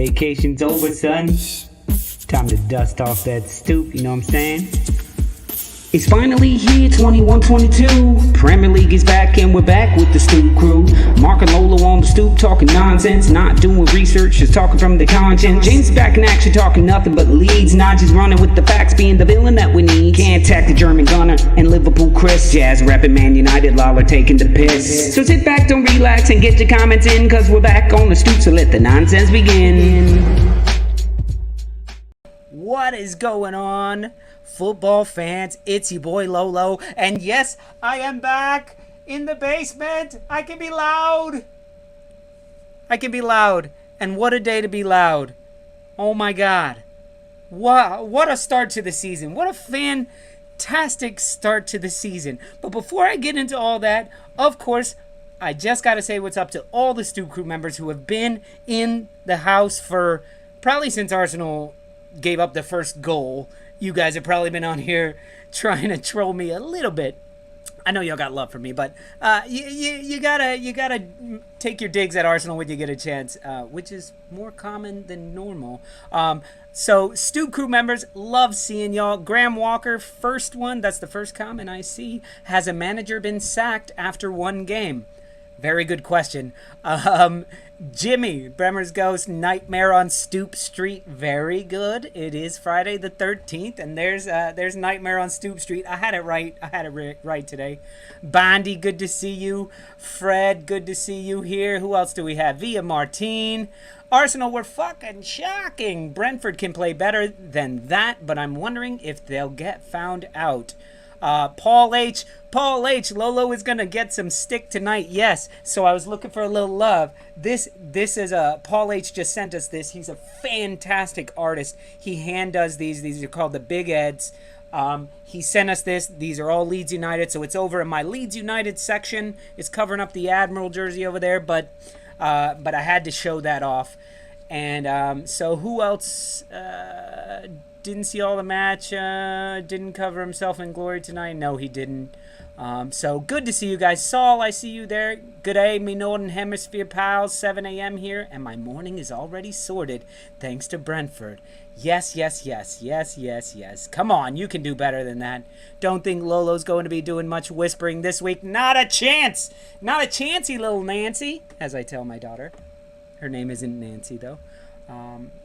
Vacation's over, son. Time to dust off that stoop, you know what I'm saying? It's finally here, 21-22. Premier League is back and we're back with the Stoop crew. Mark and Lolo on the stoop talking nonsense, not doing research, just talking from the conscience. James is back in action talking nothing but Leeds. Nodges running with the facts, being the villain that we need. Can't attack the German gunner and Liverpool Chris. Jazz repping Man United, Lala taking the piss. So sit back, don't relax and get your comments in, cause we're back on the stoop, so let the nonsense begin. What is going on, football fans? It's your boy Lolo, and yes, I am back in the basement. I can be loud. And what a day to be loud. Oh my God. What a start to the season. What a fantastic start to the season. But before I get into all that, of course, I just got to say what's up to all the Stoop crew members who have been in the house for probably since Arsenal gave up the first goal. You guys have probably been on here trying to troll me a little bit. I know y'all got love for me, but you gotta take your digs at Arsenal when you get a chance, which is more common than normal. So Stoop crew members, love seeing y'all. Graham Walker, first one, that's the first comment I see. Has a manager been sacked after one game? Very good question. Jimmy, Bremner's Ghost, Nightmare on Stoop Street. Very good. It is Friday the 13th, and there's Nightmare on Stoop Street. I had it right. Right today. Bondi, good to see you. Fred, good to see you here. Who else do we have? Via Martine. Arsenal were fucking shocking. Brentford can play better than that, but I'm wondering if they'll get found out. Paul H, Lolo is gonna get some stick tonight. Yes, so I was looking for a little love. This is Paul H just sent us this. He's a fantastic artist. He hand does these. These are called the Big Eds. He sent us this. These are all Leeds United, so it's over in my Leeds United section. It's covering up the Admiral jersey over there, but I had to show that off. And so who else? Didn't see all the match, didn't cover himself in glory tonight. No, he didn't. So good to see you guys. Saul, I see you there. Good day, me Northern Hemisphere pals. 7 a.m. here, and my morning is already sorted thanks to Brentford. Yes. Come on, you can do better than that. Don't think Lolo's going to be doing much whispering this week. Not a chance. Not a chancey, little Nancy, as I tell my daughter. Her name isn't Nancy, though.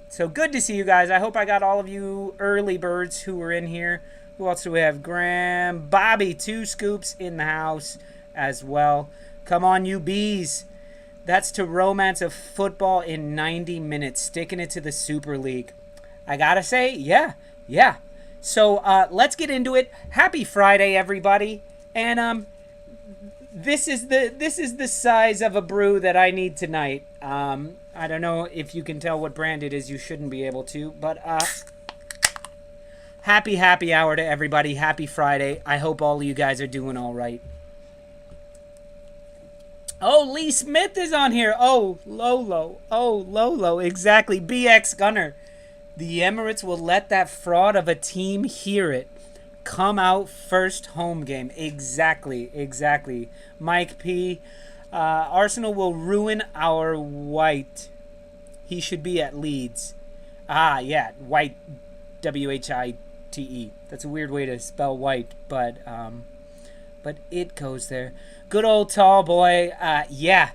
So good to see you guys. I hope I got all of you early birds who were in here. Who else do we have? Graham, Bobby, 2 scoops in the house as well. Come on, you bees. That's to romance of football in 90 minutes. Sticking it to the Super League. I gotta say, yeah. So let's get into it. Happy Friday, everybody. And this is the size of a brew that I need tonight. I don't know if you can tell what brand it is. You shouldn't be able to, but happy hour to everybody. Happy Friday. I hope all of you guys are doing all right. Oh, Lee Smith is on here. Oh, Lolo. Exactly. BxGunner. The Emirates will let that fraud of a team hear it. Come out first home game. Exactly. Mike P. Arsenal will ruin our White. He should be at Leeds. Yeah, White, W-H-I-T-E. That's a weird way to spell white, but it goes there. Good old tall boy. Yeah.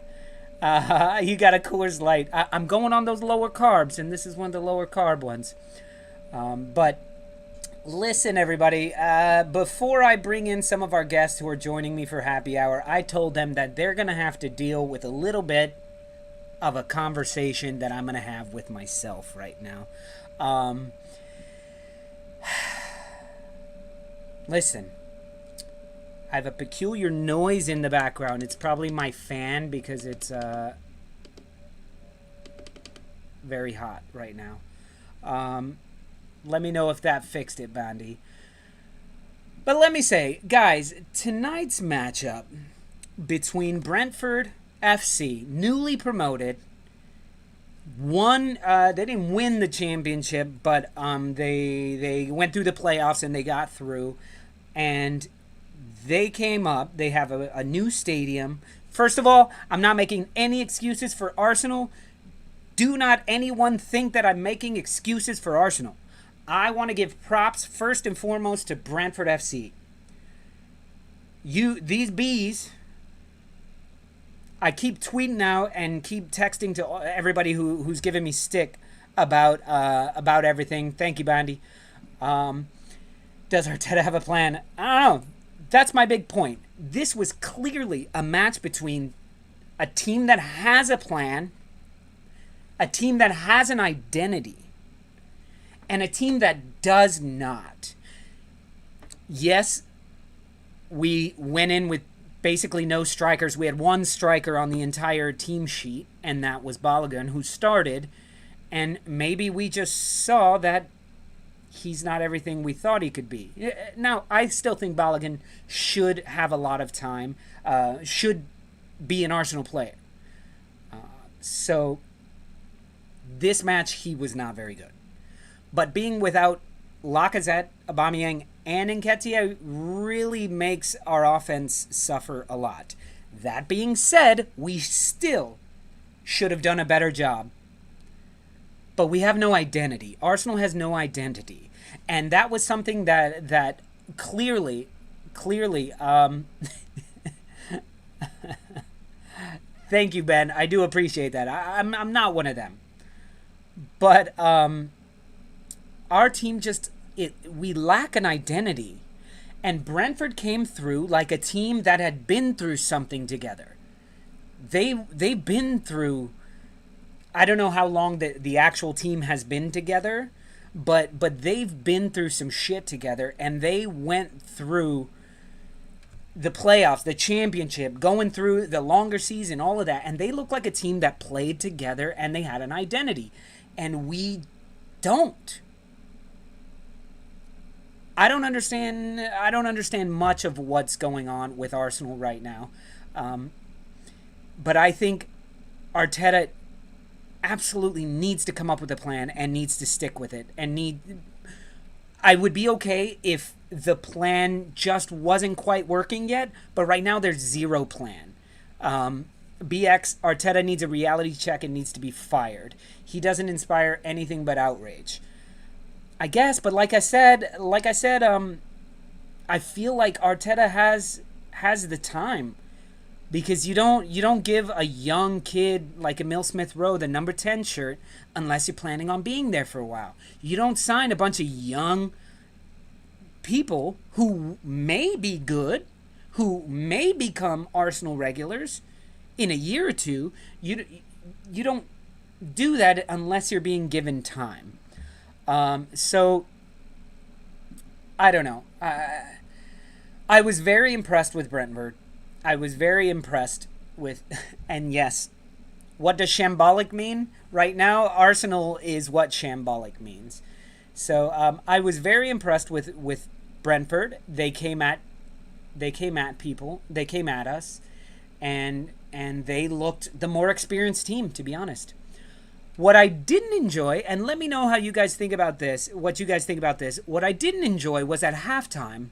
You got a Coors Light. I'm going on those lower carbs, and this is one of the lower carb ones. But listen, everybody, before I bring in some of our guests who are joining me for happy hour, I told them that they're going to have to deal with a little bit of a conversation that I'm going to have with myself right now. Listen, I have a peculiar noise in the background. It's probably my fan because it's very hot right now. Let me know if that fixed it, Bandy. But let me say, guys, tonight's matchup between Brentford FC, newly promoted, they didn't win the championship, but they went through the playoffs and they got through, and they came up. They have a new stadium. First of all, I'm not making any excuses for Arsenal. do not anyone think that I'm making excuses for Arsenal. I want to give props first and foremost to Brentford FC. These bees, I keep tweeting out and keep texting to everybody who's giving me stick about everything. Thank you, Bandy. Does Arteta have a plan? I don't know. That's my big point. This was clearly a match between a team that has a plan, a team that has an identity, and a team that does not. Yes, we went in with basically no strikers. We had one striker on the entire team sheet, and that was Balogun, who started. And maybe we just saw that he's not everything we thought he could be. Now, I still think Balogun should have a lot of time, should be an Arsenal player. So, this match, he was not very good. But being without Lacazette, Aubameyang, and Nketiah really makes our offense suffer a lot. That being said, we still should have done a better job. But we have no identity. Arsenal has no identity. And that was something that clearly, thank you, Ben. I do appreciate that. I'm not one of them. But our team we lack an identity. And Brentford came through like a team that had been through something together. They've been through, I don't know how long the actual team has been together, but they've been through some shit together, and they went through the playoffs, the championship, going through the longer season, all of that, and they look like a team that played together and they had an identity, and we don't. I don't understand much of what's going on with Arsenal right now, but I think Arteta absolutely needs to come up with a plan and needs to stick with it. I would be okay if the plan just wasn't quite working yet, but right now there's zero plan. Arteta needs a reality check and needs to be fired. He doesn't inspire anything but outrage, I guess. But like I said, I feel like Arteta has the time. Because you don't give a young kid like Emile Smith-Rowe the number 10 shirt unless you're planning on being there for a while. You don't sign a bunch of young people who may be good, who may become Arsenal regulars in a year or two. You don't do that unless you're being given time. So I don't know. I was very impressed with Brentford. I was very impressed with, and yes, what does shambolic mean? Right now, Arsenal is what shambolic means. So I was very impressed with Brentford. They came at people. They came at us, and they looked the more experienced team, to be honest. What I didn't enjoy, and let me know how you guys think about this, what you guys think about this. What I didn't enjoy was at halftime,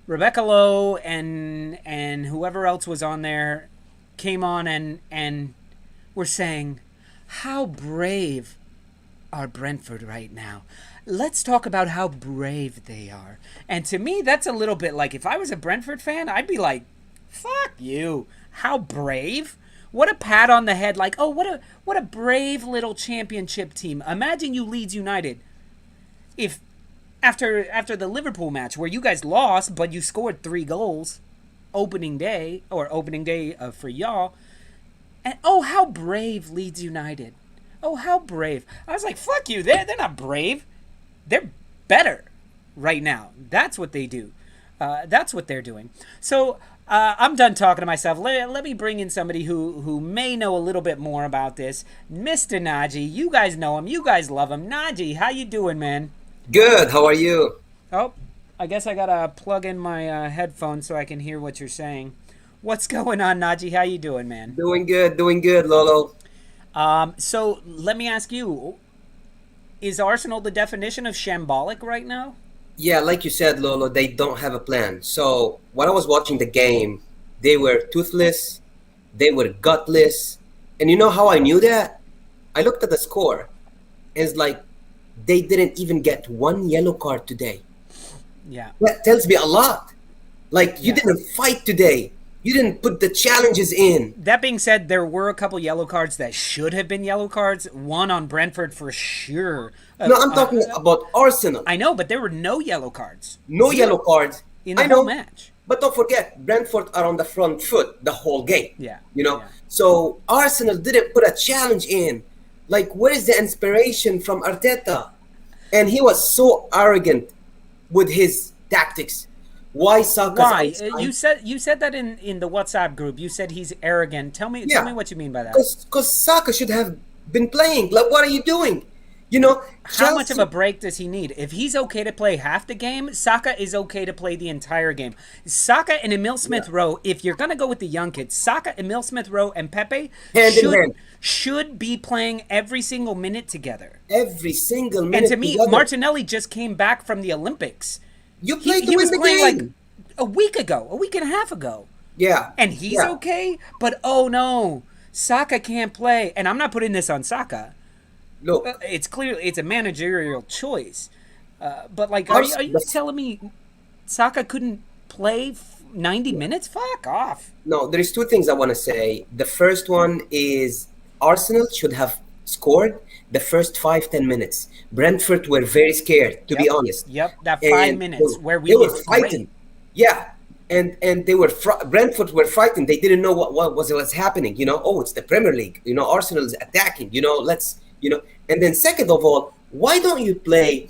Rebecca Lowe and whoever else was on there came on and were saying, how brave are Brentford right now? Let's talk about how brave they are. And to me, that's a little bit like, if I was a Brentford fan, I'd be like, fuck you. How brave? What a pat on the head. Like, oh, what a brave little championship team. Imagine you Leeds United. If after the Liverpool match where you guys lost, but you scored 3 goals opening day for y'all. And oh, how brave Leeds United. Oh, how brave. I was like, fuck you. They're not brave. They're better right now. That's what they do. That's what they're doing. So I'm done talking to myself. Let me bring in somebody who may know a little bit more about this. Mr. Naji. You guys know him. You guys love him. Naji, how you doing, man? Good. How are you? Oh, I guess I gotta plug in my headphones so I can hear what you're saying. What's going on, Naji? How you doing, man? Doing good, Lolo. So let me ask you, is Arsenal the definition of shambolic right now? Yeah, like you said, Lolo, they don't have a plan. So when I was watching the game, they were toothless, they were gutless. And you know how I knew that? I looked at the score, and it's like they didn't even get one yellow card today. Yeah. That tells me a lot. Like, you Yeah. didn't fight today. You didn't put the challenges in. That being said, there were a couple yellow cards that should have been yellow cards. One on Brentford for sure. No, I'm talking about Arsenal. I know, but there were no yellow cards. No yellow cards. In the I whole know. match. But don't forget, Brentford are on the front foot the whole game. Yeah. You know? Yeah. So Arsenal didn't put a challenge in. Like, where is the inspiration from Arteta? And he was so arrogant with his tactics. Why Saka's Why? outside? You said that in the WhatsApp group. You said he's arrogant. Tell me what you mean by that. Because Saka should have been playing. Like, what are you doing? You know, How much of a break does he need? If he's okay to play half the game, Saka is okay to play the entire game. Saka and Emil Smith-Rowe, if you're going to go with the young kids, Saka, Emil Smith-Rowe, and Pepe should be playing every single minute together. Every single minute. And to me, together. Martinelli just came back from the Olympics. You played to he win was the playing game. like a week and a half ago. Yeah. And he's okay, but oh no, Saka can't play. And I'm not putting this on Saka. Look, it's clear it's a managerial choice. But like, are you telling me Saka couldn't play 90 minutes? Fuck off. No, there's two things I want to say. The first one is Arsenal should have scored the first 5-10 minutes. Brentford were very scared, to be honest. Yep, that 5 minutes where we were frightened. Yeah, and they were Brentford were frightened. They didn't know what was happening. You know, oh, it's the Premier League. You know, Arsenal is attacking. You know, and then second of all, why don't you play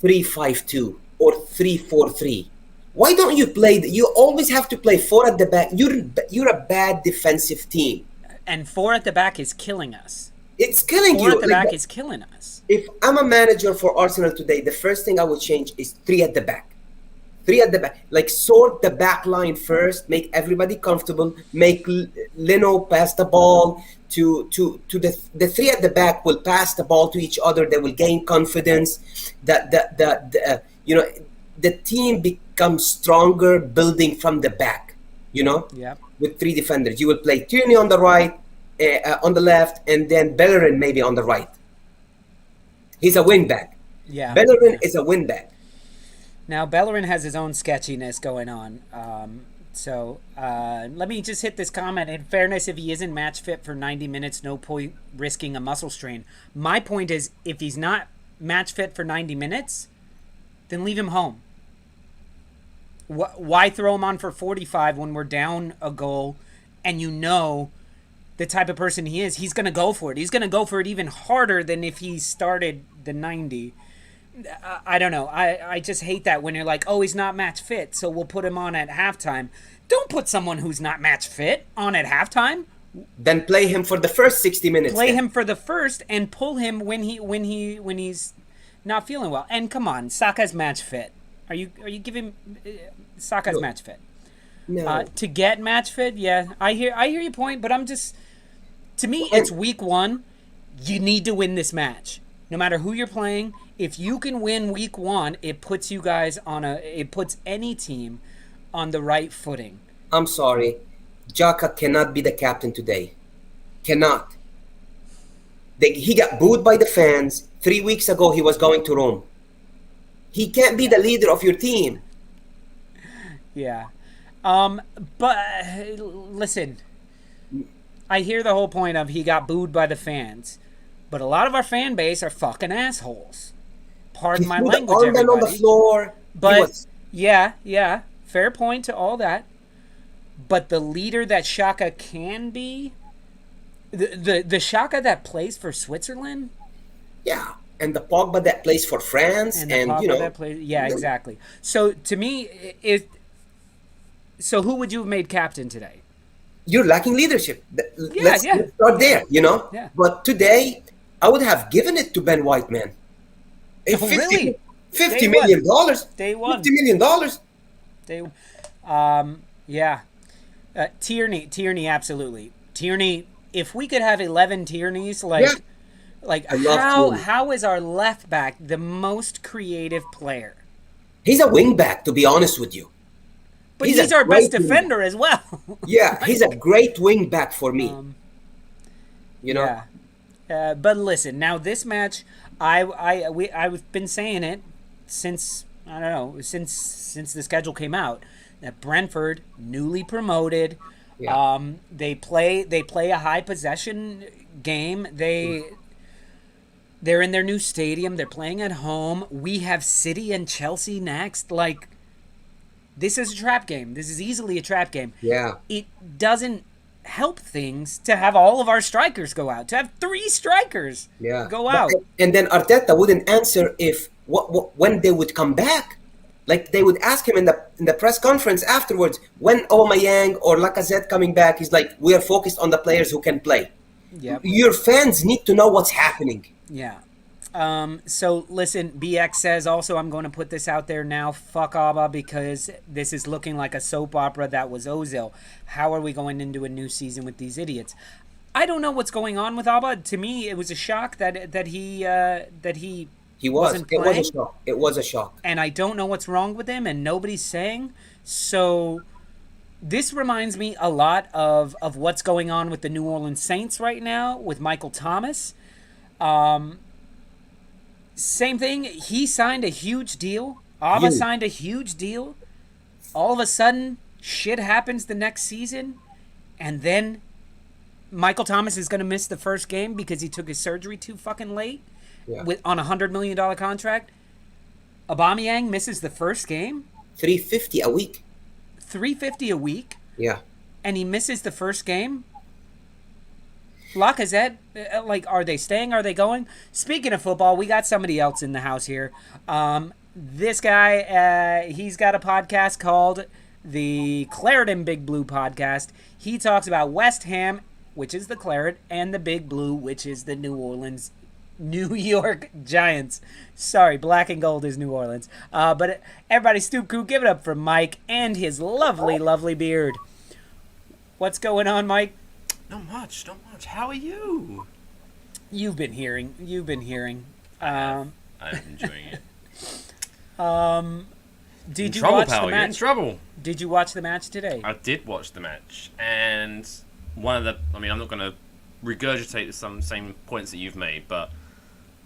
3-5-2 or 3-4-3? Why don't you play? You always have to play 4 at the back. You're a bad defensive team. And 4 at the back is killing us. It's killing you. 4 at the back is killing us. If I'm a manager for Arsenal today, the first thing I would change is 3 at the back. 3 at the back. Like, sort the back line first, make everybody comfortable, make Leno pass the ball to the 3 at the back will pass the ball to each other. They will gain confidence. The team becomes stronger building from the back, with 3 defenders. You will play Tierney on the right, on the left, and then Bellerin maybe on the right. He's a wing back. Yeah. Bellerin is a wing back. Now, Bellerin has his own sketchiness going on. So let me just hit this comment. In fairness, if he isn't match fit for 90 minutes, no point risking a muscle strain. My point is, if he's not match fit for 90 minutes, then leave him home. Why throw him on for 45 when we're down a goal and you know the type of person he is? He's going to go for it. He's going to go for it even harder than if he started the 90. I don't know. I just hate that when you're like, oh, he's not match fit, so we'll put him on at halftime. Don't put someone who's not match fit on at halftime. Then play him for the first 60 minutes. Play him for the first and pull him when he's not feeling well. And come on, Saka's match fit. Are you giving Saka's match fit? No. To get match fit, yeah. I hear your point, but I'm just, to me, it's week 1. You need to win this match. No matter who you're playing, if you can win week 1, it puts you guys it puts any team on the right footing. I'm sorry. Xhaka cannot be the captain today. Cannot. He got booed by the fans. 3 weeks ago, he was going to Rome. He can't be the leader of your team. Yeah. But listen, I hear the whole point of he got booed by the fans. But a lot of our fan base are fucking assholes. Pardon my language, everybody. On the floor. But yeah, fair point to all that. But the leader that Xhaka can be, the Xhaka that plays for Switzerland, yeah, and the Pogba that plays for France, and that plays, exactly. So to me, so who would you have made captain today? You're lacking leadership. Let's start there, Yeah. But today, I would have given it to Ben White, man. Really? $50 million. Day one. $50 million. Tierney, absolutely. Tierney, if we could have 11 Tierneys, how is our left back the most creative player? He's a wing back, to be honest with you. But he's our best defender as well. Yeah, he's a great wing back for me. Yeah. But listen, now this match, I've been saying it since I don't know since the schedule came out that Brentford, newly promoted, Yeah. they play a high possession game. They're in their new stadium. They're playing at home. We have City and Chelsea next. Like, this is a trap game. This is easily a trap game. Yeah. It doesn't help things to have all of our strikers go out. To have 3 strikers Yeah. go out. And then Arteta wouldn't answer if when they would come back. Like they would ask him in the press conference afterwards, when Aubameyang or Lacazette coming back, he's like, we are focused on the players who can play. Yep. Your fans need to know what's happening. Yeah. So listen, BX says also, I'm going to put this out there now. Fuck Abba, because this is looking like a soap opera that was Ozil. How are we going into a new season with these idiots? I don't know what's going on with Abba. To me, it was a shock that he wasn't It was playing. a shock. It was a shock. And I don't know what's wrong with him, and nobody's saying. So this reminds me a lot of what's going on with the New Orleans Saints right now with Michael Thomas. Same thing. He signed a huge deal. Abba Huge. signed a huge deal. All of a sudden, shit happens the next season, and then Michael Thomas is going to miss the first game because he took his surgery too fucking late on a $100 million contract. Aubameyang misses the first game. $350 a week. $350 a week, Yeah. and he misses the first game. Lacazette, like, are they staying? Are they going? Speaking of football, we got somebody else in the house here. This guy, he's got a podcast called the Claret and Big Blue podcast. He talks about West Ham, which is the Claret, and the Big Blue, which is the New York Giants. Sorry, black and gold is New Orleans. But everybody, Stoop Crew, give it up for Mike and his lovely, lovely beard. What's going on, Mike? Not much. How are you? You've been hearing. I'm enjoying it. Did you Trouble, watch pal. the You're in match? trouble. Did you watch the match today? I did watch the match, and I'm not going to regurgitate some same points that you've made, but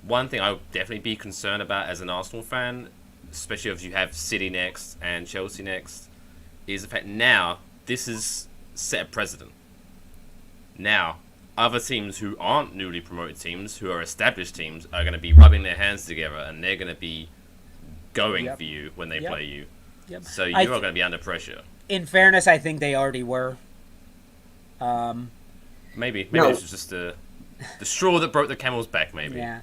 one thing I would definitely be concerned about as an Arsenal fan, especially if you have City next and Chelsea next, is the fact now this is set a precedent. Now, other teams who aren't newly promoted teams, who are established teams, are going to be rubbing their hands together, and they're going to be going for you when they play you. Yep. So you are going to be under pressure. In fairness, I think they already were. Maybe No. this was just the straw that broke the camel's back, maybe. Yeah.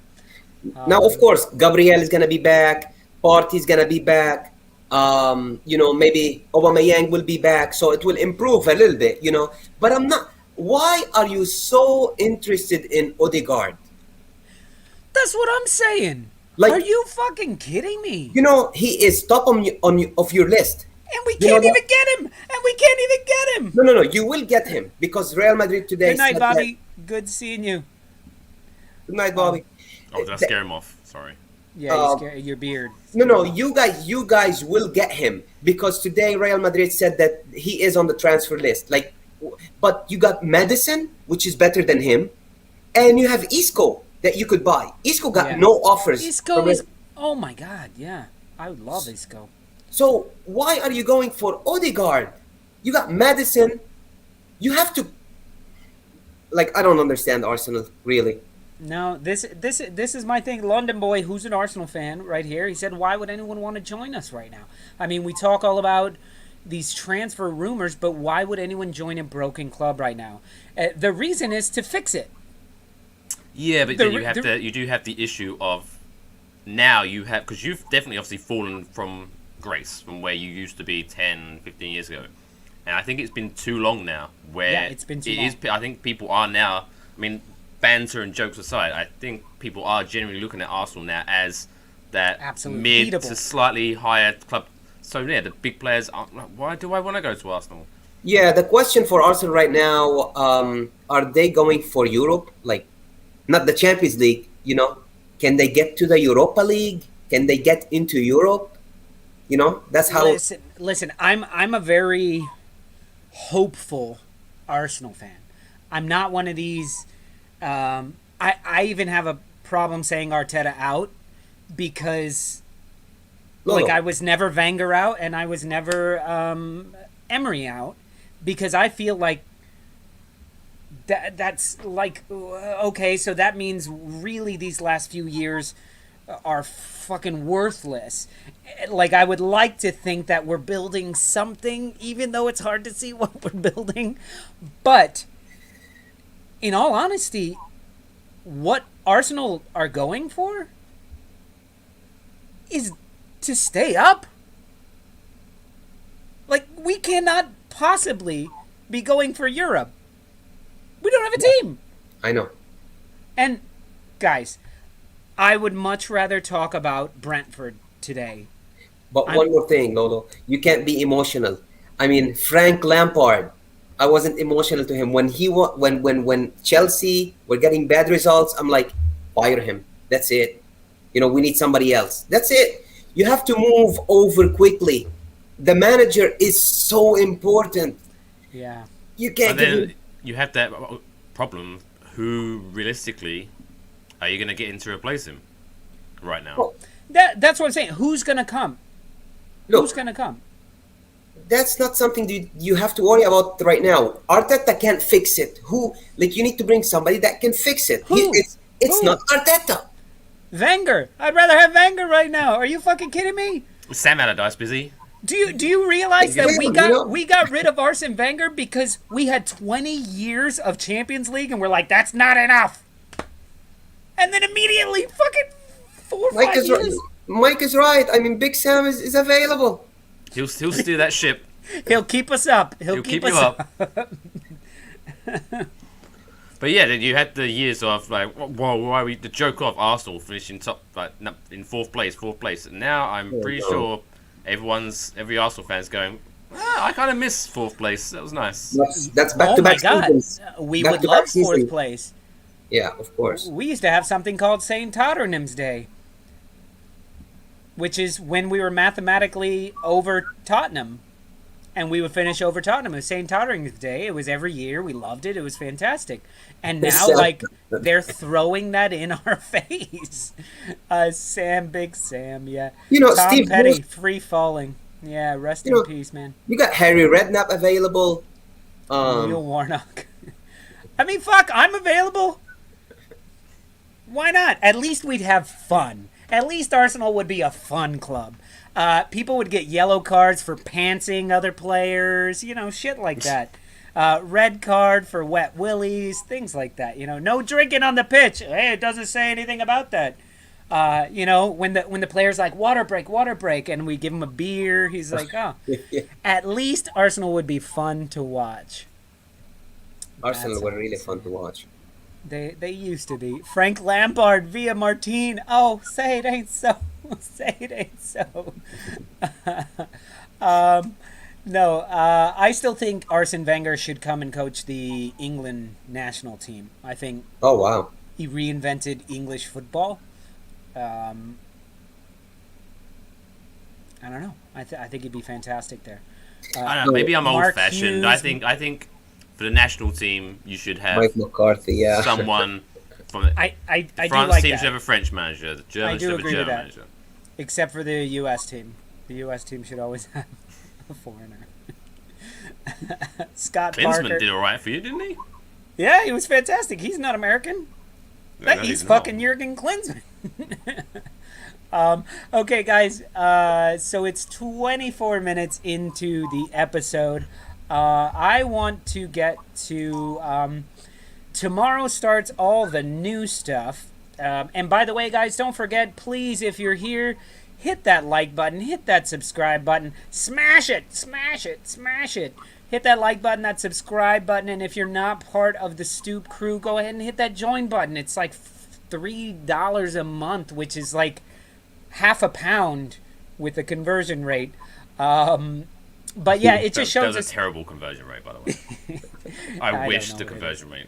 Now, of course, Gabriel is gonna be back. Partey's gonna be back. Maybe Aubameyang will be back, so it will improve a little bit. But I'm not. Why are you so interested in Odegaard? That's what I'm saying. Like- Are you fucking kidding me? He is top of your list. And we You can't know even get him. And we can't even get him. No. You will get him because Real Madrid today. Good night, said Bobby. Good seeing you. Good night, Bobby. Oh, did I scare him off? Sorry. Yeah, your beard. No. You guys will get him because today Real Madrid said that he is on the transfer list. But you got Madison, which is better than him, and you have Isco that you could buy. Isco got no offers. Isco is. Oh my God, yeah. I would love Isco. So why are you going for Odegaard? You got Madison. You have to. I don't understand Arsenal really. No, this is my thing. London boy, who's an Arsenal fan, right here. He said, "Why would anyone want to join us right now?" I mean, we talk all about these transfer rumors, but why would anyone join a broken club right now? The reason is to fix it. Yeah, but then you do have the issue of now because you've definitely obviously fallen from grace from where you used to be 10, 15 years ago. And I think it's been too long now where it's been too long. I think people are now, banter and jokes aside, I think people are generally looking at Arsenal now as that Absolutely mid beatable. to slightly higher club. So yeah, the big players are like, why do I want to go to Arsenal? Yeah, the question for Arsenal right now, are they going for Europe? Not the Champions League, Can they get to the Europa League? Can they get into Europe? That's how... Listen, I'm a very hopeful Arsenal fan. I'm not one of these I even have a problem saying Arteta out because, Lolo. like, I was never Wenger out and I was never Emery out because I feel like that's like, okay, so that means really these last few years are fucking worthless. Like, I would like to think that we're building something, even though it's hard to see what we're building. But in all honesty, what Arsenal are going for is to stay up. Like, we cannot possibly be going for Europe. We don't have a team. I know. And, guys, I would much rather talk about Brentford today. But one more thing, Lolo. You can't be emotional. I mean, Frank Lampard. I wasn't emotional to him when when Chelsea were getting bad results. I'm like, fire him. That's it. You know, we need somebody else. That's it. You have to move over quickly. The manager is so important. Yeah. You can't. But then you have that problem. Who realistically are you going to get in to replace him right now? Well, That's what I'm saying. Who's going to come? look, Who's going to come? that's not something you have to worry about right now. Arteta can't fix it. You need to bring somebody that can fix it. Who? It's Who? not Arteta. Wenger. I'd rather have Wenger right now. Are you fucking kidding me? Sam Allardyce busy. Do you realize that Yeah, we got rid of Arsene Wenger because we had 20 years of Champions League and we're like, that's not enough. And then immediately fucking 4 or 5 years. Mike is right. I mean, Big Sam is available. He'll steer that ship. He'll keep us up. He'll keep you up. But yeah, then you had the years of like, whoa, why we the joke of Arsenal finishing top, like in fourth place. And now I'm pretty sure every Arsenal fan's going, I kind of miss fourth place. That was nice. That's Oh back to my back God. seasons. We Back would to love back season. fourth place. Yeah, of course. We used to have something called St. Tottenham's Day, which is when we were mathematically over Tottenham. And we would finish over Tottenham. It was St. Tottenham's Day. It was every year. We loved it. It was fantastic. And now, like, they're throwing that in our face. Big Sam, yeah. You know, Tom Steve Petty, Bruce- free falling. Yeah, rest You in know, peace, man. You got Harry Redknapp available. Neil Warnock. I mean, fuck, I'm available. Why not? At least we'd have fun. At least Arsenal would be a fun club. People would get yellow cards for pantsing other players, shit like that. Red card for wet willies, things like that. No drinking on the pitch. Hey, it doesn't say anything about that. When the player's like, water break, and we give him a beer, he's like, oh. At least Arsenal would be fun to watch. Arsenal were really fun to watch. They used to be. Frank Lampard via Martine. Oh, say it ain't so. Say it ain't so. No, I still think Arsene Wenger should come and coach the England national team. I think Oh, wow. he reinvented English football. I don't know. I think he'd be fantastic there. I don't know. Maybe I'm Mark old-fashioned. Hughes- I think for the national team, you should have Mike McCarthy, yeah. someone from I do France like teams that. should have a French manager. The Germans do should have a agree with German that. manager. Except for the U.S. team. The U.S. team should always have a foreigner. Scott Klinsmann Parker. did all right for you, didn't he? Yeah, he was fantastic. He's not American. No, He's he's fucking not. Jurgen Klinsmann. Okay, guys. So it's 24 minutes into the episode. I want to get to... tomorrow starts all the new stuff. And by the way, guys, don't forget, please, if you're here, hit that like button, hit that subscribe button, smash it. Hit that like button, that subscribe button, and if you're not part of the Stoop crew, go ahead and hit that join button. It's like $3 a month, which is like half a pound with the conversion rate. But yeah, it just That shows was us. a terrible conversion rate, by the way. I don't wish know the what it conversion rate.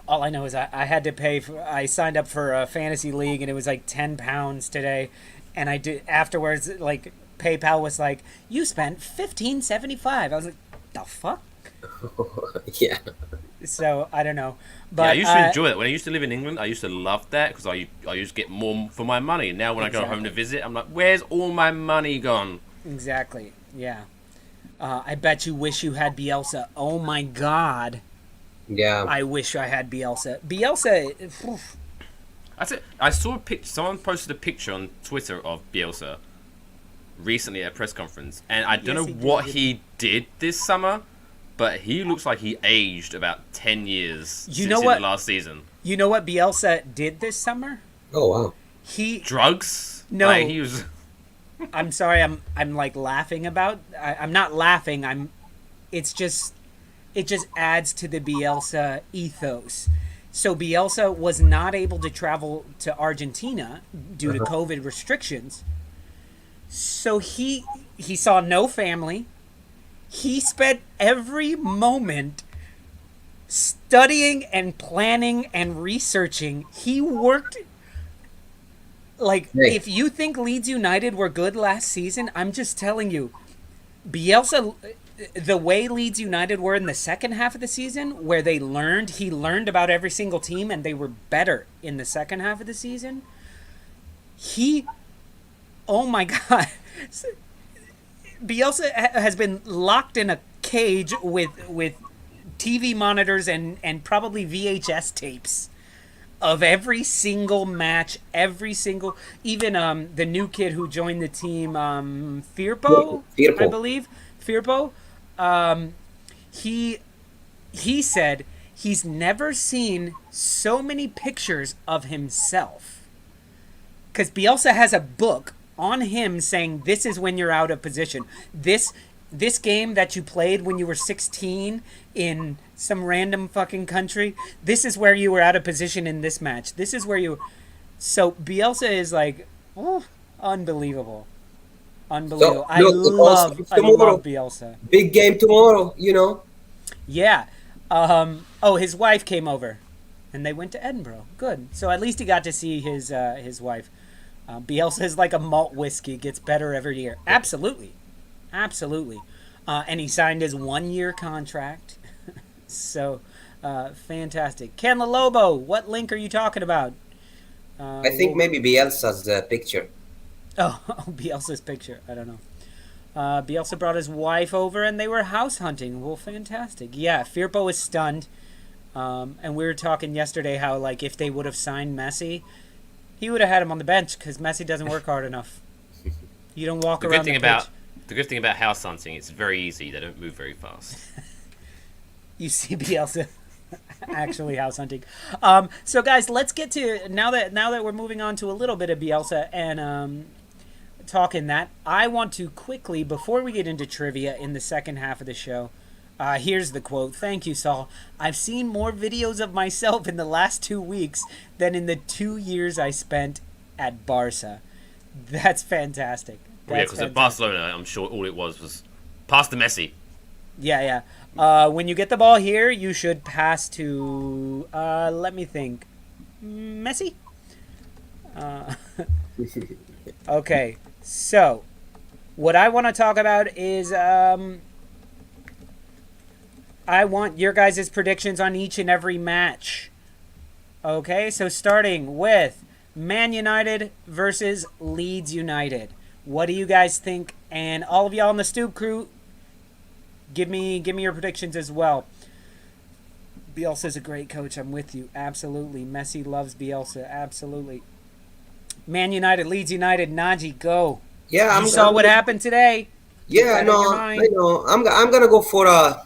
All I know is I had to pay for. I signed up for a fantasy league and it was like £10 today, and I did afterwards. Like PayPal was like, "You spent $15.75." I was like, "The fuck?" Yeah. So I don't know. But Yeah, I used to enjoy that. When I used to live in England, I used to love that because I used to get more for my money. Now when I go home to visit, I'm like, where's all my money gone? Exactly. Yeah. I bet you wish you had Bielsa. Oh my God. Yeah. I wish I had Bielsa. Bielsa. Oof. That's it. I saw a picture. Someone posted a picture on Twitter of Bielsa recently at a press conference, and I don't know what he did this summer, but he looks like he aged about 10 years since the last season. You know what Bielsa did this summer? Oh wow. Drugs? No. Like, he was. I'm sorry. I'm like laughing about. I'm not laughing. It just adds to the Bielsa ethos. So Bielsa was not able to travel to Argentina due to COVID restrictions. So he saw no family. He spent every moment studying and planning and researching. He worked if you think Leeds United were good last season, I'm just telling you, Bielsa, the way Leeds United were in the second half of the season, where he learned about every single team and they were better in the second half of the season. Oh my God. Bielsa has been locked in a cage with TV monitors and probably VHS tapes of every single match, even the new kid who joined the team, Firpo, I believe. Firpo. He said he's never seen so many pictures of himself. Because Bielsa has a book on him saying this is when you're out of position. This game that you played when you were 16 in some random fucking country, this is where you were out of position in this match. This is where you... So Bielsa is like, unbelievable. Unbelievable. I love Bielsa. Big game tomorrow, you know. Yeah. His wife came over, and they went to Edinburgh. Good. So at least he got to see his wife. Bielsa is like a malt whiskey, gets better every year. Absolutely. And he signed his 1-year contract. So, fantastic. Ken Lobo, what link are you talking about? I think maybe Bielsa's picture. Oh, Bielsa's picture. I don't know. Bielsa brought his wife over, and they were house hunting. Well, fantastic. Yeah, Firpo is stunned. And we were talking yesterday how, like, if they would have signed Messi, he would have had him on the bench because Messi doesn't work hard enough. You don't walk around the pitch. The good thing about house hunting, it's very easy. They don't move very fast. You see Bielsa actually house hunting. So guys, let's get to now that we're moving on to a little bit of Bielsa and talking that. I want to quickly, before we get into trivia in the second half of the show, here's the quote. Thank you, Saul. I've seen more videos of myself in the last 2 weeks than in the 2 years I spent at Barca. That's fantastic. Because at Barcelona, I'm sure all it was pass to Messi. Yeah. When you get the ball here, you should pass to, let me think, Messi? Okay, so what I want to talk about is I want your guys' predictions on each and every match. Okay, so starting with Man United versus Leeds United. What do you guys think? And all of y'all on the Stoop crew, give me your predictions as well. Bielsa's a great coach. I'm with you. Absolutely. Messi loves Bielsa. Absolutely. Man United, Leeds United, Najee, go. Yeah, you saw what happened today. Yeah, I know. I'm gonna go for a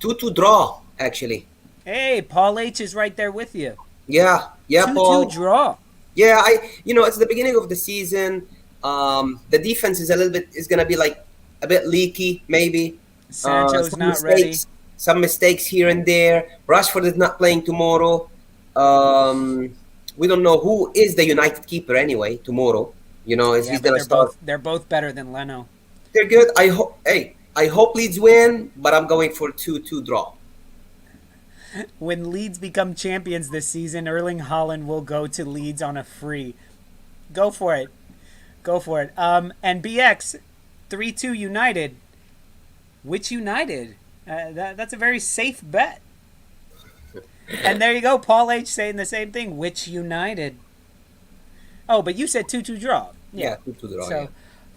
2-2 draw. Actually. Hey, Paul H is right there with you. Yeah, 2-2 Paul. draw. Yeah, it's the beginning of the season. The defense is gonna be like a bit leaky, maybe. Sancho's not ready. Some mistakes here and there. Rashford is not playing tomorrow. We don't know who is the United keeper anyway tomorrow. He's gonna start. They're both better than Leno. They're good. I hope Leeds win, but I'm going for 2-2 draw. When Leeds become champions this season, Erling Haaland will go to Leeds on a free. Go for it. And BX, 3-2 United. Which United? That's a very safe bet. And there you go, Paul H saying the same thing. Which United? Oh, but you said 2-2 draw. Yeah, 2-2 draw. So,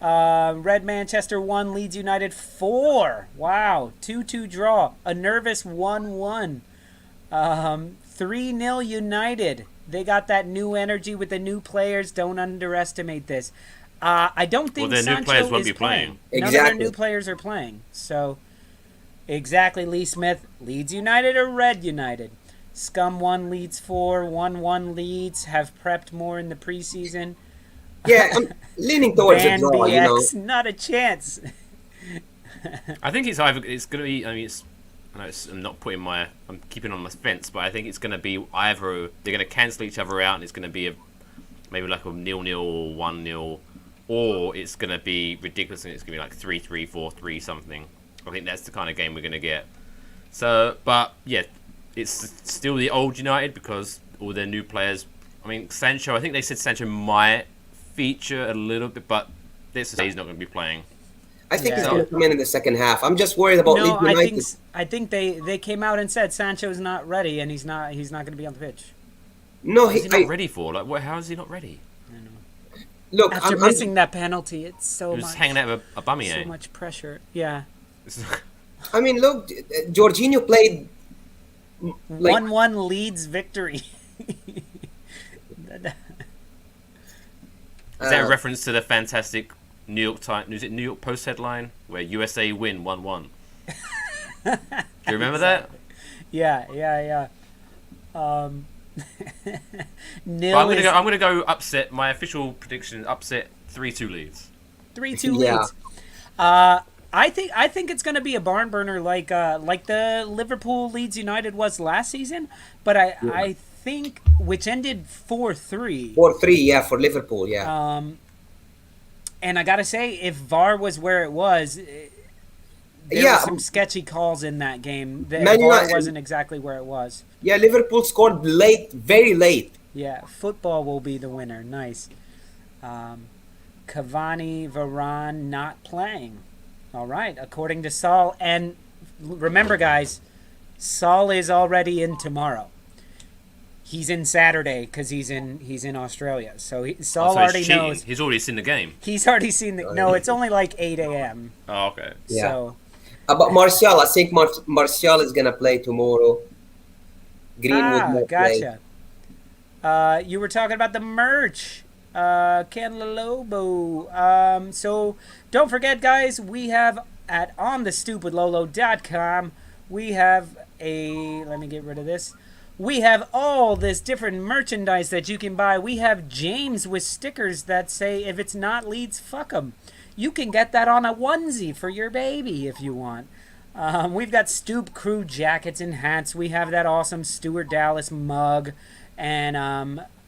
yeah. Red Manchester 1, Leeds United 4. Wow, 2-2 draw. A nervous 1-1. 3-0 United. They got that new energy with the new players. Don't underestimate this. I don't think their Sancho new players won't is be playing. None of their new players are playing. So, exactly, Lee Smith. Leeds United or Red United? Scum 1, Leeds 4, 1-1 Leeds. Have prepped more in the preseason. Yeah, I'm leaning towards a draw, you know. Not a chance. I think it's going to be. I mean, I'm keeping on my fence, but I think it's going to be either they're going to cancel each other out, and it's going to be maybe like a 0-0 or 1-0, or it's going to be ridiculous, and it's going to be like 3-3, 4-3 something. I think that's the kind of game we're going to get. So, but yeah, it's still the old United because all their new players. I mean, Sancho. I think they said Sancho might feature a little bit, but this is he's not going to be playing. I think he's going to come in the second half. I'm just worried about Leeds United. I think they came out and said Sancho's not ready and he's not going to be on the pitch. No, he's not ready for. Like, how is he not ready? I know. Look, after missing that penalty, it's so much. He was hanging out with a bummy. So much pressure. Yeah. I mean, look, Jorginho played 1-1 Leeds victory. Is that a reference to the fantastic New York Post headline where USA win 1-1? Do you remember that? Yeah. I'm gonna go upset. My official prediction: upset 3-2 Leeds. 3-2 Leeds. I think it's going to be a barn burner like the Liverpool Leeds United was last season, but I think which ended 4-3. 4-3, yeah, for Liverpool, yeah. And I gotta say, if VAR was where it was, there were some sketchy calls in that game. VAR wasn't exactly where it was. Yeah, Liverpool scored late, very late. Yeah, football will be the winner. Nice. Cavani, Varane not playing. All right, according to Saul. And remember, guys, Saul is already in tomorrow. He's in Saturday because he's in Australia. So Saul already knows. He's already seen the game. He's already seen the. No, it's only like 8 a.m. Oh, okay. Yeah. So. But Martial, I think Martial is gonna play tomorrow. Greenwood will gotcha. You were talking about the merch. Ken Lobo. So don't forget, guys, we have at onthestoopwithlolo.com. We have let me get rid of this. We have all this different merchandise that you can buy. We have James with stickers that say, if it's not Leeds, fuck 'em. You can get that on a onesie for your baby if you want. We've got Stoop crew jackets and hats. We have that awesome Stuart Dallas mug and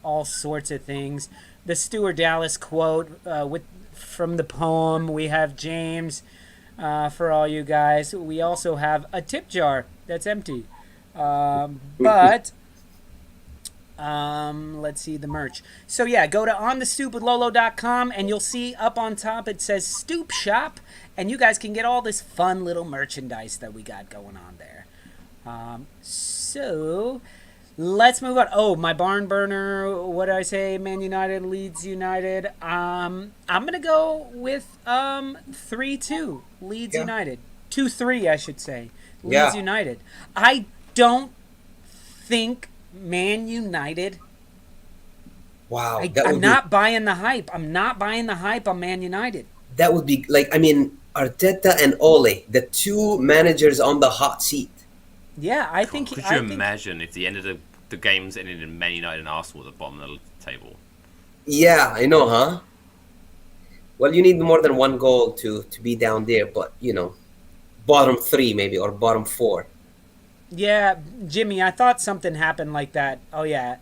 all sorts of things. The Stuart Dallas quote from the poem. We have James for all you guys. We also have a tip jar that's empty. But let's see the merch. So yeah, go to onthestoopwithlolo.com and you'll see up on top it says Stoop Shop, and you guys can get all this fun little merchandise that we got going on there. So let's move on. Oh, my barn burner. What did I say? Man United, Leeds United. I'm gonna go with 3-2 Leeds United. 2-3, I should say. Leeds United. I don't think Man United. Wow. I'm not buying the hype. I'm not buying the hype on Man United. That would be Arteta and Ole, the two managers on the hot seat. Yeah, I think. Could you imagine if the end of the games ended in Man United and Arsenal at the bottom of the table? Yeah, I know, huh? Well, you need more than one goal to be down there, but bottom 3 maybe or bottom 4. Yeah, Jimmy, I thought something happened like that. Oh yeah,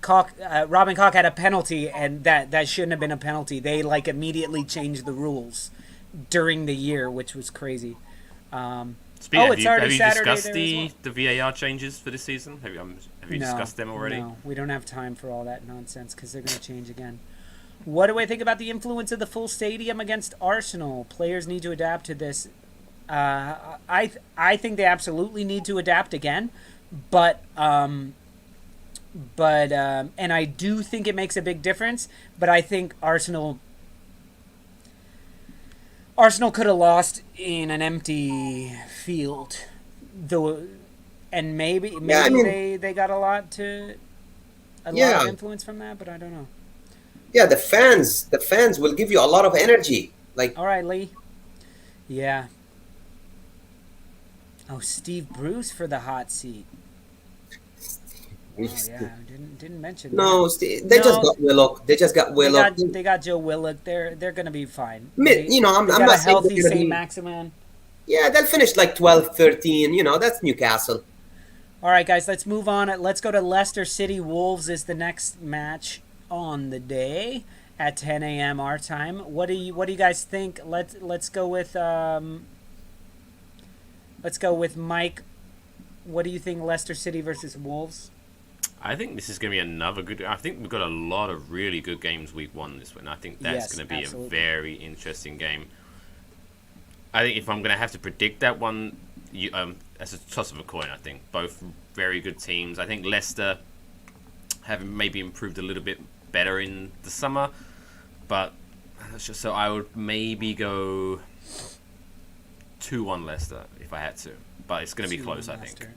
Robin Koch had a penalty, and that shouldn't have been a penalty. They immediately changed the rules during the year, which was crazy. It's already Saturday. Have you discussed the VAR changes for this season? Have you discussed them already? No, we don't have time for all that nonsense because they're going to change again. What do I think about the influence of the full stadium against Arsenal? Players need to adapt to this. I think they absolutely need to adapt again, and I do think it makes a big difference. But I think Arsenal could have lost in an empty field, though, and maybe Yeah, I mean, they got a lot yeah, of influence from that, but I don't know. yeah. The fans will give you a lot of energy. Like, All right, Lee. Yeah. Oh, Steve Bruce for the hot seat. Oh yeah, I didn't mention that. no, they just No, got Willock. They just got Willock. they got Joe Willock. They're gonna be fine. You know, I'm, They I'm got a not saying they're healthy gonna Saint be. Maximin. Yeah, they'll finish like 12, 13. You know, that's Newcastle. All right, guys, let's move on. Let's go to Leicester City. Wolves is the next match on the day at 10 a.m. our time. What do you guys think? Let's go with Mike. What do you think, Leicester City versus Wolves? I think this is going to be another good. I think we've got a lot of really good games week one this week. I think that's Yes, going to be absolutely. a very interesting game. I think if I'm going to have to predict that one, as a toss of a coin, I think both very good teams. I think Leicester have maybe improved a little bit better in the summer, but so I would maybe go 2-1 Leicester if I had to, but it's going to be close. I think.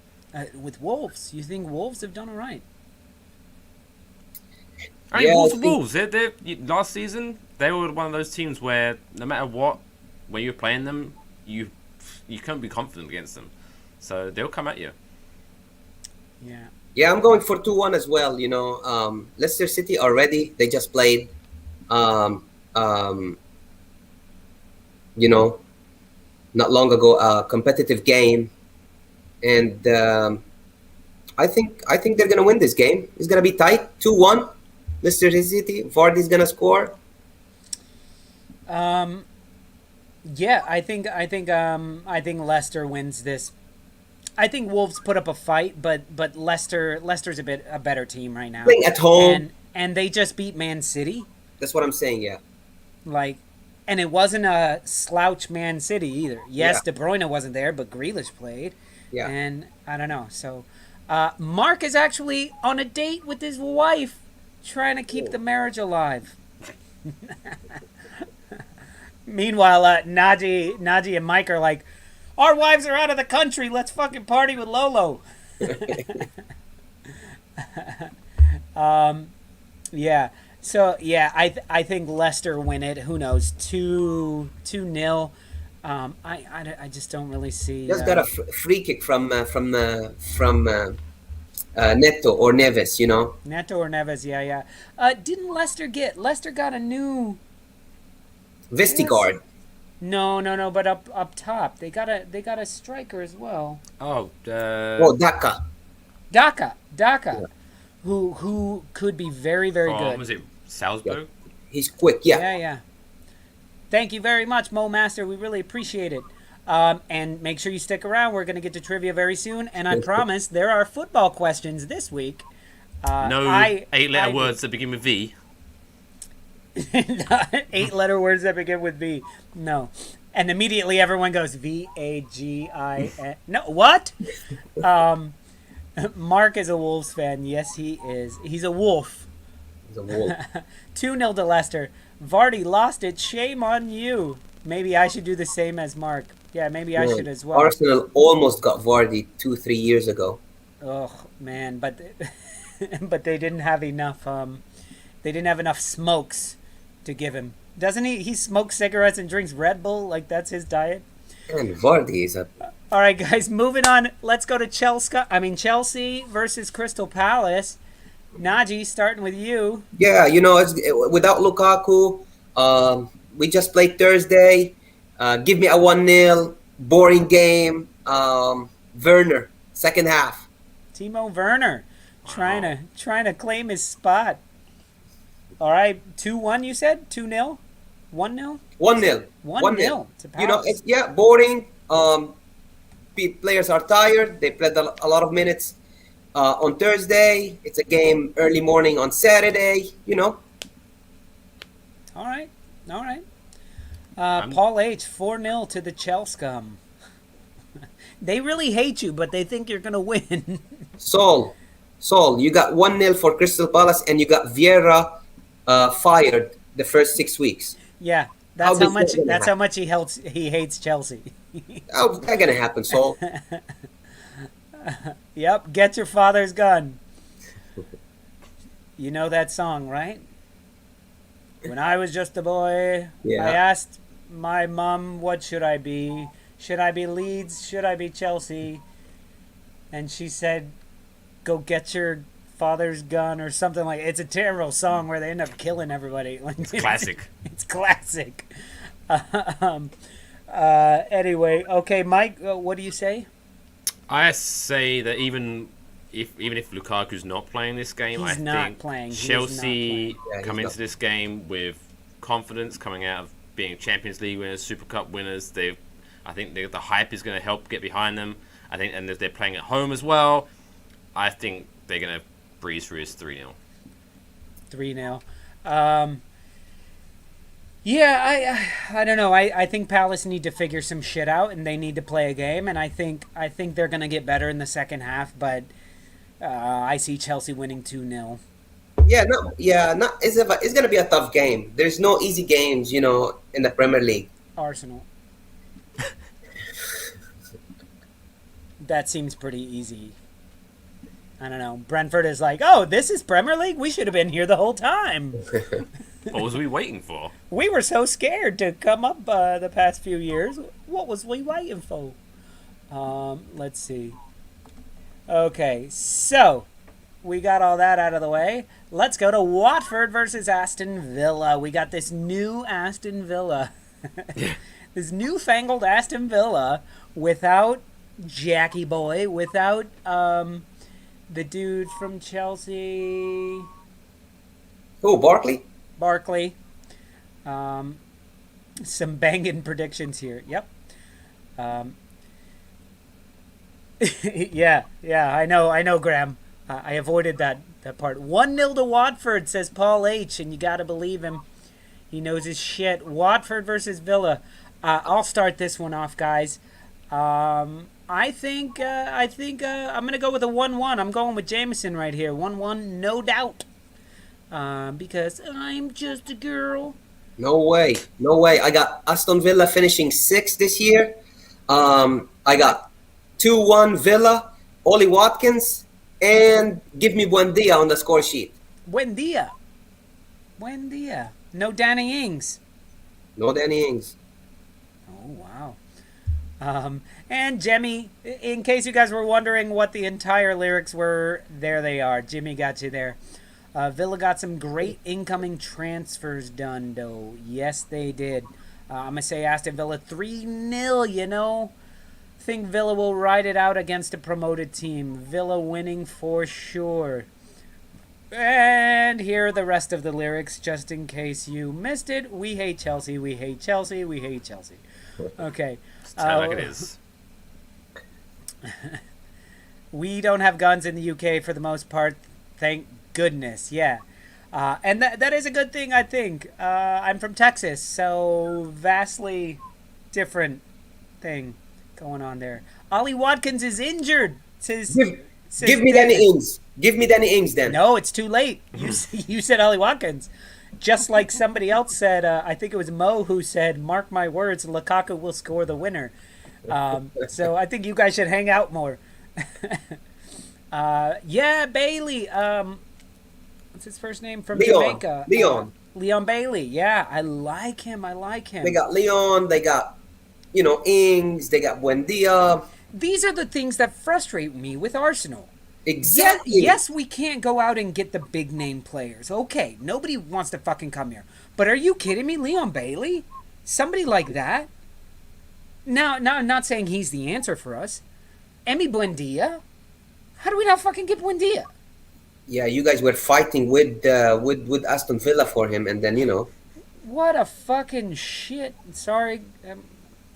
With Wolves, you think Wolves have done all right? I mean, Yeah, Wolves I are think- Wolves. Last season, they were one of those teams where no matter what, when you're playing them, you can't be confident against them. So they'll come at you. Yeah. Yeah, I'm going for 2-1 as well. You know, Leicester City already. They just played. Um, um, you know, not long ago, a competitive game, and I think they're gonna win this game. It's gonna be tight, 2-1. Leicester City. Vardy's gonna score. Yeah, I think Leicester wins this. I think Wolves put up a fight, but Leicester's a better team right now. Playing at home. And they just beat Man City. That's what I'm saying. Yeah. Like, and it wasn't a slouch Man City either. Yes, Yeah. De Bruyne wasn't there, but Grealish played. Yeah. And I don't know. So, Mark is actually on a date with his wife, trying to keep the marriage alive. Meanwhile, Naji and Mike are like, our wives are out of the country. Let's fucking party with Lolo. Yeah. So yeah, I think Leicester win it. Who knows? 2-0. I just don't really see. Just got a free kick from Neto or Neves. You know. Neto or Neves. Yeah. Didn't Leicester got a new? Vestigard. No. But up top, they got a striker as well. Oh, Daka. Daka, Yeah. who could be very good. Was it Salzburg? He's quick. Yeah. Yeah. Thank you very much, Mo Master. We really appreciate it. And make sure you stick around. We're going to get to trivia very soon. And I promise there are football questions this week. No 8-letter words that begin with V. 8-letter words that begin with V. No. And immediately everyone goes VAGIN. No, what? Mark is a Wolves fan. Yes, he is. He's a wolf. He's a wolf. 2-0 to Leicester. Vardy lost it. Shame on you. Maybe I should do the same as Mark. Yeah, maybe I should as well. Arsenal almost got Vardy 2-3 years ago. Oh man, but but they didn't have enough. They didn't have enough smokes to give him. Doesn't he? He smokes cigarettes and drinks Red Bull. Like that's his diet. And Vardy is a. All right, guys, moving on. Let's go to Chelsea versus Crystal Palace. Naji, starting with you. Yeah, you know, without Lukaku, we just played Thursday. Give me a 1-0 boring game. Werner, second half. Timo Werner, trying to claim his spot. All right, 2-1. You said 2-0, 1-0. 1-0. 1-0 to Palace. You know, it's boring. Players are tired. They played a lot of minutes on Thursday. It's a game early morning on Saturday. You know. All right. Paul H. 4-0 to the Chelscum. They really hate you, but they think you're gonna win. Sol, you got 1-0 for Crystal Palace, and you got Vieira fired the first 6 weeks. Yeah, How that's how is much. that gonna That's how happen? much he hates Chelsea. How's that gonna happen, Sol? Yep, get your father's gun. You know that song, right? When I was just a boy, Yeah. I asked my mom, what should I be? Should I be Leeds? Should I be Chelsea? And she said, go get your father's gun or something like it's a terrible song where they end up killing everybody. It's classic. It's classic. Anyway, okay, Mike, what do you say? I say that even if Lukaku's not playing this game, He's I not think playing. He is Chelsea not playing. Yeah, come he's into this game with confidence, coming out of being Champions League winners, Super Cup winners. I think the hype is going to help get behind them. I think, and if they're playing at home as well, I think they're going to breeze through this 3-0. 3-0. Yeah, I don't know. I think Palace need to figure some shit out, and they need to play a game. And I think they're gonna get better in the second half. But I see Chelsea winning 2-0. It's gonna be a tough game. There's no easy games, in the Premier League. Arsenal. That seems pretty easy. I don't know. Brentford is like, oh, this is Premier League? We should have been here the whole time. What was we waiting for? We were so scared to come up the past few years. What was we waiting for? Let's see. Okay, so we got all that out of the way. Let's go to Watford versus Aston Villa. We got this new Aston Villa. This newfangled Aston Villa without Jackie Boy, without the dude from Chelsea. Who, Barkley. Some banging predictions here. Yep. Yeah, I know, Graham. I avoided that part. 1-0 to Watford, says Paul H., and you gotta believe him. He knows his shit. Watford versus Villa. I'll start this one off, guys. I think I'm gonna go with a 1-1. I'm going with Jameson right here. 1-1, no doubt. Because I'm just a girl. No way. I got Aston Villa finishing 6th this year. I got 2-1 Villa, Ollie Watkins, and give me Buendia on the score sheet. Buendia. No Danny Ings. No Danny Ings. Oh, wow. And Jemmy, in case you guys were wondering what the entire lyrics were, there they are. Jimmy got you there. Villa got some great incoming transfers done, though. Yes, they did. I'm going to say Aston Villa 3-0, think Villa will ride it out against a promoted team. Villa winning for sure. And here are the rest of the lyrics, just in case you missed it. We hate Chelsea, we hate Chelsea, we hate Chelsea. Okay. Sound like it is. We don't have guns in the UK for the most part, thank goodness. Yeah. And that is a good thing, I think. I'm from Texas, so vastly different thing going on there. Ollie Watkins is injured. Give me Danny Ings. Give me Danny Ings then. No, it's too late. You said Ollie Watkins. Just like somebody else said, I think it was Mo who said, mark my words, Lukaku will score the winner. So I think you guys should hang out more. Yeah, Bailey. What's his first name? From Jamaica. Leon Bailey. Yeah, I like him. They got Leon. They got, Ings. They got Buendia. These are the things that frustrate me with Arsenal. Exactly. Yes, we can't go out and get the big name players. Okay, nobody wants to fucking come here. But are you kidding me? Leon Bailey? Somebody like that? Now, I'm not saying he's the answer for us. Emi Buendia? How do we not fucking get Buendia? Yeah, you guys were fighting with Aston Villa for him, and then, What a fucking shit. Sorry, I'm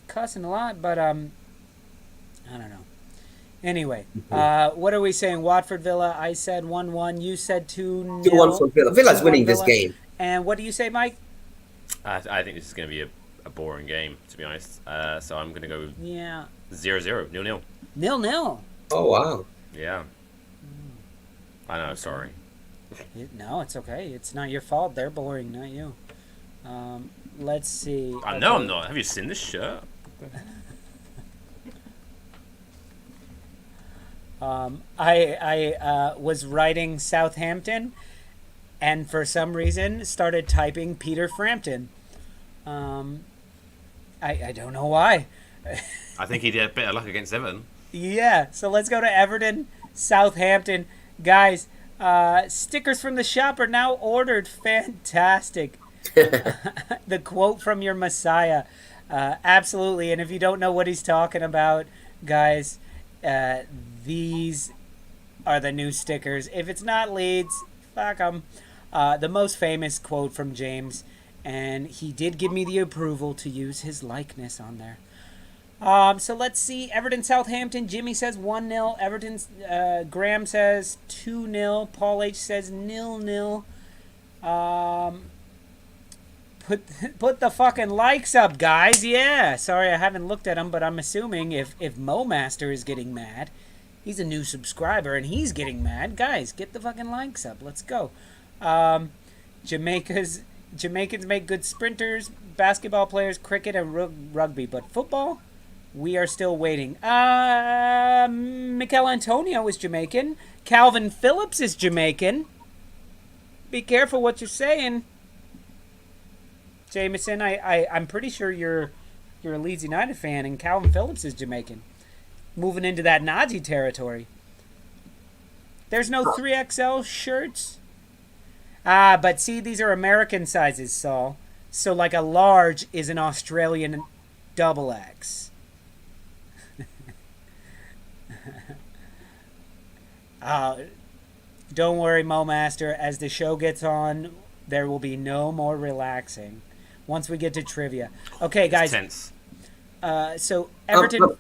cussing a lot, but, I don't know. Anyway, what are we saying? Watford Villa, I said 1-1. You said 2-0. 2-1 for Villa. Villa's winning this game. And what do you say, Mike? I think this is going to be a boring game, to be honest. So I'm going to go 0-0, 0-0. 0-0. Oh wow. Yeah. I know. Sorry. No, it's okay. It's not your fault. They're boring, not you. Let's see. I know I'm not. Have you seen this shirt? I was writing Southampton, and for some reason started typing Peter Frampton. I don't know why. I think he did better luck against Everton. Yeah, so let's go to Everton, Southampton. Guys, stickers from the shop are now ordered. Fantastic. The quote from your Messiah. Absolutely. And if you don't know what he's talking about, guys, these are the new stickers. If it's not Leeds, fuck them. The most famous quote from James, and he did give me the approval to use his likeness on there. So let's see. Everton, Southampton. Jimmy says 1-0. Everton's Graham says 2-0. Paul H says 0-0. Put the fucking likes up, guys. Yeah. Sorry, I haven't looked at them, but I'm assuming if Mo Master is getting mad, he's a new subscriber and he's getting mad. Guys, get the fucking likes up. Let's go. Jamaicans make good sprinters, basketball players, cricket, and rugby, but football, we are still waiting. Mikel Antonio is Jamaican. Calvin Phillips is Jamaican. Be careful what you're saying, Jameson. I'm pretty sure you're a Leeds United fan, and Calvin Phillips is Jamaican. Moving into that Najee territory. There's no 3XL shirts. But see, these are American sizes, Saul. So like a large is an Australian XX. Don't worry, Mo Master. As the show gets on, there will be no more relaxing. Once we get to trivia. Okay, guys. Tense. So Everton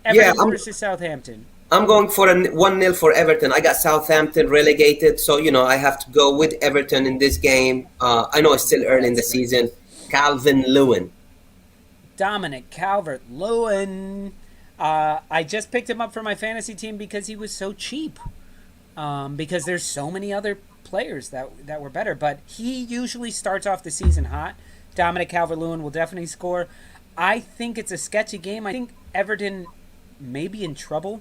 versus Southampton. I'm going for a 1-0 for Everton. I got Southampton relegated, so I have to go with Everton in this game. I know it's still early in the season. Calvin Lewin. Dominic Calvert-Lewin. I just picked him up for my fantasy team because he was so cheap. Because there's so many other players that were better. But he usually starts off the season hot. Dominic Calvert-Lewin will definitely score. I think it's a sketchy game. I think Everton may be in trouble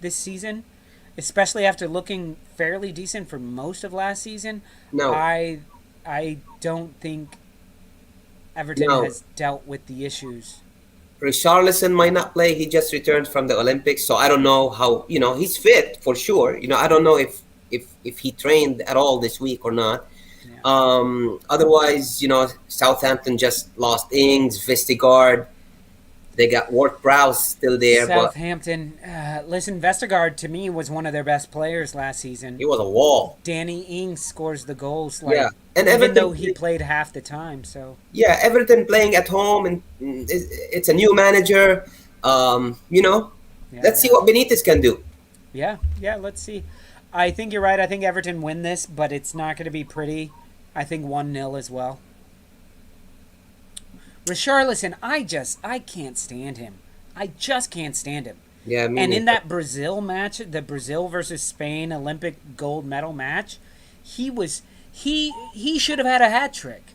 this season, especially after looking fairly decent for most of last season. No. I don't think Everton has dealt with the issues. Richarlison might not play. He just returned from the Olympics, so I don't know how. He's fit for sure. I don't know if he trained at all this week or not. Yeah. Otherwise, Southampton just lost Ings, Vestergaard. They got Ward-Prowse still there. Southampton, listen, Vestergaard to me was one of their best players last season. He was a wall. Danny Ings scores the goals. And even Everton, though he played half the time, so. Yeah, Everton playing at home, and it's a new manager. Let's see what Benitez can do. Yeah, let's see. I think you're right. I think Everton win this, but it's not going to be pretty. I think 1-0 as well. Richarlison, I can't stand him. I just can't stand him. Yeah, and in that Brazil match, the Brazil versus Spain Olympic gold medal match, he should have had a hat trick.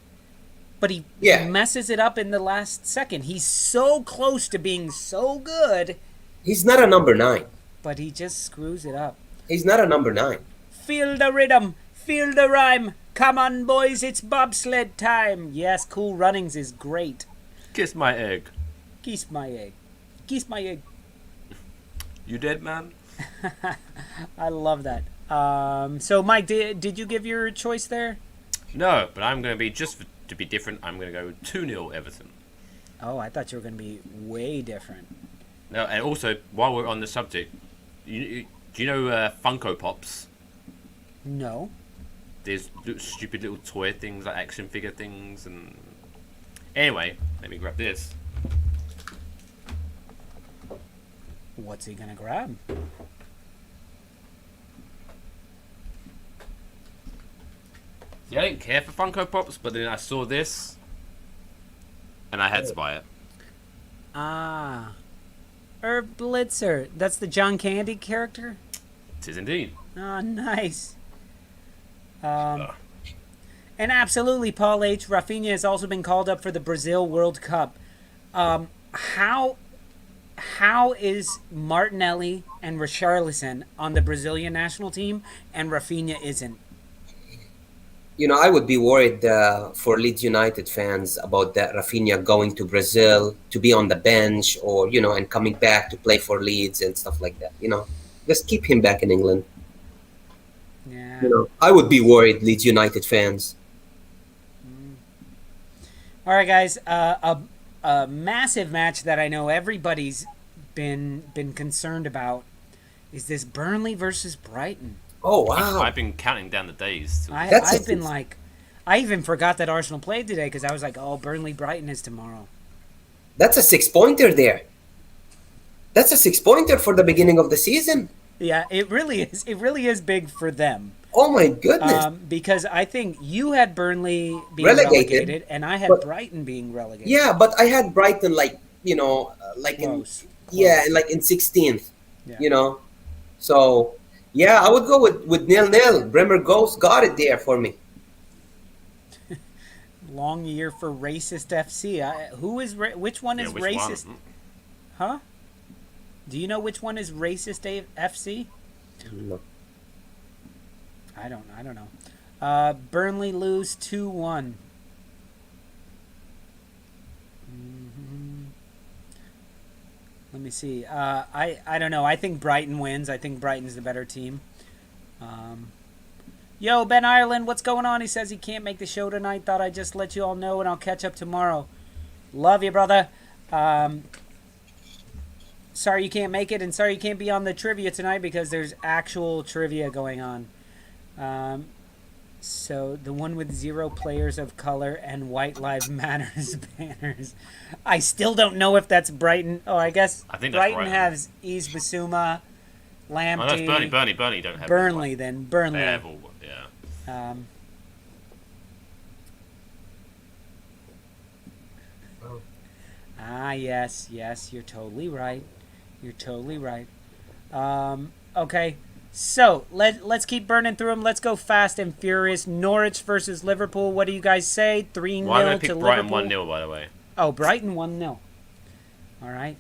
But he messes it up in the last second. He's so close to being so good. He's not a number 9. But he just screws it up. He's not a number 9. Feel the rhythm. Feel the rhyme. Come on, boys, it's bobsled time. Yes, Cool Runnings is great. Kiss my egg. Kiss my egg. Kiss my egg. You dead, man? I love that. So, Mike, did you give your choice there? No, but I'm going to be, to be different, I'm going to go 2-0 Everton. Oh, I thought you were going to be way different. No, and also, while we're on the subject, do you know Funko Pops? No. There's stupid little toy things, like action figure things, and... Anyway, let me grab this. What's he gonna grab? Yeah, I didn't care for Funko Pops, but then I saw this, and I had to buy it. Are Blitzer. That's the John Candy character? Tis indeed. Oh, nice. And absolutely, Paul H. Rafinha has also been called up for the Brazil World Cup. How is Martinelli and Richarlison on the Brazilian national team and Rafinha isn't? I would be worried for Leeds United fans about that Rafinha going to Brazil to be on the bench or, and coming back to play for Leeds and stuff like that. Just keep him back in England. Yeah. I would be worried, Leeds United fans. All right, guys. A massive match that I know everybody's been concerned about is this Burnley versus Brighton. Oh, wow. I've been counting down the days. I've been like, I even forgot that Arsenal played today because I was like, oh, Burnley-Brighton is tomorrow. That's a 6-pointer there. That's a 6-pointer for the beginning of the season. Yeah, it really is. It really is big for them. Oh, my goodness. Because I think you had Burnley being relegated and I had Brighton being relegated. Yeah, but I had Brighton like Close. like in 16th, So, yeah, I would go with 0-0. Bremner got it there for me. Long year for racist FC. Which one is racist? One? Huh? Do you know which one is racist FC? No. I don't know. Burnley lose 2-1. Let me see. I don't know. I think Brighton wins. I think Brighton's the better team. Yo, Ben Ireland, what's going on? He says he can't make the show tonight. Thought I'd just let you all know, and I'll catch up tomorrow. Love you, brother. Sorry you can't make it, and sorry you can't be on the trivia tonight because there's actual trivia going on. So the one with 0 players of color and White Lives Matters banners. I still don't know if that's Brighton. Oh, I guess I think Brighton has East Basuma, Lamptey. Oh, that's Burnley don't have Burnley then. Burnley. They have all, yeah. Yes, you're totally right. Okay, so let's keep burning through them. Let's go fast and furious. Norwich versus Liverpool. What do you guys say? 3-0 Why did I to pick Liverpool. Brighton 1-0, by the way? Oh, Brighton 1-0. All right.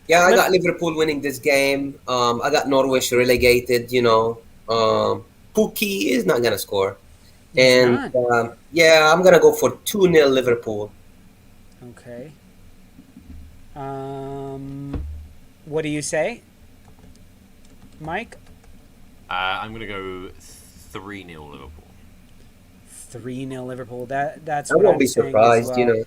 Yeah, I got Liverpool winning this game. I got Norwich relegated, Pookie is not going to score. I'm going to go for 2-0 Liverpool. Okay. What do you say, Mike? I'm going to go 3-0 Liverpool. 3-0 Liverpool. That's I what won't I'm be saying surprised, as well.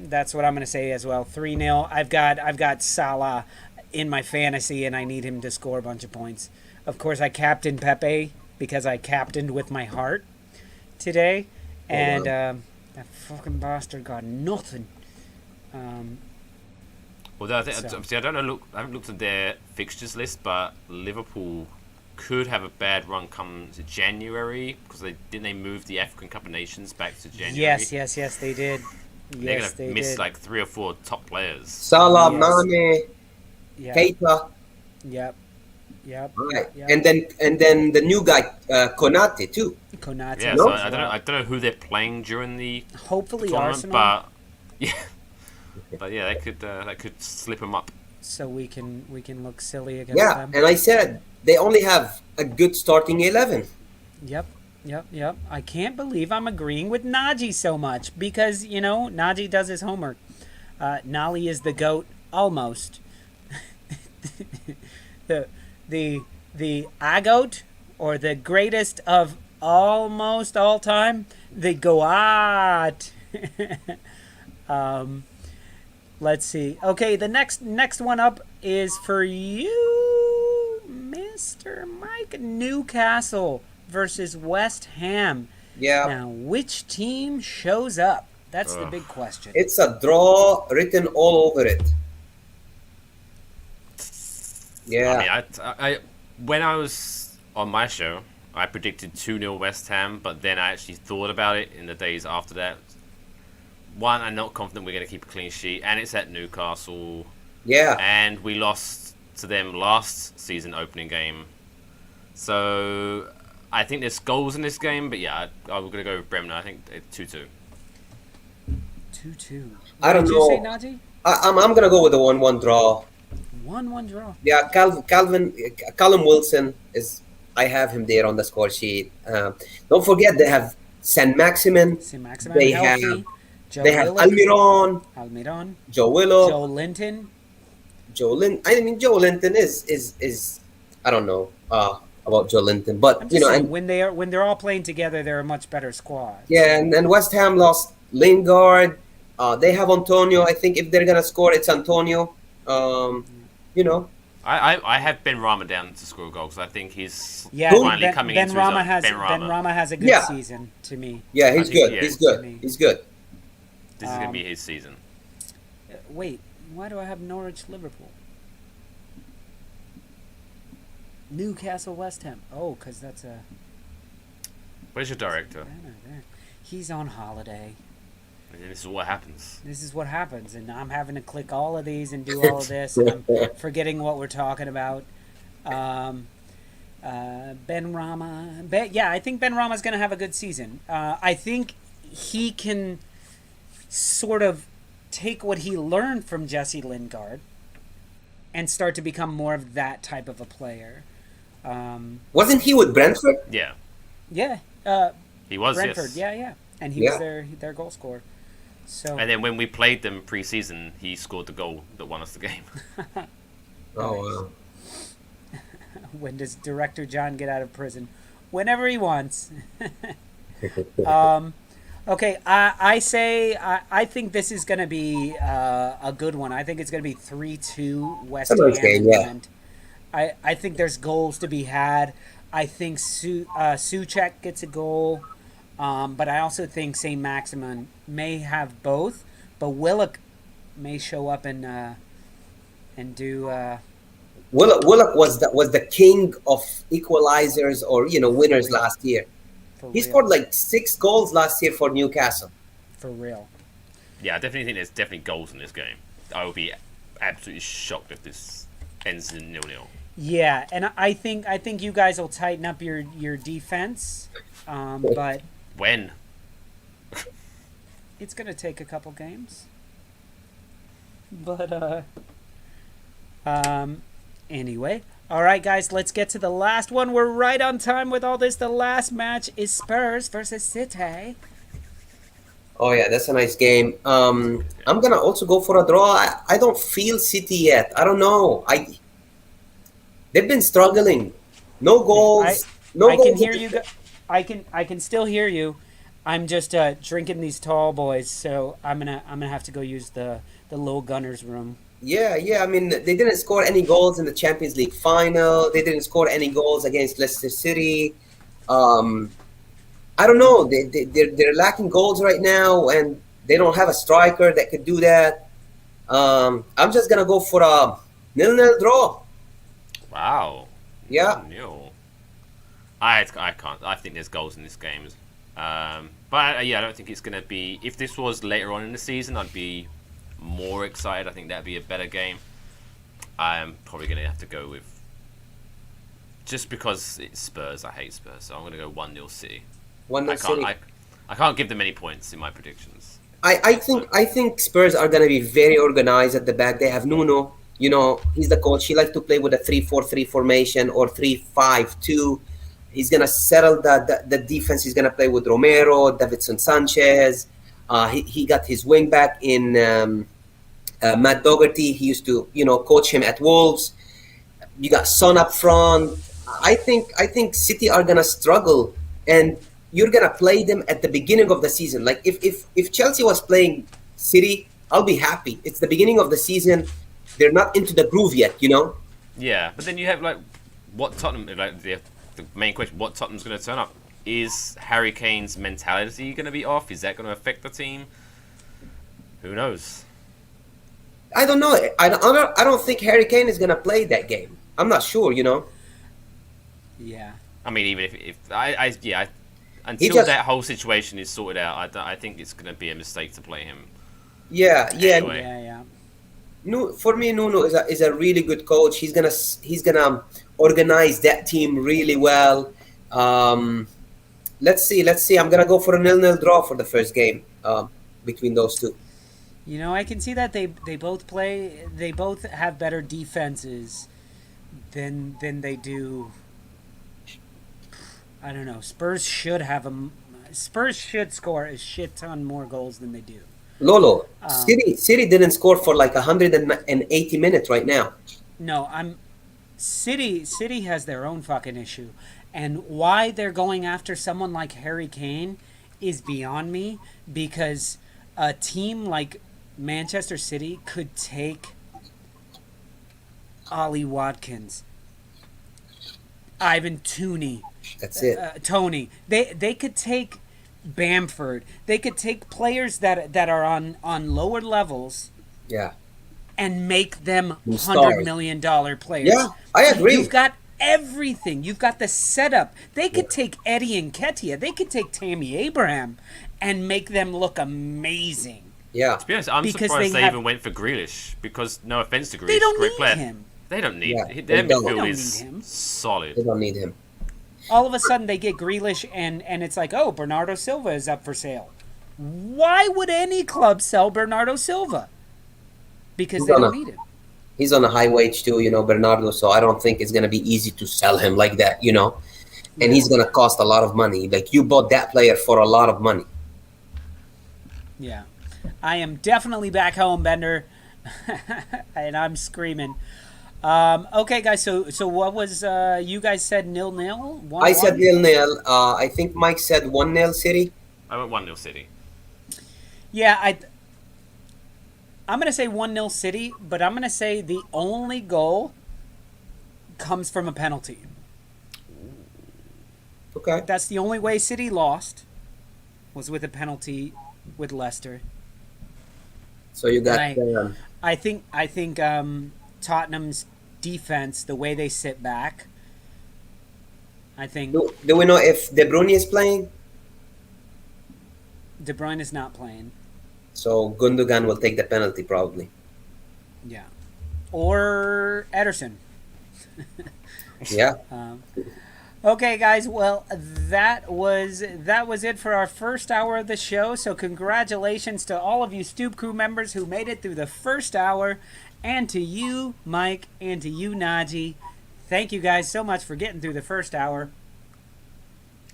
That's what I'm going to say as well. 3-0. I've got Salah in my fantasy, and I need him to score a bunch of points. Of course, I captained Pepe because I captained with my heart today, and that fucking bastard got nothing. Although obviously I haven't looked at their fixtures list, but Liverpool could have a bad run come to January because they move the African Cup of Nations back to January. Yes, they did. They're gonna miss like 3 or 4 top players. Salah, Mane, Keita. Yep. Right. Yep. And then the new guy, Konate too. Konate. Yeah, so I don't know who they're playing during the hopefully tournament, Arsenal. But yeah, that could slip them up. So we can look silly against them. Yeah, and I said they only have a good starting 11. Yep. I can't believe I'm agreeing with Naji so much because Naji does his homework. Nali is the GOAT almost. the AGOAT, or the greatest of almost all time, the Goat. Let's see. Okay, the next one up is for you, Mr. Mike. Newcastle versus West Ham. Yeah. Now, which team shows up? That's the big question. It's a draw written all over it. Yeah. I mean, when I was on my show, I predicted 2-0 West Ham, but then I actually thought about it in the days after that. one, I'm not confident we're going to keep a clean sheet, and it's at Newcastle. Yeah. And we lost to them last season opening game. So I think there's goals in this game, but yeah, I'm going to go with Bremner. I think it's 2-2. 2-2. I don't know. What did you say, Najee? I'm gonna go with a 1-1 draw. 1-1 draw. Yeah, Callum Wilson is. I have him there on the score sheet. Don't forget they have San Maximin. They have healthy. Joe they have Willock, Almiron, Joe Willow, Joe Linton. Joe Linton is I don't know about Joe Linton, but I'm just saying, when they're all playing together, they're a much better squad. Yeah, and West Ham lost Lingard. They have Antonio. I think if they're gonna score, it's Antonio. You know. I have Ben Rama down to score goals. I think he's finally coming Ben into Rama his own. Ben Rama has a good season to me. Yeah, he's good. He's good. He's good. This is going to be his season. Wait, why do I have Norwich Liverpool? Newcastle West Ham. Oh, because that's a... Where's your director? He's on holiday. This is what happens. This is what happens, and I'm having to click all of these and do all of this, and I'm forgetting what we're talking about. Ben Rama. I think Ben Rama's going to have a good season. I think he can sort of take what he learned from Jesse Lingard and start to become more of that type of a player. Wasn't he with Brentford? Yeah. Yeah. He was, Brentford, yes. yeah. And he was their goal scorer. So. And then when we played them pre-season, he scored the goal that won us the game. Oh, wow. When does Director John get out of prison? Whenever he wants. Okay, I think this is going to be a good one. I think it's going to be 3-2 West Ham. Game, yeah. I think there's goals to be had. I think Souček gets a goal. But I also think St. Maximin may have both, but Willock may show up and do. Willock was the king of equalizers or winners last year. He scored like 6 goals last year for Newcastle. For real. Yeah, I definitely think there's definitely goals in this game. I would be absolutely shocked if this ends in 0-0. Yeah, and I think you guys will tighten up your defense, but. When? It's going to take a couple games. But, anyway. All right, guys, let's get to the last one. We're right on time with all this. The last match is Spurs versus City. Oh, yeah, that's a nice game. I'm going to also go for a draw. I don't feel City yet. I don't know. They've been struggling. No goals. I can hear you. I can still hear you. I'm just drinking these tall boys, so I'm gonna have to go use the low gunners room. Yeah. I mean, they didn't score any goals in the Champions League final. They didn't score any goals against Leicester City. I don't know. They're lacking goals right now, and they don't have a striker that could do that. I'm just gonna go for a 0-0 draw. Wow. Yeah. I can't. I think there's goals in this game. But I don't think it's going to be... If this was later on in the season, I'd be more excited. I think that'd be a better game. I'm probably going to have to go with... Just because it's Spurs, I hate Spurs. So I'm going to go 1-0 City. 1-0 City. I can't give them any points in my predictions. I think Spurs are going to be very organized at the back. They have Nuno. He's the coach. He likes to play with a 3-4-3 formation or 3-5-2. He's going to settle the defense. He's going to play with Romero, Davinson Sanchez. He got his wing back in Matt Dougherty. He used to, coach him at Wolves. You got Son up front. I think City are going to struggle, and you're going to play them at the beginning of the season. Like if Chelsea was playing City, I'll be happy. It's the beginning of the season. They're not into the groove yet, Yeah, but then you have what Tottenham the main question: what Tottenham's going to turn up? Is Harry Kane's mentality going to be off? Is that going to affect the team? Who knows? I don't know. I don't think Harry Kane is going to play that game. I'm not sure. Yeah. I mean, even if I until that whole situation is sorted out, I think it's going to be a mistake to play him. Yeah. Anyway. Yeah. No, for me, Nuno is a really good coach. He's gonna organize that team really well. Let's see. I'm gonna go for a 0-0 draw for the first game between those two. You know, I can see that they both have better defenses than they do. I don't know. Spurs should score a shit ton more goals than they do. Lolo, City didn't score for like 180 minutes right now. No, City has their own fucking issue, and why they're going after someone like Harry Kane is beyond me, because a team like Manchester City could take Ollie Watkins, Ivan Toney. That's it. Tony. They could take Bamford. They could take players that are on lower levels. Yeah. And make them $100 million players. Yeah, I agree. You've got everything. You've got the setup. They could take Eddie Nketiah. They could take Tammy Abraham and make them look amazing. Yeah. To be honest, I'm surprised they even went for Grealish, because no offense to Grealish, they don't great need player. him. They don't need him. Their midfield is solid. They don't need him. All of a sudden they get Grealish and it's like, oh, Bernardo Silva is up for sale. Why would any club sell Bernardo Silva? Because they don't need him. He's on a high wage too, Bernardo, so I don't think it's going to be easy to sell him like that, And he's going to cost a lot of money. Like, you bought that player for a lot of money. Yeah. I am definitely back home, Bender. And I'm screaming. Okay, guys, so what was, you guys said 0-0? I said 0-0. I think Mike said 1-0 City. I went 1-0 City. Yeah, I'm going to say 1-0 City, but I'm going to say the only goal comes from a penalty. Okay. That's the only way City lost, was with a penalty with Leicester. So you got... I think Tottenham's defense, the way they sit back, I think... Do we know if De Bruyne is playing? De Bruyne is not playing. So Gundogan will take the penalty probably. Yeah. Or Ederson. Yeah. Okay, guys. Well, that was it for our first hour of the show. So congratulations to all of you Stoop crew members who made it through the first hour, and to you, Mike, and to you, Naji. Thank you guys so much for getting through the first hour.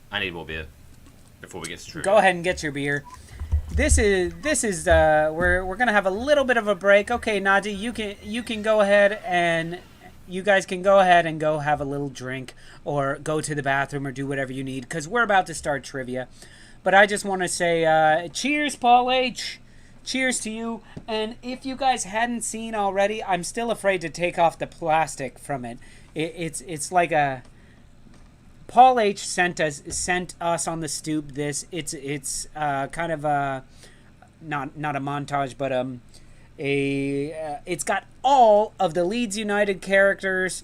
I need more beer before we get to trivia. Go ahead and get your beer. This is we're gonna have a little bit of a break. Okay, Naji, you can go ahead, and you guys can go ahead and go have a little drink or go to the bathroom or do whatever you need, because we're about to start trivia. But I just want to say cheers, Paul H. Cheers to you. And if you guys hadn't seen already, I'm still afraid to take off the plastic from it. It's like a... Paul H sent us on the Stoop this. It's kind of a not a montage, but it's got all of the Leeds United characters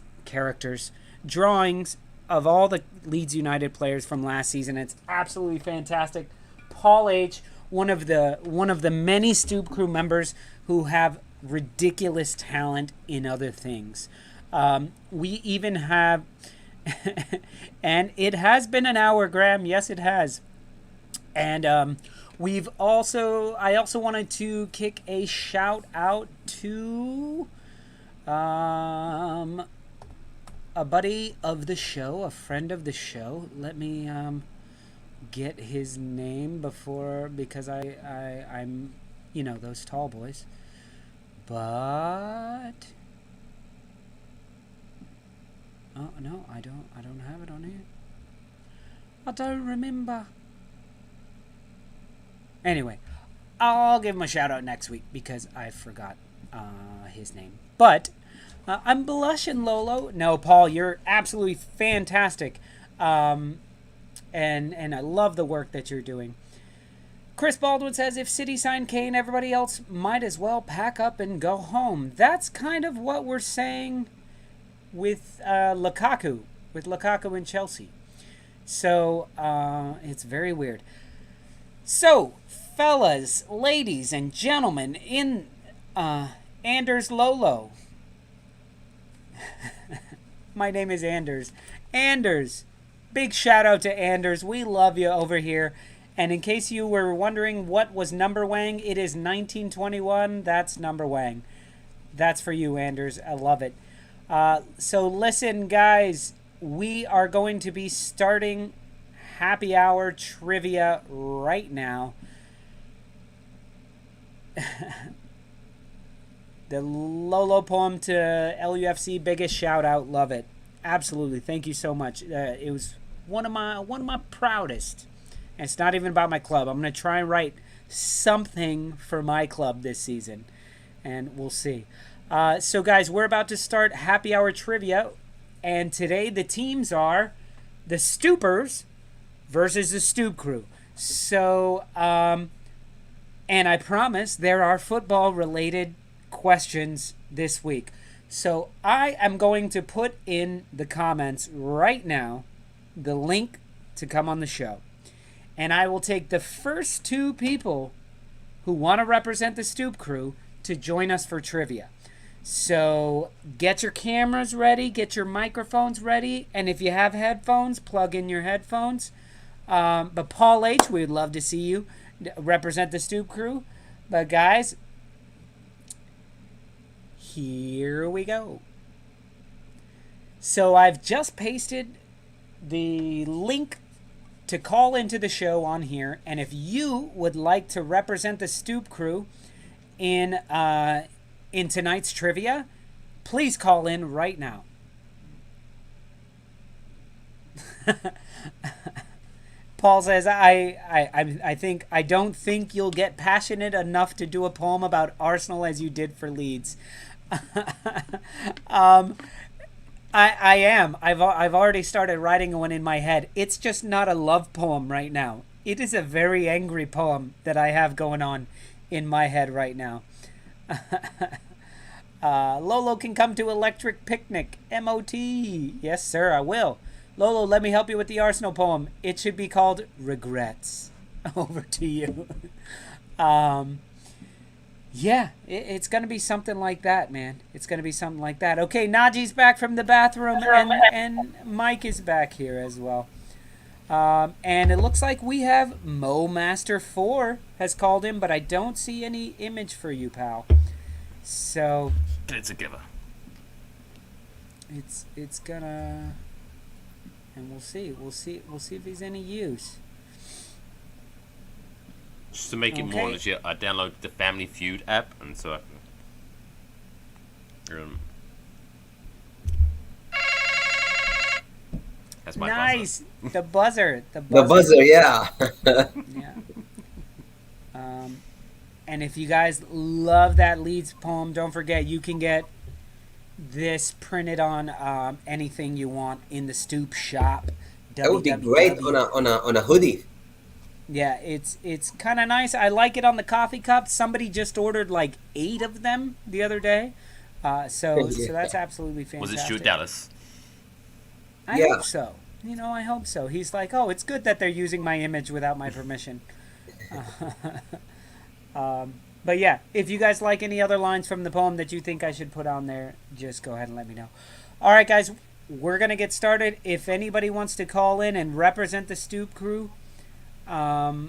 drawings of all the Leeds United players from last season. It's absolutely fantastic. Paul H, one of the many Stoop crew members who have ridiculous talent in other things. We even have. And it has been an hour, Graham. Yes, it has. And I also wanted to kick a shout out to a buddy of the show, a friend of the show. Let me get his name because I'm those tall boys. But oh no, I don't have it on here. I don't remember. Anyway, I'll give him a shout out next week because I forgot his name. But I'm blushing, Lolo. No, Paul, you're absolutely fantastic, and I love the work that you're doing. Chris Baldwin says, if City signed Kane, everybody else might as well pack up and go home. That's kind of what we're saying with Lukaku in Chelsea. So it's very weird. So, fellas, ladies, and gentlemen, in Anders Lolo. My name is Anders. Anders. Big shout out to Anders. We love you over here. And in case you were wondering what was number Wang, it is 1921. That's number Wang. That's for you, Anders. I love it. So listen, guys. We are going to be starting happy hour trivia right now. The Lolo poem to LUFC, biggest shout out. Love it. Absolutely. Thank you so much. It was one of my proudest. And it's not even about my club. I'm going to try and write something for my club this season. And we'll see. So, guys, we're about to start happy hour trivia. And today the teams are the Stoopers versus the Stoop crew. So, and I promise there are football-related questions this week. So I am going to put in the comments right now the link to come on the show. And I will take the first two people who want to represent the Stoop crew to join us for trivia. So get your cameras ready, get your microphones ready, and if you have headphones, plug in your headphones. But Paul H., we'd love to see you represent the Stoop crew. But guys, here we go. So I've just pasted the link to call into the show on here, and if you would like to represent the Stoop crew in tonight's trivia, please call in right now. Paul says, I don't think you'll get passionate enough to do a poem about Arsenal as you did for Leeds. I am. I've already started writing one in my head. It's just not a love poem right now. It is a very angry poem that I have going on in my head right now. Lolo can come to Electric Picnic. MOT. Yes, sir, I will. Lolo, let me help you with the Arsenal poem. It should be called Regrets. Over to you. Yeah, it's going to be something like that, man. It's going to be something like that. Okay, Najee's back from the bathroom, and Mike is back here as well. And it looks like we have Mo Master 4 has called in, but I don't see any image for you, pal. So Get it together. It's gonna, and we'll see if he's any use. Just to make it more legit, I downloaded the Family Feud app, and so I can. That's my nice buzzer. The buzzer, yeah. Yeah. And if you guys love that Leeds poem, don't forget you can get this printed on anything you want in the Stoop shop. That would be great on a hoodie. Yeah, it's kind of nice. I like it on the coffee cup. Somebody just ordered like 8 of them the other day. So that's absolutely fantastic. Was it Stuart Dallas? I hope so. I hope so. He's like, oh, it's good that they're using my image without my permission. But yeah, if you guys like any other lines from the poem that you think I should put on there, just go ahead and let me know. All right, guys, we're going to get started. If anybody wants to call in and represent the Stoop crew. All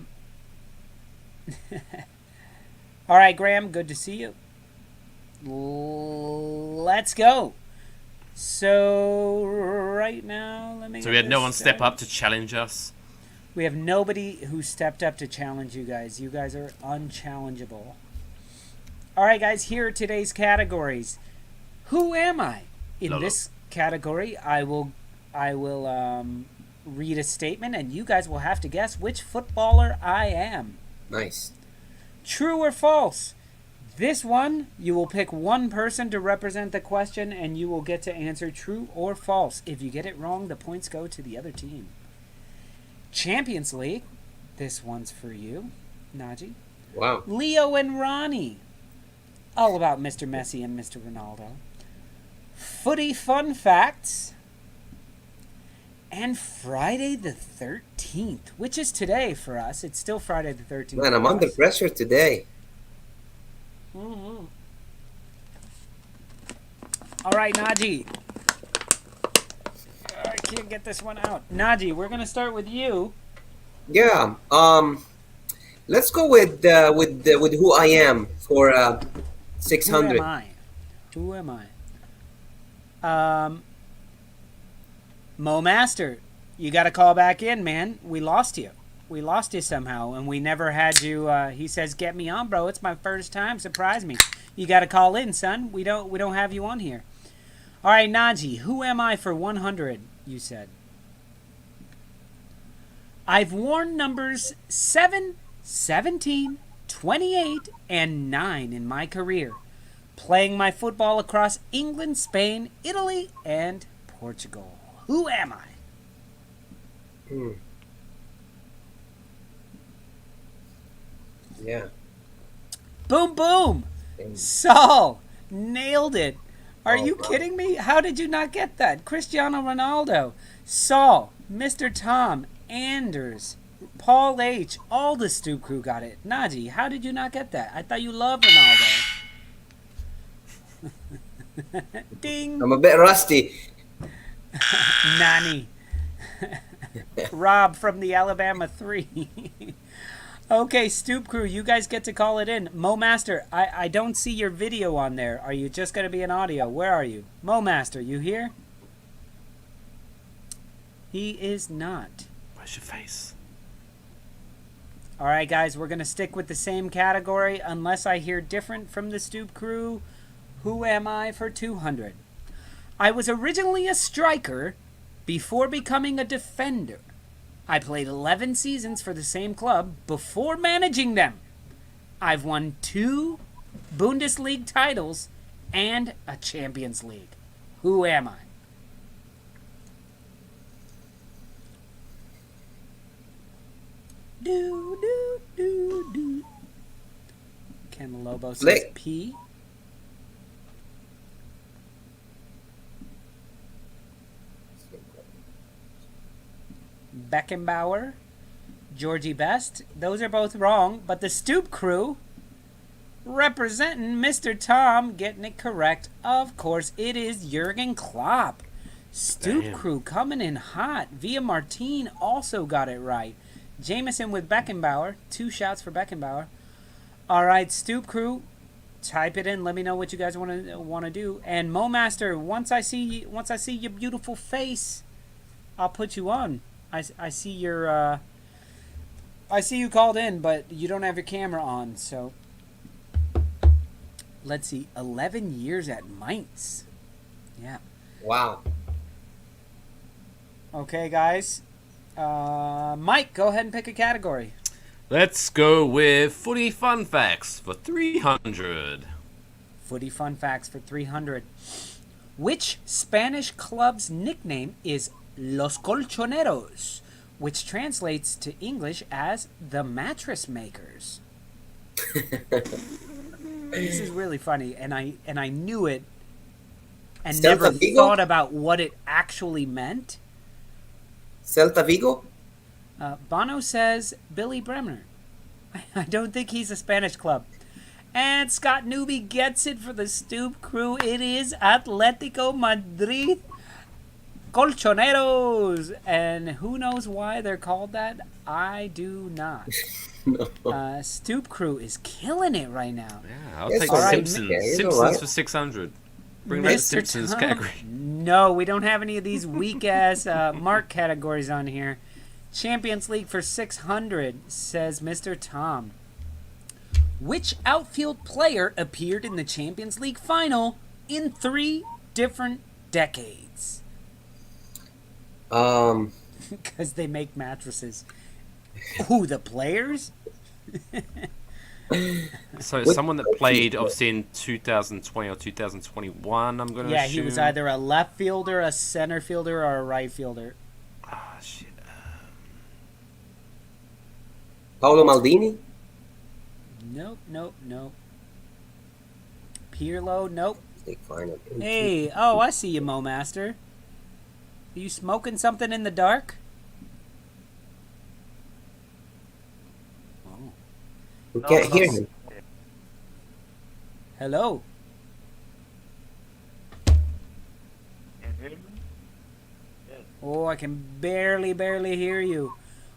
right, Graham, good to see you. Let's go. So right now, let me. So we had no one step up to challenge us. We have nobody who stepped up to challenge you guys. You guys are unchallengeable. All right, guys. Here are today's categories. Who am I? In Lolo. This category, I will read a statement, and you guys will have to guess which footballer I am. Nice. True or false? This one, you will pick one person to represent the question, and you will get to answer true or false. If you get it wrong, the points go to the other team. Champions League. This one's for you, Najee. Wow. Leo and Ronnie. All about Mr. Messi and Mr. Ronaldo. Footy fun facts. And Friday the 13th, which is today for us. It's still Friday the 13th. Man, I'm under pressure today. Mm-hmm. All right, Najee. I can't get this one out. Najee, we're going to start with you. Yeah. Let's go with who I am for 600. Who am I? Mo Master, you got to call back in, man. We lost you. We lost you somehow, and we never had you. He says, "Get me on, bro. It's my first time. Surprise me." You got to call in, son. We don't have you on here. All right, Najee, who am I for 100? You said. I've worn numbers 7, 17, 28, and 9 in my career, playing my football across England, Spain, Italy, and Portugal. Who am I? Yeah. Boom, boom. Saul, nailed it. Are you kidding me? How did you not get that? Cristiano Ronaldo, Saul, Mr. Tom, Anders, Paul H., all the Stoop crew got it. Najee, how did you not get that? I thought you loved Ronaldo. Ding. I'm a bit rusty. Nani. Rob from the Alabama 3. Okay, Stoop crew, you guys get to call it in. Mo Master, I don't see your video on there. Are you just going to be an audio? Where are you? Mo Master, you here? He is not. Where's your face? All right, guys, we're going to stick with the same category unless I hear different from the Stoop crew. Who am I for 200? I was originally a striker before becoming a defender. I played 11 seasons for the same club before managing them. I've won 2 Bundesliga titles and a Champions League. Who am I? Do, do, do, do. Ken Lobo says P. Beckenbauer, Georgie Best. Those are both wrong, but the Stoop crew representing Mr. Tom getting it correct. Of course, it is Jurgen Klopp. Stoop crew coming in hot. Via Martin also got it right. Jameson with Beckenbauer. 2 shots for Beckenbauer. All right, Stoop crew, type it in. Let me know what you guys want to do. And Mo Master, once I see your beautiful face, I'll put you on. I see your I see you called in, but you don't have your camera on. So let's see. 11 years at Mainz. Yeah. Wow. Okay, guys. Mike, go ahead and pick a category. Let's go with footy fun facts for 300. Footy fun facts for 300. Which Spanish club's nickname is Los Colchoneros, which translates to English as the mattress makers? This is really funny, and I knew it and never thought about what it actually meant. Celta Vigo? Bono says Billy Bremner. I don't think he's a Spanish club. And Scott Newby gets it for the Stoop crew. It is Atletico Madrid Colchoneros. And who knows why they're called that? I do not. No. Stoop crew is killing it right now. Yeah, I'll take Simpsons. Yeah, Simpsons right. for 600. Bring back the Simpsons category. No, we don't have any of these weak-ass Mark categories on here. Champions League for 600, says Mr. Tom. Which outfield player appeared in the Champions League final in 3 different decades? Because they make mattresses. Who, the players? So someone that played obviously in 2020 or 2021, I'm going to assume. He was either a left fielder, a center fielder, or a right fielder. Ah, shit. Paolo Maldini? Nope. Pirlo, nope. League final. Hey, I see you, Mo Master. Are you smoking something in the dark? Oh. We can't hear him. Hello. Oh, I can barely hear you.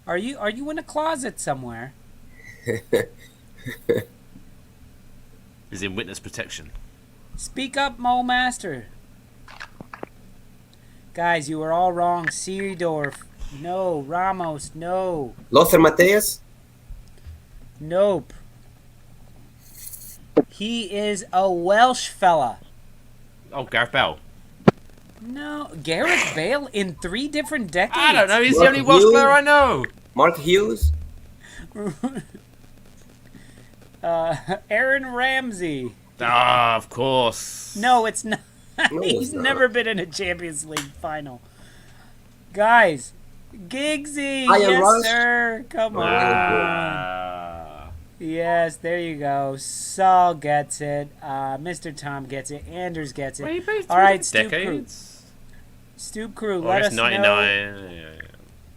Are you in a closet somewhere? He's in witness protection. Speak up, Mo Master. Guys, you were all wrong. Seedorf. No. Ramos. No. Lothar Matthäus? Nope. He is a Welsh fella. Oh, Gareth Bale. No. Gareth Bale in 3 different decades? I don't know. He's the Mark only Welsh Hughes? player I know. Mark Hughes? Aaron Ramsey. Ah, of course. No, it's not. No, He's it's not. never been in a Champions League final. Guys, Giggsy. Ian Yes, Rush? sir. Come on. Ah. Yes, there you go. Saul gets it. Mr. Tom gets it. Anders gets Well, he it. played All right, three Stoop Crew. decades. Stoop Crew, Oh, let it's us 99. know. Yeah.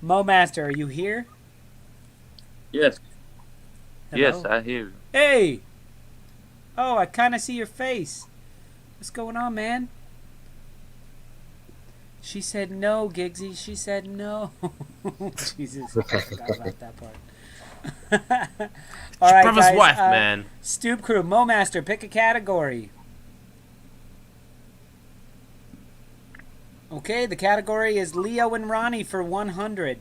Mo Master, are you here? Yes. Hello? Yes, I hear you. Hey! Oh, I kind of see your face. What's going on, man? She said no, Giggsy. She said no. Jesus, I forgot about that part. All right, Brother's guys. wife, man. Stoop Crew, Mo Master, pick a category. Okay, the category is Leo and Ronnie for 100.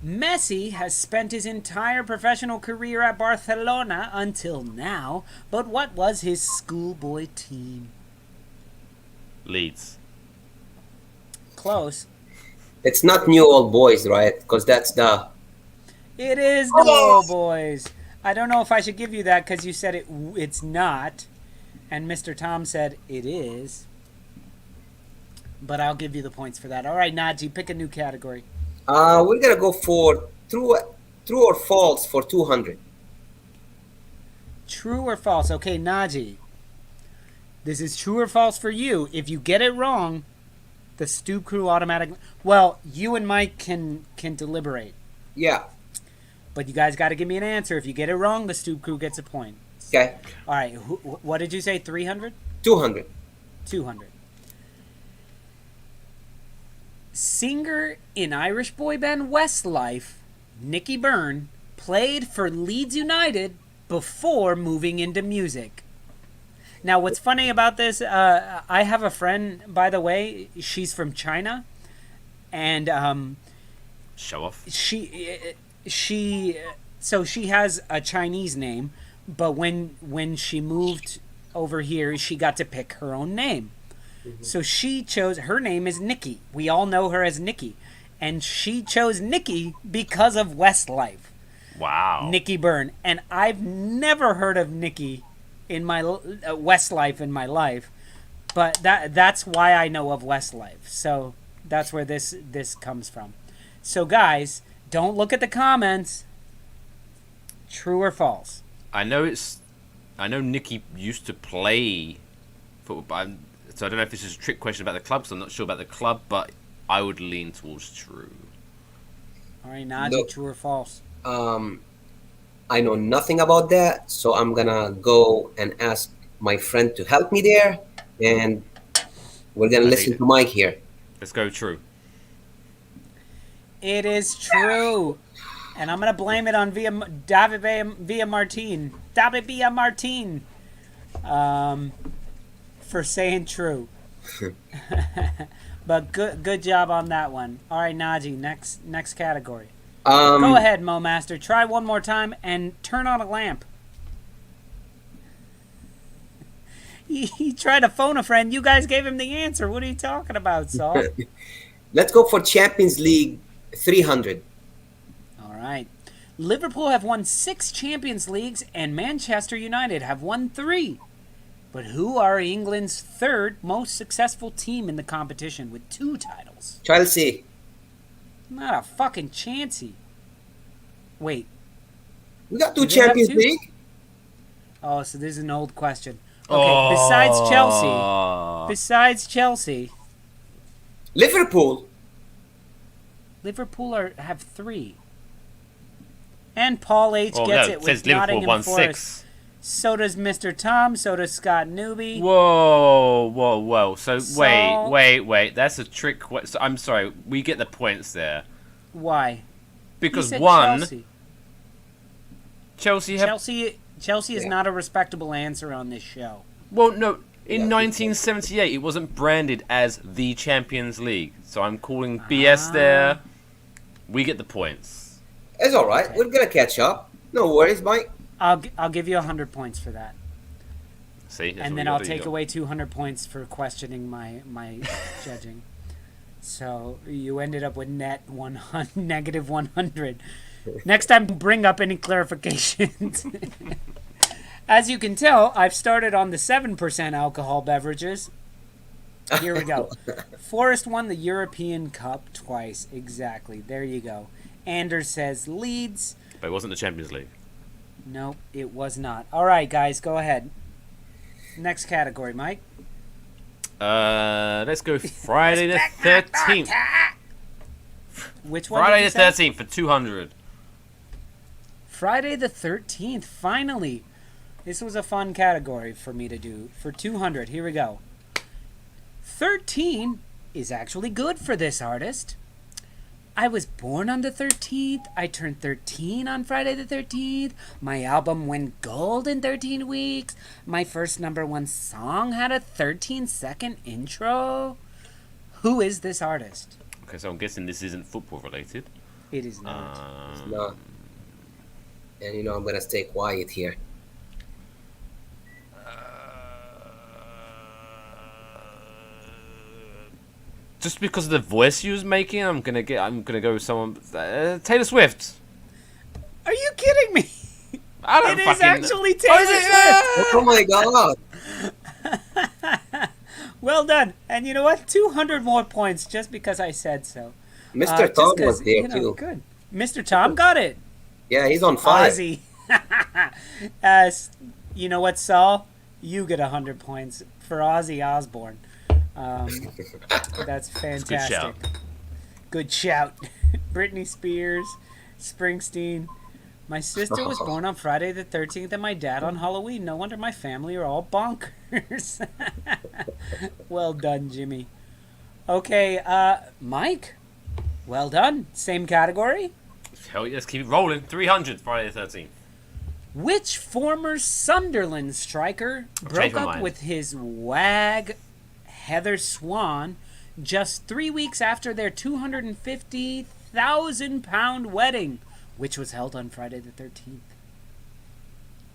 Messi has spent his entire professional career at Barcelona until now, but what was his schoolboy team? Leeds. Close. It's not New Old Boys, right? Because that's the... It is the Lolo Boys. I don't know if I should give you that because you said it's not, and Mr. Tom said it is. But I'll give you the points for that. All right, Najee, pick a new category. We're going to go for true or false for 200. True or false? Okay, Najee. This is true or false for you. If you get it wrong, the Stoop Crew automatically... Well, you and Mike can deliberate. Yeah. But you guys got to give me an answer. If you get it wrong, the Stoop Crew gets a point. Okay. All right, what did you say, 300? 200. 200. Singer in Irish boy band Westlife, Nicky Byrne, played for Leeds United before moving into music. Now, what's funny about this, I have a friend, by the way, she's from China, and Show off. she has a Chinese name, but when she moved over here, she got to pick her own name. So she chose, her name is Nikki. We all know her as Nikki. And she chose Nikki because of Westlife. Wow. Nicky Byrne. And I've never heard of Nikki in my Westlife in my life. But that's why I know of Westlife. So that's where this comes from. So guys, don't look at the comments. True or false? I know Nicky used to play football, so I don't know if this is a trick question about the club, so I'm not sure about the club, but I would lean towards true. All right, Najee, No. true or false? I know nothing about that, so I'm going to go and ask my friend to help me there, and we're going to listen to Mike here. Let's go true. It is true. And I'm going to blame it on David Martin. For saying true. But good job on that one. All right, Najee, next category. Go ahead, Mo Master. Try one more time and turn on a lamp. He tried to phone a friend. You guys gave him the answer. What are you talking about, Saul? Let's go for Champions League 300. All right. Liverpool have won 6 Champions Leagues and Manchester United have won 3. But who are England's third most successful team in the competition with 2 titles? Chelsea. Not a fucking chancey. Wait. We got 2 Do they have Champions 2? League. Oh, so this is an old question. Okay, besides Chelsea. Liverpool. Liverpool have 3. And Paul H Well, gets no, it it says with Liverpool Nottingham won Forest. 6. So does Mr. Tom. So does Scott Newby. Whoa. So, So- wait. That's a trick. So, I'm sorry. We get the points there. Why? He Because said one, Chelsea. Chelsea have... Chelsea is Yeah. not a respectable answer on this show. Well, no. In Yeah, 1978, it wasn't branded as the Champions League. So I'm calling BS there. We get the points. It's all right. We're gonna catch up. No worries, Mike. I'll give you 100 points for that. See? That's And what then we I'll gotta take do. away 200 points for questioning my judging. So you ended up with negative 100. Next time, bring up any clarifications. As you can tell, I've started on the 7% alcohol beverages. Here we go. Forrest won the European Cup twice. Exactly. There you go. Anders says Leeds. But it wasn't the Champions League. Nope, it was not. All right, guys, go ahead. Next category, Mike. Let's go Friday the 13th. Which one? Friday did the you say? 13th for 200. Friday the 13th. Finally. This was a fun category for me to do. For 200, here we go. 13 is actually good for this artist. I was born on the 13th. I turned 13 on Friday the 13th. My album went gold in 13 weeks. My first #1 song had a 13-second intro. Who is this artist? Okay, so I'm guessing this isn't football related. It is not. No. And you know I'm gonna stay quiet here. Just because of the voice you was making, I'm gonna go with someone. Taylor Swift. Are you kidding me? I don't It is fucking. actually Oh, Taylor is it? Swift. Oh my god. Well done. And you know what? 200 more points just because I said so. Mr. Just Tom 'cause, was there you know, too. Good. Mr. Tom got it. Yeah, he's on fire. Ozzy. As you know what, Saul? You get 100 points for Ozzy Osbourne. That's fantastic. Good shout. Britney Spears, Springsteen. My sister was born on Friday the 13th and my dad on Halloween. No wonder my family are all bonkers. Well done, Jimmy. Okay, Mike. Well done. Same category. Hell yes, keep it rolling. 300 Friday the 13th. Which former Sunderland striker broke changed my up mind. with his wag Heather Swan just 3 weeks after their £250,000 wedding, which was held on Friday the 13th?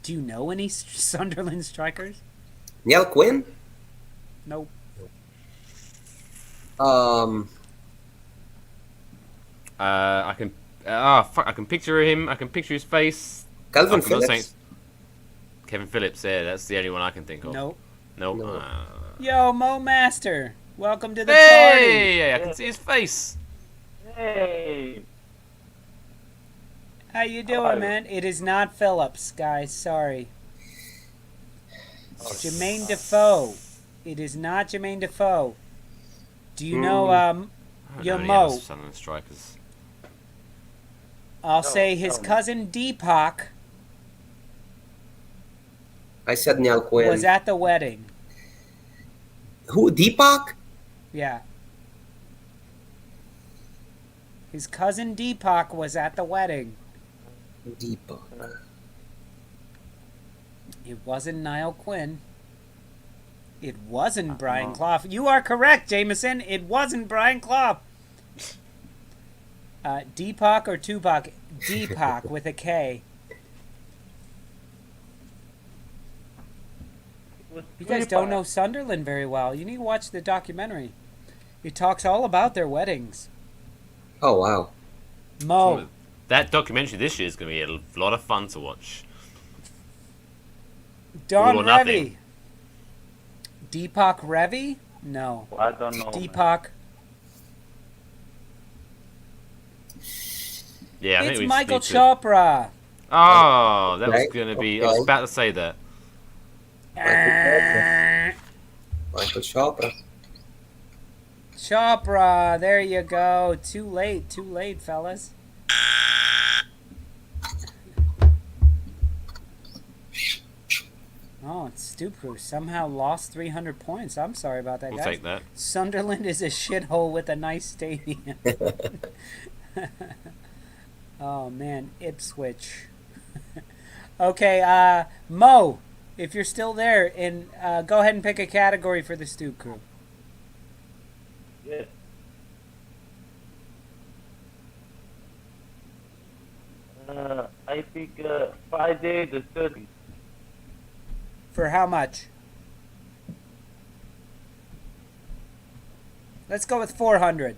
Do you know any Sunderland strikers? Neil Quinn? Nope. I can. I can picture him. I can picture his face. Calvin I'm not saying- Phillips? Kevin Phillips. Yeah, that's the only one I can think of. Nope. Nope. No. Yo, Mo Master. Welcome to the Hey, I can see his face. Hey. party. How you doing, Hello. man? It is not Phillips, guys. Sorry. It's Jermaine Defoe. It is not Jermaine Defoe. Do you know, I don't Yo, know any Mo. other Sunderland strikers. I'll No, say his tell me. cousin Deepak I said Neil Quinn. was at the wedding. Who? Deepak? Yeah. His cousin Deepak was at the wedding. Deepak. It wasn't Niall Quinn. It wasn't Brian Clough. You are correct, Jameson. It wasn't Brian Clough. Deepak or Tupac? Deepak with a K. You guys don't know Sunderland very well. You need to watch the documentary. It talks all about their weddings. Oh, wow. Mo. That documentary this year is going to be a lot of fun to watch. Don All or Revy. nothing. Deepak Revy? No. I don't know. man. Deepak. Yeah, I think It's we Michael just need to- Chopra. Oh, that was Okay, going to be. I was okay. about to say that. Michael Chopra. Chopra, there you go. Too late, fellas. Oh, it's Stoop who somehow lost 300 points. I'm sorry about that, We'll guys. take that. Sunderland is a shithole with a nice stadium. Oh, man. Ipswich. Okay, Mo, if you're still there, and go ahead and pick a category for the Stoop crew. Yes. I think Friday the 30th. For how much? Let's go with 400.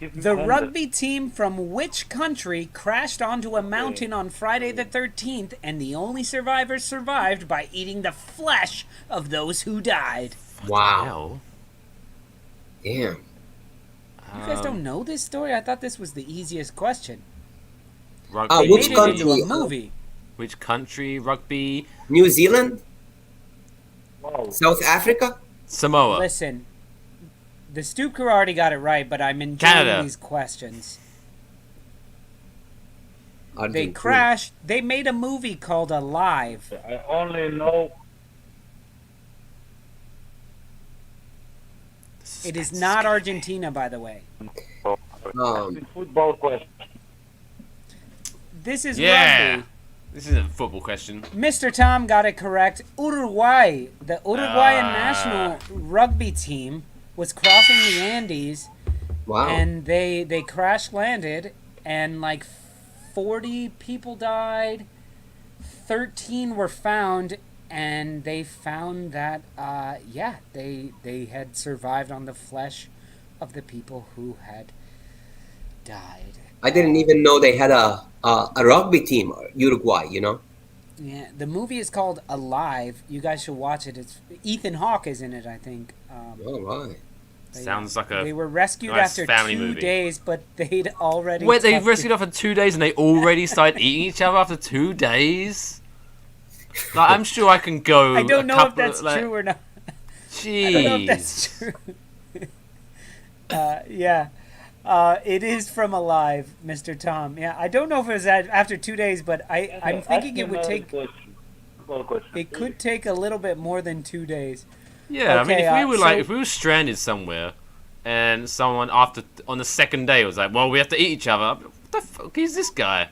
Give me The 100. rugby team from which country crashed onto a mountain on Friday the 13th, and the only survivors survived by eating the flesh of those who died? Wow. Hell. Damn. You guys don't know this story? I thought this was the easiest question. Rugby. They Which made it into country? a movie. Which country? Rugby. New Zealand? Wow. South Africa? Samoa. Listen, the Stoop crew already got it right, but I'm enjoying Canada. these questions. They Argentina. crashed. They made a movie called Alive. I only know. It is not Argentina, by the way. Football question. This is Yeah. rugby. This isn't a football question. Mr. Tom got it correct. Uruguay, the Uruguayan national rugby team, was crossing the Andes, Wow. and they crash landed, and like 40 people died, 13 were found, and they found that they had survived on the flesh of the people who had died. I didn't even know they had a rugby team, Uruguay, you know? Yeah, the movie is called Alive. You guys should watch it. It's Ethan Hawke is in it, I think. All right. Sounds like a They were rescued nice after family 2 movie. days, but they'd already. Wait, they tucked rescued it- after 2 days and they already started eating each other after 2 days? Like, I'm sure I can go. I don't a know if couple that's of, like, true or not. Jeez. I don't know if that's true. Yeah. It is from Alive, Mr. Tom. Yeah, I don't know if it was after 2 days, but I'm thinking it would take. Football question. It could take a little bit more than 2 days. Yeah, Okay, I mean, if we were so- if we were stranded somewhere, and someone on the second day was like, "Well, we have to eat each other." What the fuck is this guy?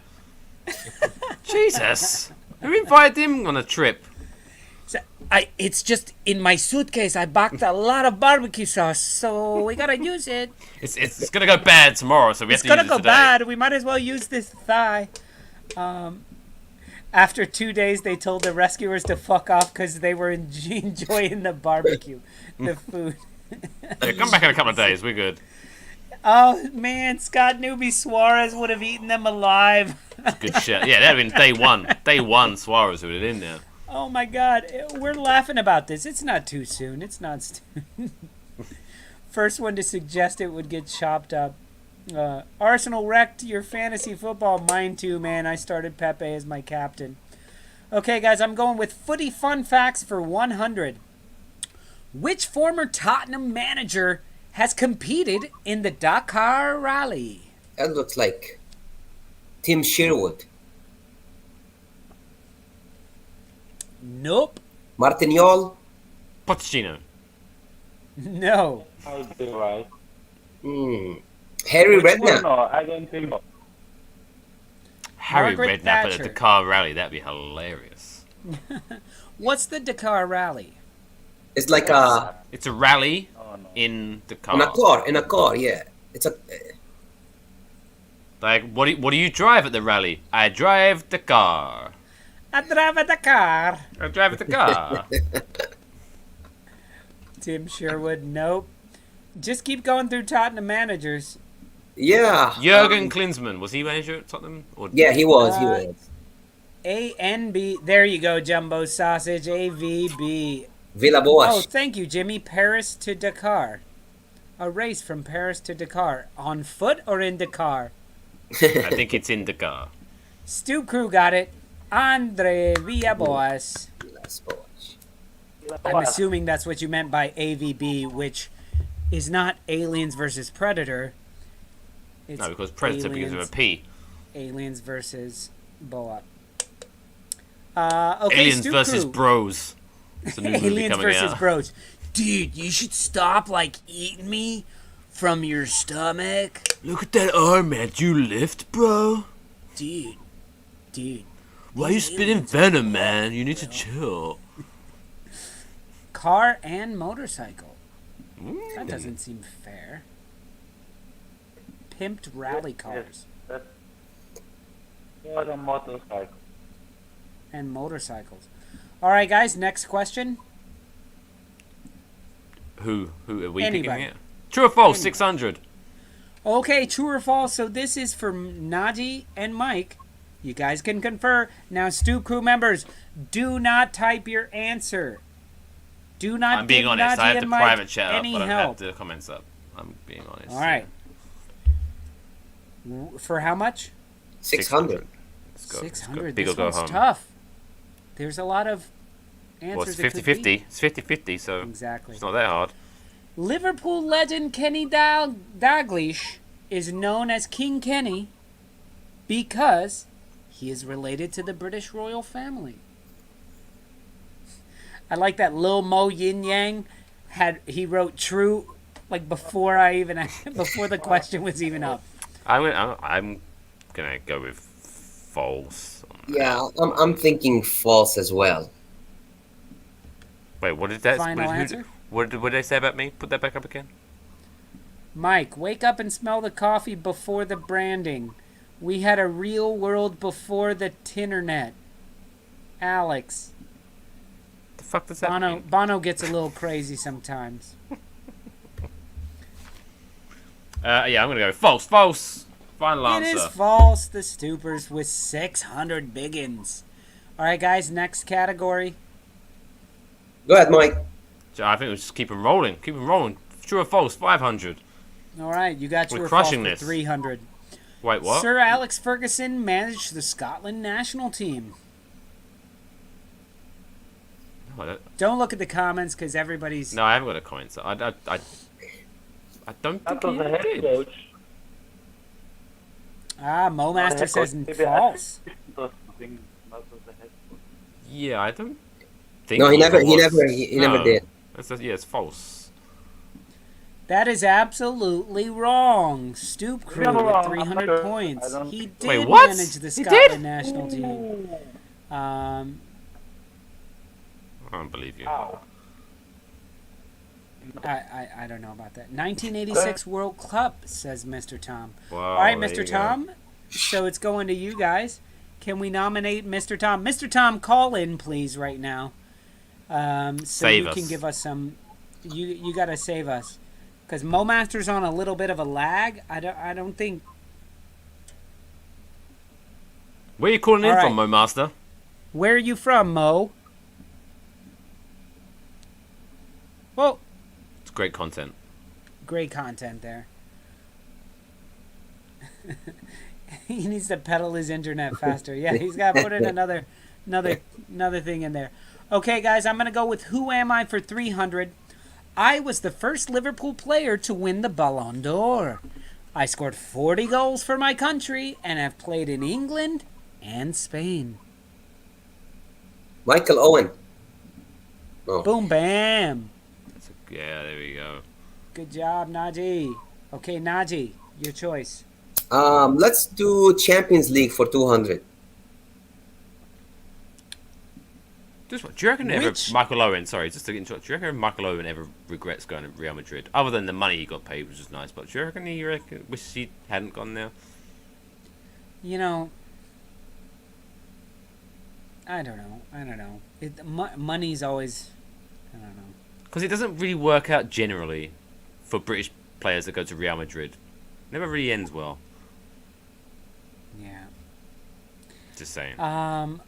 Jesus, who invited him on a trip? So it's just in my suitcase. I packed a lot of barbecue sauce, so we gotta use it. It's gonna go bad tomorrow, so we It's have to gonna use go it today. bad. We might as well use this thigh. After 2 days, they told the rescuers to fuck off because they were enjoying the barbecue, the food. Yeah, come back in a couple of days. We're good. Oh man, Scott Newby Suarez would have eaten them alive. Good shit. Yeah, that'd been day one. Day one, Suarez would have been in there. Oh my God, we're laughing about this. It's not too soon. It's not. First one to suggest it would get chopped up. Arsenal wrecked your fantasy football. Mine too, man. I started Pepe as my captain. Okay, guys, I'm going with footy fun facts for 100. Which former Tottenham manager has competed in the Dakar Rally? That looks like Tim Sherwood. Nope. Martin Yol. Pochettino. No. I'll be right. Harry Which one? Redknapp. No, I don't think so. Harry Margaret Redknapp at Thatcher. the Dakar Rally. That'd be hilarious. What's the Dakar Rally? It's like a It's a rally Oh, no. in Dakar. in a car, yeah. It's a Like, what do you drive at the rally? I drive the car. I drive a Dakar. I drive the car. Tim Sherwood, nope. Just keep going through Tottenham managers. yeah. Jurgen Klinsmann, was he manager at Tottenham? Or Yeah, he was. He Uh, was. ANB. There you go, Jumbo Sausage. AVB. Villa Oh, Boas. thank you, Jimmy. Paris to Dakar. A race from Paris to Dakar. On foot or in Dakar? I think it's in Dakar. Stu Crew got it. Andre Villaboas. Villas Boas. I'm assuming that's what you meant by AVB, which is not Aliens versus Predator. It's No, because Predator begins with a P. Aliens versus Boa. Okay, Aliens Stoop versus Crew. Bros. It's a new movie Aliens coming versus out. Bros. Dude, you should stop eating me from your stomach. Look at that arm, man. Do you lift, bro? Dude. Why are you spitting venom, man? You need to chill. Car and motorcycle. That doesn't seem fair. Pimped rally cars That's what a motorcycle. and motorcycles. All right, guys, next question. Who are we Anybody. picking it? True or false? 600. Okay, true or false. So this is for Naji and Mike. You guys can confer. Now, Stoop Crew members, do not type your answer. Do not I'm being give honest. Naji I have and the Mike private chat up, any but I help. have the comments up. I'm being honest. All right. For how much? 600. Let's go. 600. Big This or go one's home. tough. There's a lot of answers. Well, it's it could be. 50-50. It's 50-50, so Exactly. it's not that hard. Liverpool legend Kenny Dalglish is known as King Kenny because he is related to the British royal family. I like that Lil Mo Yin Yang he wrote true before before the question was even up. I'm gonna go with false. Yeah, I'm thinking false as well. Wait, what did that? Final answer? What did they say about me? Put that back up again. Mike, wake up and smell the coffee before the branding. We had a real world before the tinternet. Alex. The fuck does that mean? Bono gets a little crazy sometimes. Yeah, I'm gonna go false. False. Final It answer. is false. The Stoopers with 600 biggins. All right, guys. Next category. Go ahead, Mike. So I think we'll just keep them rolling. Keep them rolling. True or false? 500. All right, you got We're your false crushing for this. 300. Wait, what? Sir Alex Ferguson managed the Scotland national team. No, I don't, Don't look at the comments because everybody's. no, I haven't got a comment. So I don't think That he was the head did. coach. Mo Master head says coach. false. Not the head coach. Yeah, I don't think. No, he never No. did. It's false. That is absolutely wrong. Stoop Crew Yeah, I'm with wrong. 300 I'm not sure. points. I don't- He did Wait, what? manage the He Scotland did? national team. I don't believe you. Wow. I don't know about that. 1986 World Cup, says Mr. Tom. Wow, All right, there Mr. you go. Tom. So it's going to you guys. Can we nominate Mr. Tom? Mr. Tom, call in, please, right now. So Save you us. can give us some. You got to save us, because Mo Master's on a little bit of a lag. I don't think. Where are you calling in All from, right. Mo Master? Where are you from, Mo? Well, It's great content. great content there. He needs to pedal his internet faster. Yeah, he's got to put in another thing in there. Okay, guys, I'm going to go with Who Am I for 300. I was the first Liverpool player to win the Ballon d'Or. I scored 40 goals for my country and have played in England and Spain. Michael Owen. Oh. Boom, bam. Yeah, there we go. Good job, Naji. Okay, Naji, your choice. Let's do Champions League for 200. Do you reckon Which- Michael Owen? Sorry, just to interrupt. Do you reckon Michael Owen ever regrets going to Real Madrid? Other than the money he got paid, which is nice, but do you reckon he wishes he hadn't gone there? You know, I don't know. Money's always, I don't know. Because it doesn't really work out generally for British players that go to Real Madrid. Never really ends well. Yeah. Just saying.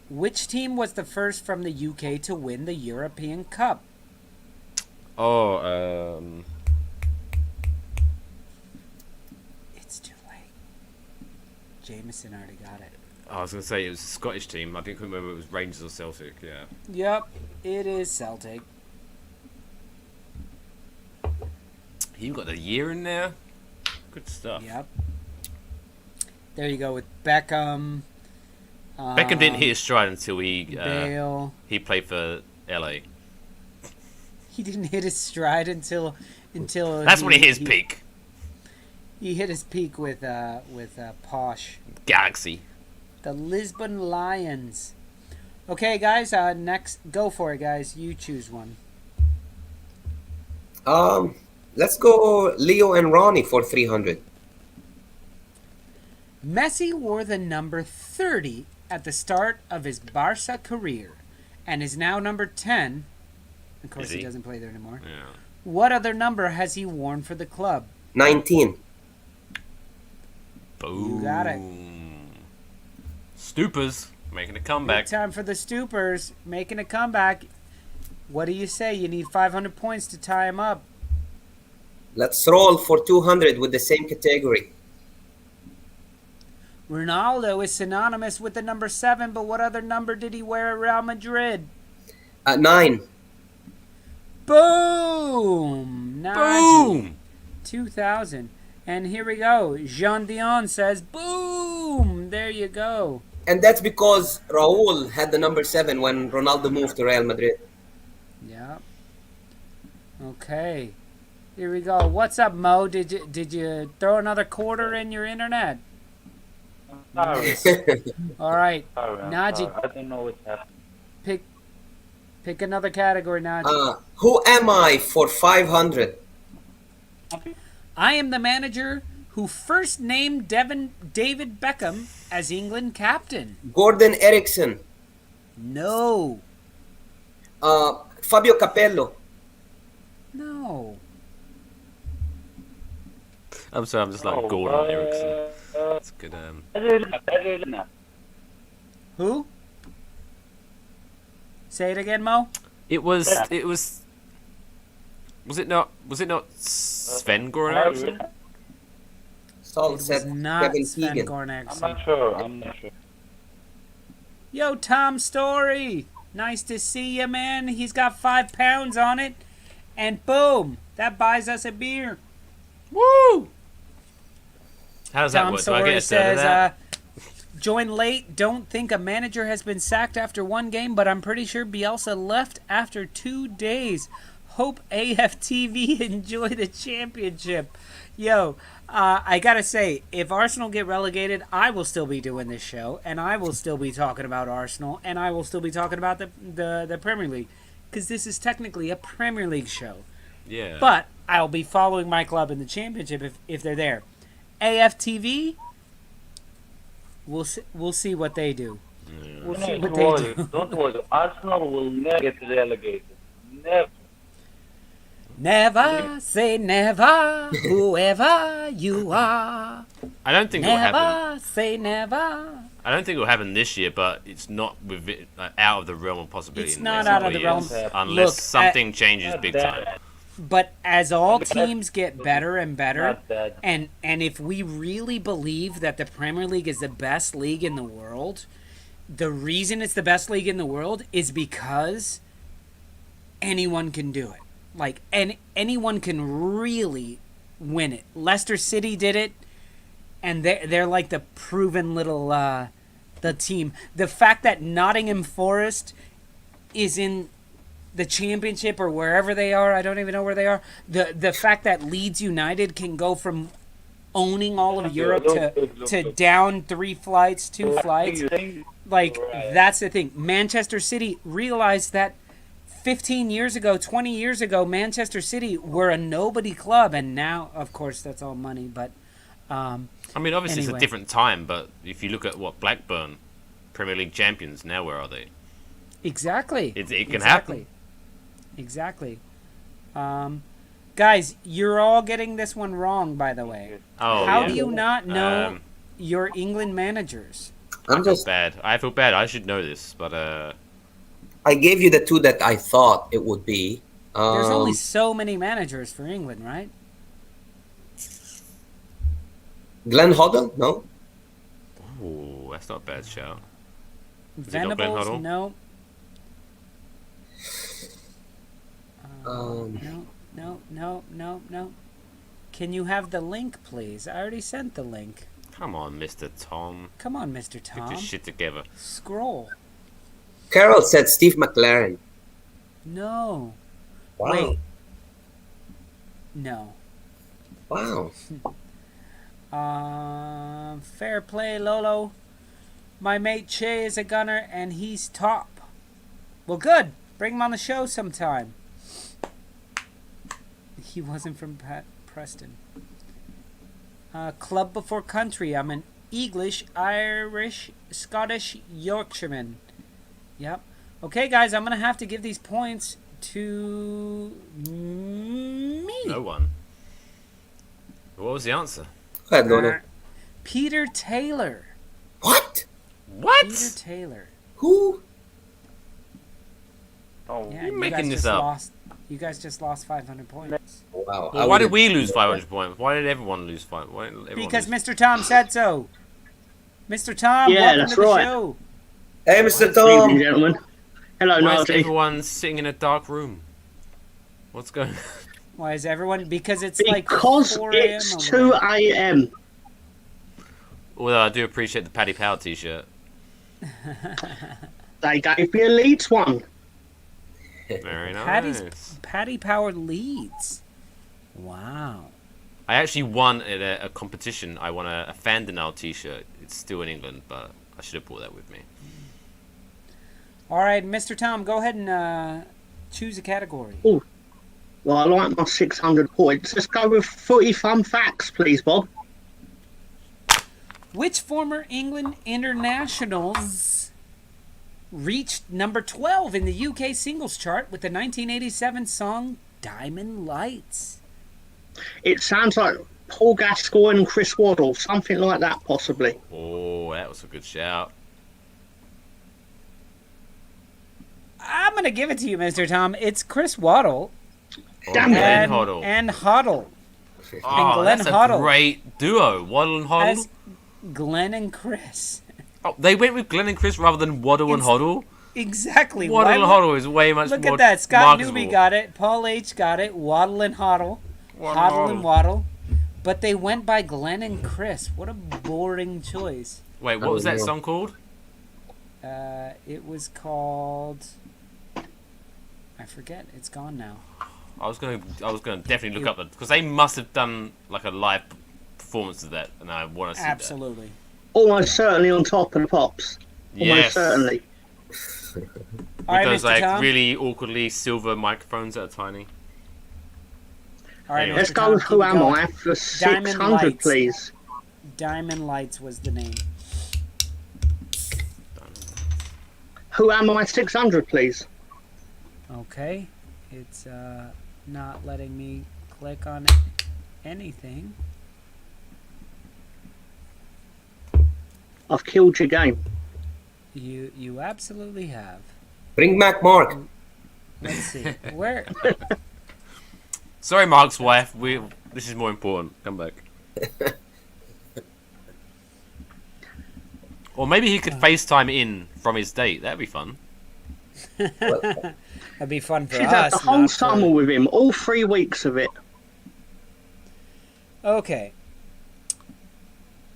Which team was the first from the UK to win the European Cup? It's too late. Jameson already got it. I was going to say it was a Scottish team. I didn't remember if it was Rangers or Celtic. Yeah. Yep, it is Celtic. You got the year in there. Good stuff. Yep. There you go with Beckham. Beckham didn't hit his stride until Bale. he played for LA. He didn't hit his stride until That's when he hit his peak. He hit his peak with Posh. Galaxy. The Lisbon Lions. Okay, guys. Next, go for it, guys. You choose one. Let's go Leo and Ronnie for 300. Messi wore the number 30 at the start of his Barca career and is now number 10. Of course, he doesn't play there anymore. Yeah. What other number has he worn for the club? 19. Boom. You got it. Stoopers making a comeback. Good time for the Stoopers making a comeback. What do you say? You need 500 points to tie him up. Let's roll for 200 with the same category. Ronaldo is synonymous with the number 7, but what other number did he wear at Real Madrid? 9. Boom! Boom! 2000. And here we go. Jean Dion says, boom! There you go. And that's because Raul had the number 7 when Ronaldo moved to Real Madrid. Yeah. Okay. Here we go. What's up, Mo? Did you throw another quarter in your internet? Sorry. All right. Sorry, Najee, I don't know what's happening. pick another category, Najee. Who am I for 500? I am the manager who first named David Beckham as England captain. Gordon Erickson. No. Fabio Capello. No. I'm sorry, I'm just like Gordon Erickson. That's good. Who? Say it again, Mo. It was. Was it not Sven Goran Eriksson? Saul It was said not Kevin Sven Keegan. Goran I'm Eriksson. not sure. I'm not sure. Yo, Tom Story. Nice to see you, man. He's got £5 on it. And boom, that buys us a beer. Woo! How does that Tom work? Do I Story get a third of says, that? join late. Don't think a manager has been sacked after one game, but I'm pretty sure Bielsa left after 2 days. Hope AFTV enjoy the championship. Yo, I gotta say, if Arsenal get relegated, I will still be doing this show, and I will still be talking about Arsenal, and I will still be talking about the Premier League, because this is technically a Premier League show. Yeah. But I'll be following my club in the championship if they're there. AFTV, we'll see what they do. We'll see what they do. Don't worry. Arsenal will never get relegated. Never. Never say never, whoever you are. I don't think it'll happen. Never say never. I don't think it will happen this year, but it's not out of the realm of possibility. It's in not next out couple of the realm. years, unless Look, something changes big time. But as all teams get better and better, Not bad. and if we really believe that the Premier League is the best league in the world, the reason it's the best league in the world is because anyone can do it. Like, anyone can really win it. Leicester City did it, and they're like the proven little the team. The fact that Nottingham Forest is in the championship or wherever they are, I don't even know where they are. The fact that Leeds United can go from owning all of Europe to down 2 flights. Like, that's the thing. Manchester City realized that 15 years ago, 20 years ago, Manchester City were a nobody club, and now, of course, that's all money. But I mean, obviously anyway. it's a different time, but if you look at what Blackburn, Premier League champions, now where are they? exactly, It can happen. Exactly. Guys, you're all getting this one wrong, by the way. Oh, How yeah. do you not know Um, your England managers? I'm just. I feel bad. I should know this, but I gave you the 2 that I thought it would be. There's only so many managers for England, right? Glenn Hoddle? No. ooh, that's not a bad shout. it not Glenn Venables, Hoddle? no. Um, No. Can you have the link, please? I already sent the link. Come on, Mr. Tom. Come on, Mr. Get Tom. this shit together. Scroll. Carol said Steve McLaren. No. Wow. Wait. No. Wow. Fair play, Lolo. My mate Che is a gunner, and he's top. Well, good. Bring him on the show sometime. He wasn't from Preston. Club before country. I'm an English, Irish, Scottish Yorkshireman. Yep. Okay, guys, I'm going to have to give these points to me. No one. What was the answer? Go ahead, Lolo. Peter Taylor. What? What? Peter Taylor. Who? Oh, Yeah, You're you making guys this just up. lost. You guys just lost 500 points. Wow. Well, why did we lose 500 points? Why did everyone lose 500? Why did everyone Because lose? Mr. Tom said so. Mr. Tom, Yeah, welcome that's to the right. show. Hey, Mr. Good evening, Tom. gentlemen. Hello, Why is Nigel. everyone sitting in a dark room? What's going on? Why is everyone? Because it's like Because 4 a.m. it's over 2 there. a.m. Although I do appreciate the Paddy Power t-shirt. They gave me a Leeds one. Very nice. Paddy Power Leeds. Wow. I actually won at a competition. I won a Fandinal t-shirt. It's still in England, but I should have brought that with me. All right, Mr. Tom, go ahead and choose a category. Well, I like my 600 points. Let's go with 40 fun facts, please, Bob. Which former England internationals reached number 12 in the UK singles chart with the 1987 song Diamond Lights? It sounds like Paul Gascoigne and Chris Waddle, something like that, possibly. Oh, that was a good shout. I'm going to give it to you, Mr. Tom. It's Chris Waddle Damn it. Glenn Hoddle. and Hoddle. Oh, Glenn that's Hoddle. a great duo. Waddle and Hoddle. As Glenn and Chris. Oh, they went with Glenn and Chris rather than Waddle and It's Hoddle. Exactly. Waddle Why and would- Hoddle is way much Look more at that. Scott marketable. Newby got it. Paul H got it. Waddle and Hoddle. Waddle Hoddle and Hoddle. Waddle. But they went by Glenn and Chris. What a boring choice. Wait, what was that Oh, no. song called? It was called... I forget. It's gone now. I was gonna definitely look up that because they must have done like a live performance of that, and I want to see Absolutely. Almost certainly on top of the pops. that. Almost Yes, certainly. All with right, those Mr. like Tom. really awkwardly silver microphones that are tiny. All right, Let's Let's Mr. go Tom, with keep Who it Am going. I for Diamond 600, Lights. please. Diamond Lights was the name. Who Am I 600, please. Okay. It's not letting me click on anything. I've killed your game. You absolutely have. Bring back Mark. Let's see. Where? Sorry, Mark's wife. This is more important. Come back. Or maybe he could FaceTime in from his date. That'd be fun. That'd be fun for She's had us. the whole not for- summer with him, all 3 weeks of it. Okay.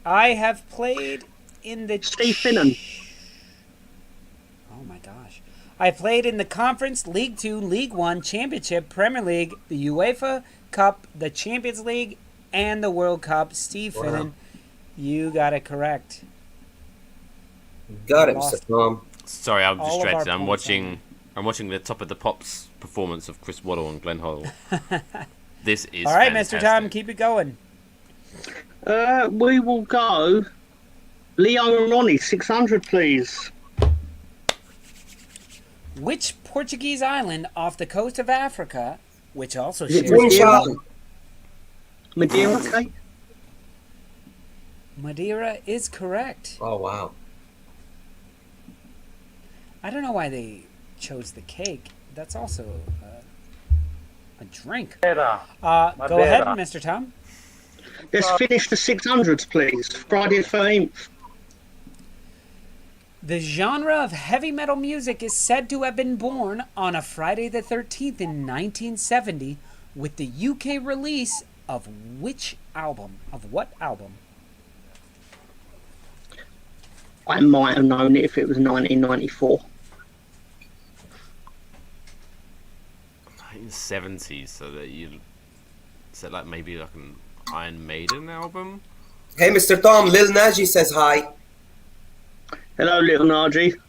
I have played in the... Steve Finnan. Oh my gosh. I played in the Conference, League 2, League 1, Championship, Premier League, the UEFA Cup, the Champions League, and the World Cup. Steve Wow. Finnan, you got it correct. Got it, Lost. Mr. Tom. Sorry, I'm All of our distracted. I'm points watching the Top of the Pops performance of Chris Waddle and Glenn Hoddle. This is All right, fantastic. Mr. Tom, keep it going. We will go Leo and Ronnie, 600, please. Which Portuguese island off the coast of Africa, which also Is it shares Madeira? Screenshot. Madeira, okay? Madeira, is correct. Oh, wow. I don't know why they chose the cake. That's also a drink. Madeira. Go ahead, Madeira. Mr. Tom. Let's finish the 600s, please. Friday the 13th. The genre of heavy metal music is said to have been born on a Friday the 13th in 1970 with the UK release of which album? Of what album? I might have known it if it was 1994. 1970s, so that you said like maybe like an Iron Maiden album. Hey, Mr. Tom, Lil Naji says hi. Hello, little Naji.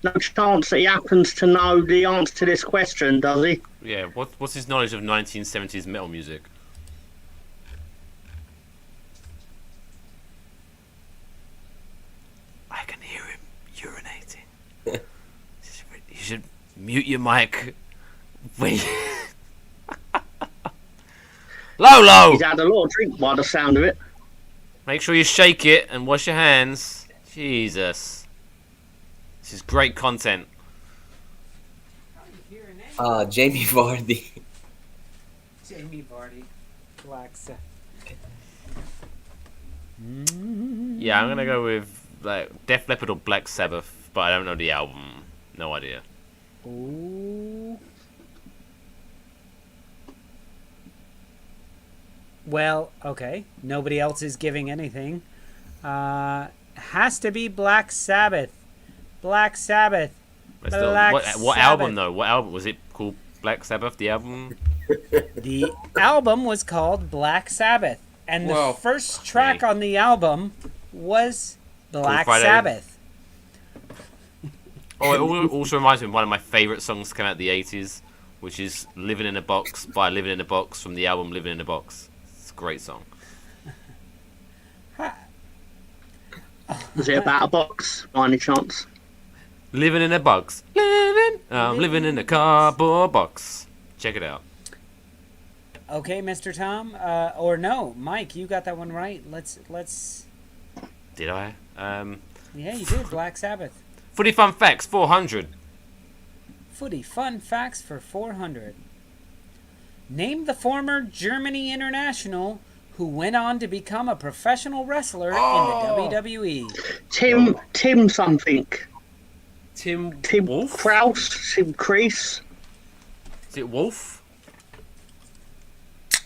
No chance that he happens to know the answer to this question, does he? Yeah, what's his knowledge of 1970s metal music? I can hear him urinating. You should mute your mic. Wait. Lolo! He's had a lot of drink by the sound of it. Make sure you shake it and wash your hands. Jesus. This is great content. Jamie Vardy. Jamie Vardy. Black Sabbath. Yeah, I'm gonna go with like Def Leppard or Black Sabbath, but I don't know the album. No idea. Ooh. Well, okay. Nobody else is giving anything. Has to be Black Sabbath. Black Sabbath. But still, what album though? What album was it called? Black Sabbath, the album? The album was called Black Sabbath, and the first track on the album was Black Sabbath. Oh, it also reminds me of one of my favourite songs to come out of the 80s, which is Living in a Box by Living in a Box from the album Living in a Box. It's a great song. Was it about a box, by any chance? Living in a box. Living in a cardboard box. Check it out. Okay, Mr. Tom, or no, Mike, you got that one right. Let's. Did I? Yeah, you did. Black Sabbath. Footy fun facts, 400. Footy fun facts for 400. Name the former Germany international who went on to become a professional wrestler in the WWE. Tim something. Tim Wolf? Kraus? Tim Kreese? Is it Wolf?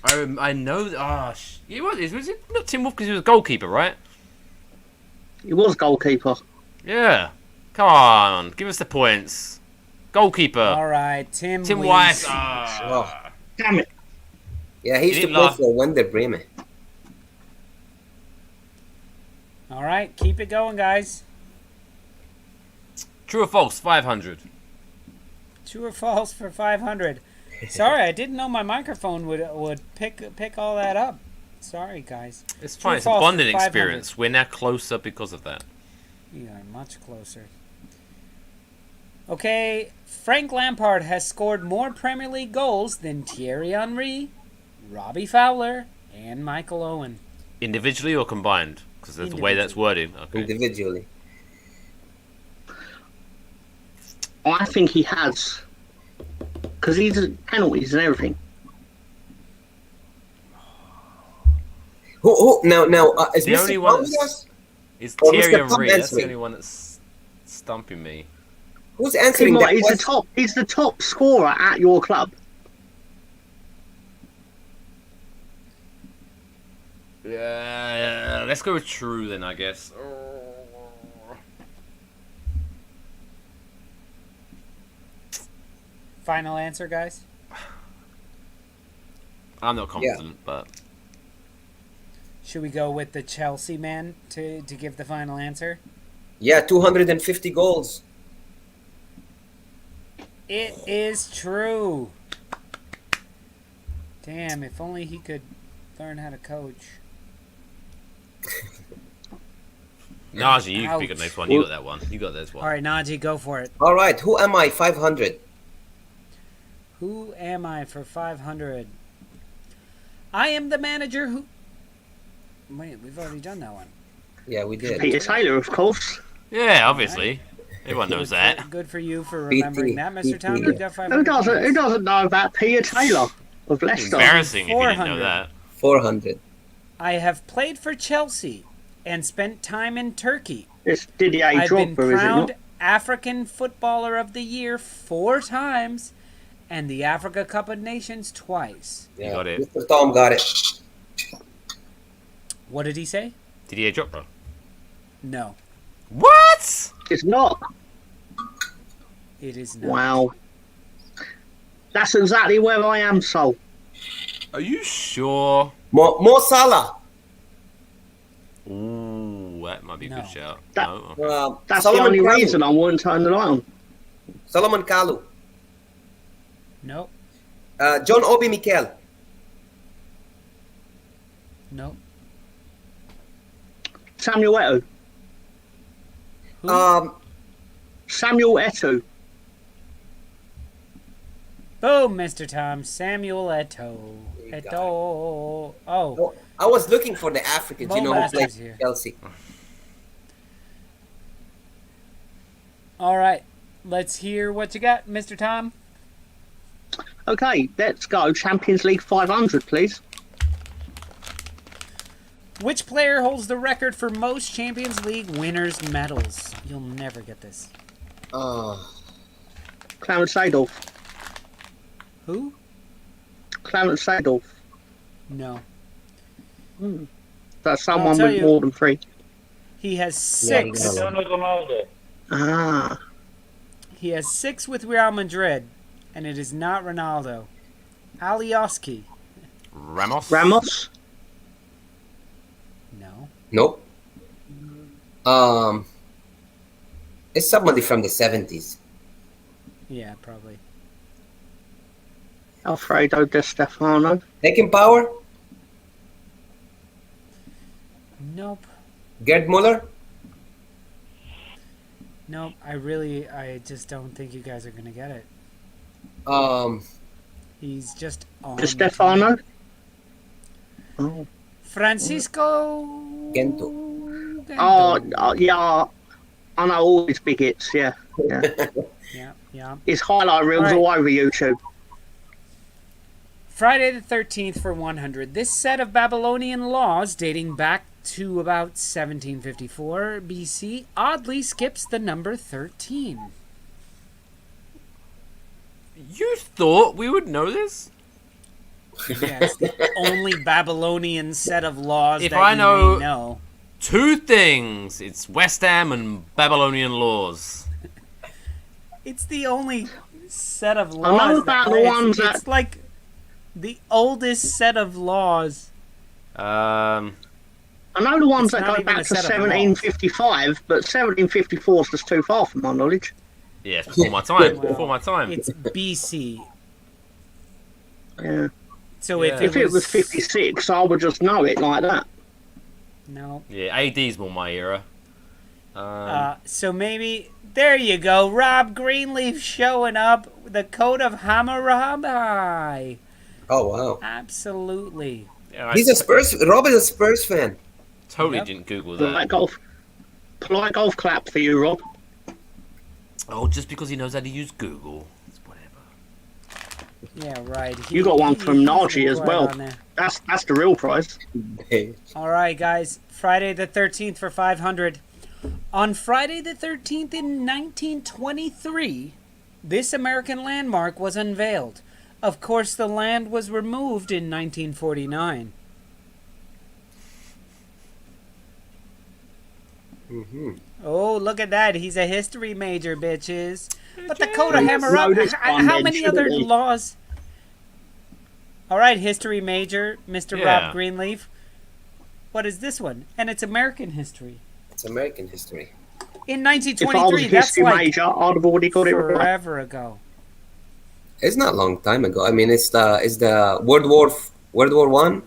I know. Was it not Tim Wolf because he was a goalkeeper, right? He was goalkeeper. Yeah. Come on, give us the points. Goalkeeper. All right, Tim Weiss. Damn it. Yeah, he used to play for Werder Bremen. All right, keep it going, guys. True or false? 500. True or false for 500. Sorry, I didn't know my microphone would pick all that up. Sorry, guys. It's fine. It's a bonding experience. We're now closer because of that. We are much closer. Okay, Frank Lampard has scored more Premier League goals than Thierry Henry, Robbie Fowler, and Michael Owen. Individually or combined? Because of the way that's worded. Okay. Individually. I think he has. Because he's penalties and everything. Now, is the only one is Thierry Henry. That's the only one that's stumping me. Who's answering that? He's the top scorer at your club. Yeah, let's go with true then, I guess. Final answer, guys? I'm not confident, but... Should we go with the Chelsea man to give the final answer? Yeah, 250 goals. It is true. Damn, if only he could learn how to coach. Najee, you can pick the next one. You got that one. You got this one. All right, Najee, go for it. All right, who am I? 500. Who am I for 500? I am the manager who... Wait, we've already done that one. Yeah, we did. Peter Taylor, of course. Yeah, obviously. Everyone knows that. Good for you for remembering that, Mr. Tom. You got 500. Who doesn't know about Peter Taylor of Leicester? Embarrassing if you didn't know that. 400. I have played for Chelsea and spent time in Turkey. It's Didier I've been Drogba, is it crowned not? African Footballer of the Year 4 times And the Africa Cup of Nations twice. You got it. Mr. Tom got it. What did he say? Didier Drogba. No, What? It's not. it is not. Wow. That's exactly where I am, Sol. Are you sure? Mo Salah. Ooh, that might be a No. good shout. That- No. That's Solomon the only Kalou. reason I wouldn't turn the light on. Solomon Kalou. Nope. John Obi Mikel. Nope. Samuel Eto'o. Who? Samuel Eto'o. Boom, Mr. Tom. Samuel Eto'o. You got it. Eto'o. Oh, I was looking for the Africans, Mo who played Masters here. Chelsea. all right. Let's hear what you got, Mr. Tom. Okay, let's go. Champions League 500, please. Which player holds the record for most Champions League winners' medals? You'll never get this. Clarence Seedorf. Who? Clarence Seedorf. No. That's someone tell with you. more than 3. He has Yeah, 6. Cristiano Ronaldo. Ah. He has 6 with Real Madrid, and it is not Ronaldo. Alioski. Ramos. Ramos. No. Nope. It's somebody from the 70s. Yeah, probably. Alfredo Di Stefano. Taking power. Nope. Gerd Muller. Nope. I just don't think you guys are going to get it. He's just on. Di the Stefano. team. Oh. Francisco. Gento. Oh, yeah. I know all his big hits, yeah. Yeah. His highlight reels All all over YouTube. Friday the 13th for 100. This set of Babylonian laws dating back to about 1754 BC oddly skips the number 13. You thought we would know this? Yeah, it's the only Babylonian set of laws If that I you know- may know. 2 things. It's West Ham and Babylonian laws. It's the only set of know laws. about the it's, ones it's that- like the oldest set of laws. Um, I know the ones It's that not go even a back to set of laws. 1755, but 1754 is just too far from my knowledge. yeah, it's before my time. Well, Before my time. It's BC. Yeah. So Yeah. if If it was 56, I would just know it like that. No. Yeah, AD's more my era. So maybe there you go. Rob Greenleaf showing up. The Code of Hammurabi. Oh wow. Absolutely. Yeah, I He's a Spurs. Rob is a Spurs fan. totally Yep. didn't Google Polite that. golf clap for you, Rob. Oh, just because he knows how to use Google. It's whatever. Yeah, right. You got one from he's Najee as right well. on there. That's the real prize. All right, guys. Friday the 13th for 500. On Friday the 13th in 1923, this American landmark was unveiled. Of course, the land was removed in 1949. Oh, look at that. He's a history major, bitches. But the Code of Hammurabi, Notice on how that, many shouldn't other he? laws? All right, history major, Mr. Yeah. Rob Greenleaf. What is this one? And it's American history. It's American history. In If I was a 1923, that's history like major, I'd have already got it right. forever ago. It's not a long time ago. I mean, it's the World War One.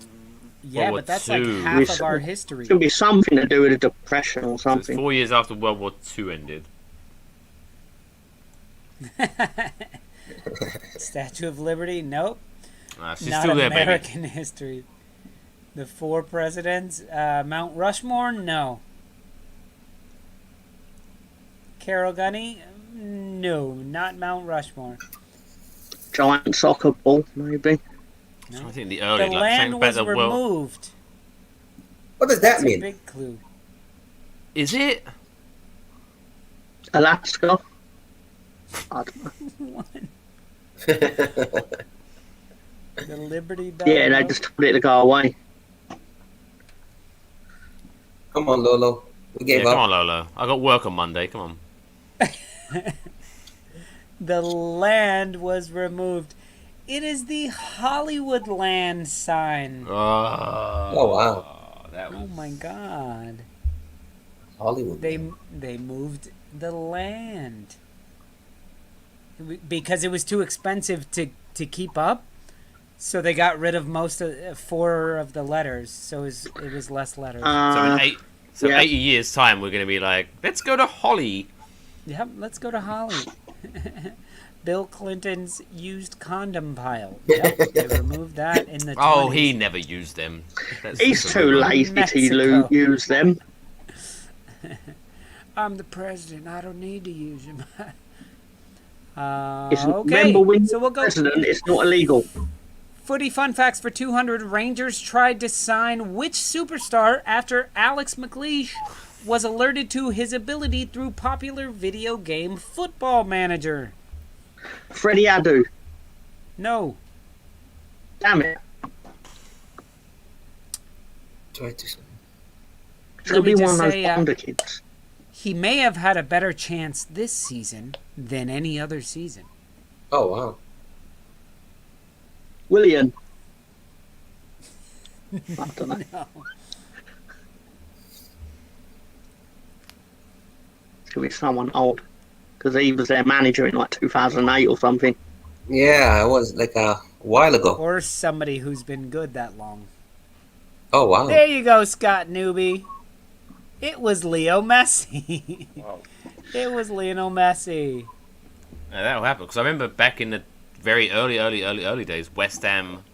Yeah, World War but that's II. like half of our history. It could be something to do with the Depression or So it's something. 4 years after World War II ended. Statue of Liberty? Nope. She's Not still there, baby. American history. The 4 presidents? Mount Rushmore? No. Carol Gunny? No, not Mount Rushmore. Giant soccer ball, maybe. So I think the The early, like, land saying about was the world. removed. What does that That's a mean? big clue. Is it? Alaska. I don't know. The Liberty Bell. Yeah, they just told it to go away. Come on, Lolo. We gave Come up. on, Lolo. I got work on Monday. Come on. The land was removed. It is the Hollywood land sign. Oh, wow. That was... Oh my God. Hollywood. They moved the land because it was too expensive to keep up. So they got rid of most of 4 of the letters. So it was less letters. So in 80 years' time, we're going to be like, let's go to Holly. Yep, let's go to Holly. Bill Clinton's used condom pile. Yep, they removed that in the 20s. Oh, he never used them. He's too lazy to use them. I'm the president. I don't need to use them. Remember when so we'll go. president, it's not illegal. Footy fun facts for 200. Rangers tried to sign which superstar after Alex McLeish was alerted to his ability through popular video game Football Manager? Freddie Adu. No. Damn it. Try to. Should be me one just of those say, Wonder kids. He may have had a better chance this season than any other season. Oh, wow. William. I don't know. No. It's going to be someone old. Because he was their manager in like 2008 or something. Yeah, it was like a while ago. Or somebody who's been good that long. Oh, wow. There you go, Scott Newby. It was Leo Messi. Wow. It was Lionel Messi. Yeah, that'll happen. Because I remember back in the very early days, West Ham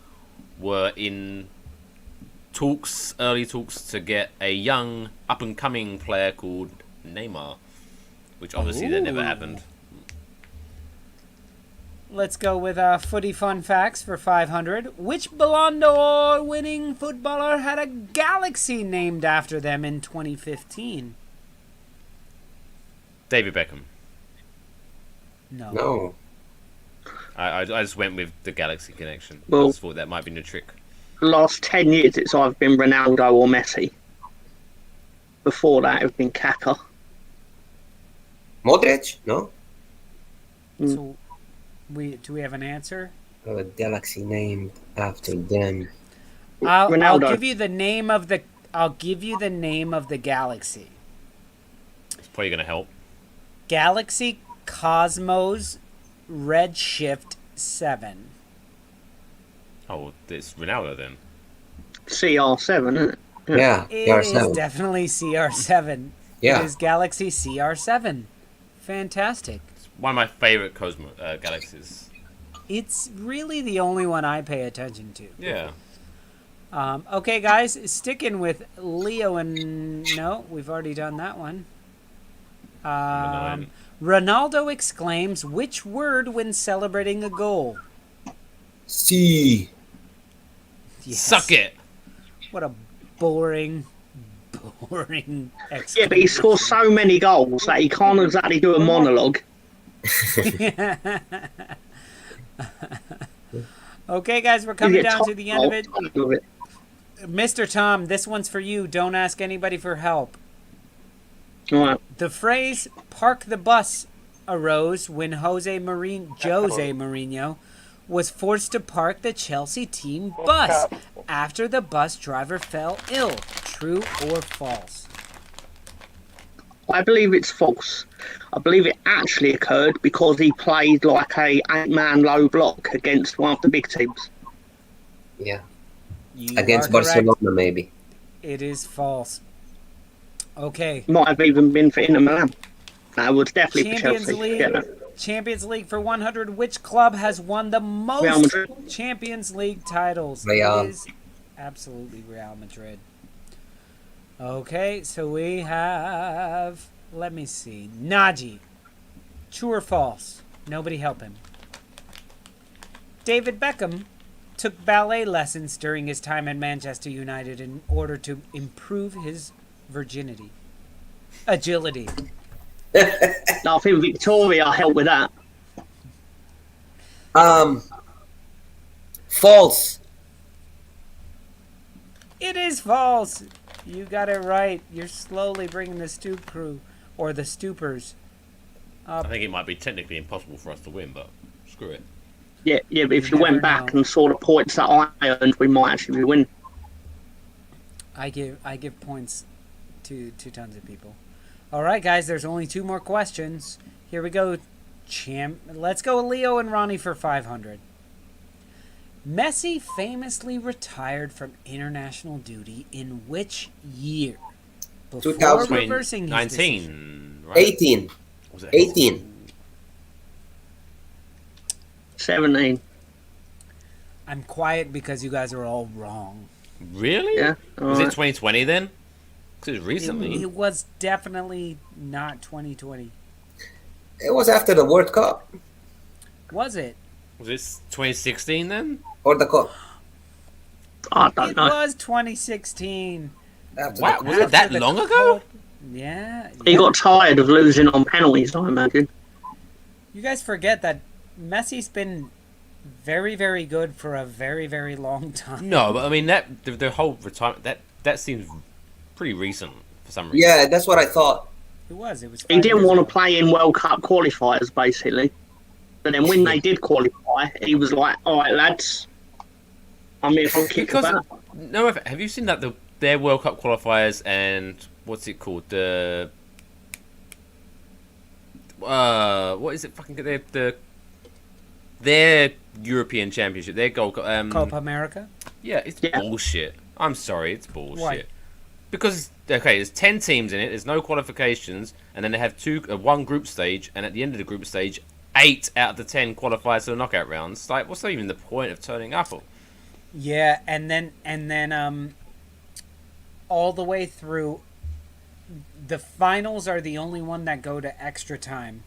were in early talks to get a young, up-and-coming player called Neymar. Which obviously that never happened. Let's go with footy fun facts for 500. Which Ballon d'Or winning footballer had a galaxy named after them in 2015? David Beckham. No. I just went with the galaxy connection. I Well- just thought that might be the trick. The last 10 years, it's either been Ronaldo or Messi. Before that, it's been Kaka. Modric? No? So, do we have an answer? A galaxy named after them. I'll Ronaldo. give you the name of the. I'll give you the name of the galaxy. It's probably going to help. Galaxy Cosmos Redshift 7. Oh, it's Ronaldo then. CR7, isn't it? Yeah, It is CR7. definitely CR7. Yeah. It is Galaxy CR7. Fantastic. It's one of my favorite galaxies. It's really the only one I pay attention to. Yeah. Okay, guys, sticking with Leo and... No, we've already done that one. Number 9. Ronaldo exclaims which word when celebrating a goal? C. Yes. Suck it! What a boring Yeah, but he scores so many goals that he can't exactly do a monologue. Okay, guys, we're coming down to the end of it. Of it. Mr. Tom, this one's for you. Don't ask anybody for help. All right. The phrase "park the bus" arose when Jose Mourinho was forced to park the Chelsea team bus after the bus driver fell ill. True or false? I believe it's false. I believe it actually occurred because he played like a 8-man low block against one of the big teams. Yeah. You Against are correct. Barcelona, maybe. It is false. Okay. Might have even been for Inter Milan. No, it was definitely for Champions Chelsea. League. Yeah, no. Champions League for 100. Which club has won the Real most Madrid. Champions League titles? Real. It is absolutely Real Madrid. Okay, so we have... Let me see. Najee. True or false? Nobody help him. David Beckham took ballet lessons during his time at Manchester United in order to improve his virginity. Agility. No, I think Victoria helped with that. False. It is false. You got it right. You're slowly bringing the Stoop crew, or the Stoopers, up. I think it might be technically impossible for us to win, but screw it. Yeah, but if you never went back know. and saw the points that I earned, we might actually win. I give points to tons of people. All right, guys. There's only 2 more questions. Here we go. Let's go Leo and Ronnie for 500. Messi famously retired from international duty in which year? Before 2000. reversing his decision. 19, right? 18. Was it 18. 17. I'm quiet because you guys are all wrong. Really? Yeah. Was it alright. 2020 then? Because it was recently. It was definitely not 2020. It was after the World Cup Was it? Was it 2016 then? or the Cup. I don't It know. was 2016. After Wow, the was it that After the long ago? Cup. Yeah. He got tired of losing on penalties, I imagine. You guys forget that Messi's been very, very good for a very, very long time. No, but I mean that the whole retirement that seems pretty recent for some reason. Yeah, that's what I thought. It was. It was. He 5 didn't years want to ago. play in World Cup qualifiers, basically. But then when they did qualify, he was like, all right, lads, I'm here for a kick Because about. no, have you seen that their World Cup qualifiers and what's it called what is it fucking their European Championship, their goal Copa America. yeah, it's Yeah. bullshit. I'm sorry, it's bullshit. Why? Because there's 10 teams in it. There's no qualifications, and then they have one group stage, and at the end of the group stage, 8 out of the 10 qualify to the knockout rounds. Like, what's even the point of turning up? Yeah, and then all the way through, the finals are the only one that go to extra time.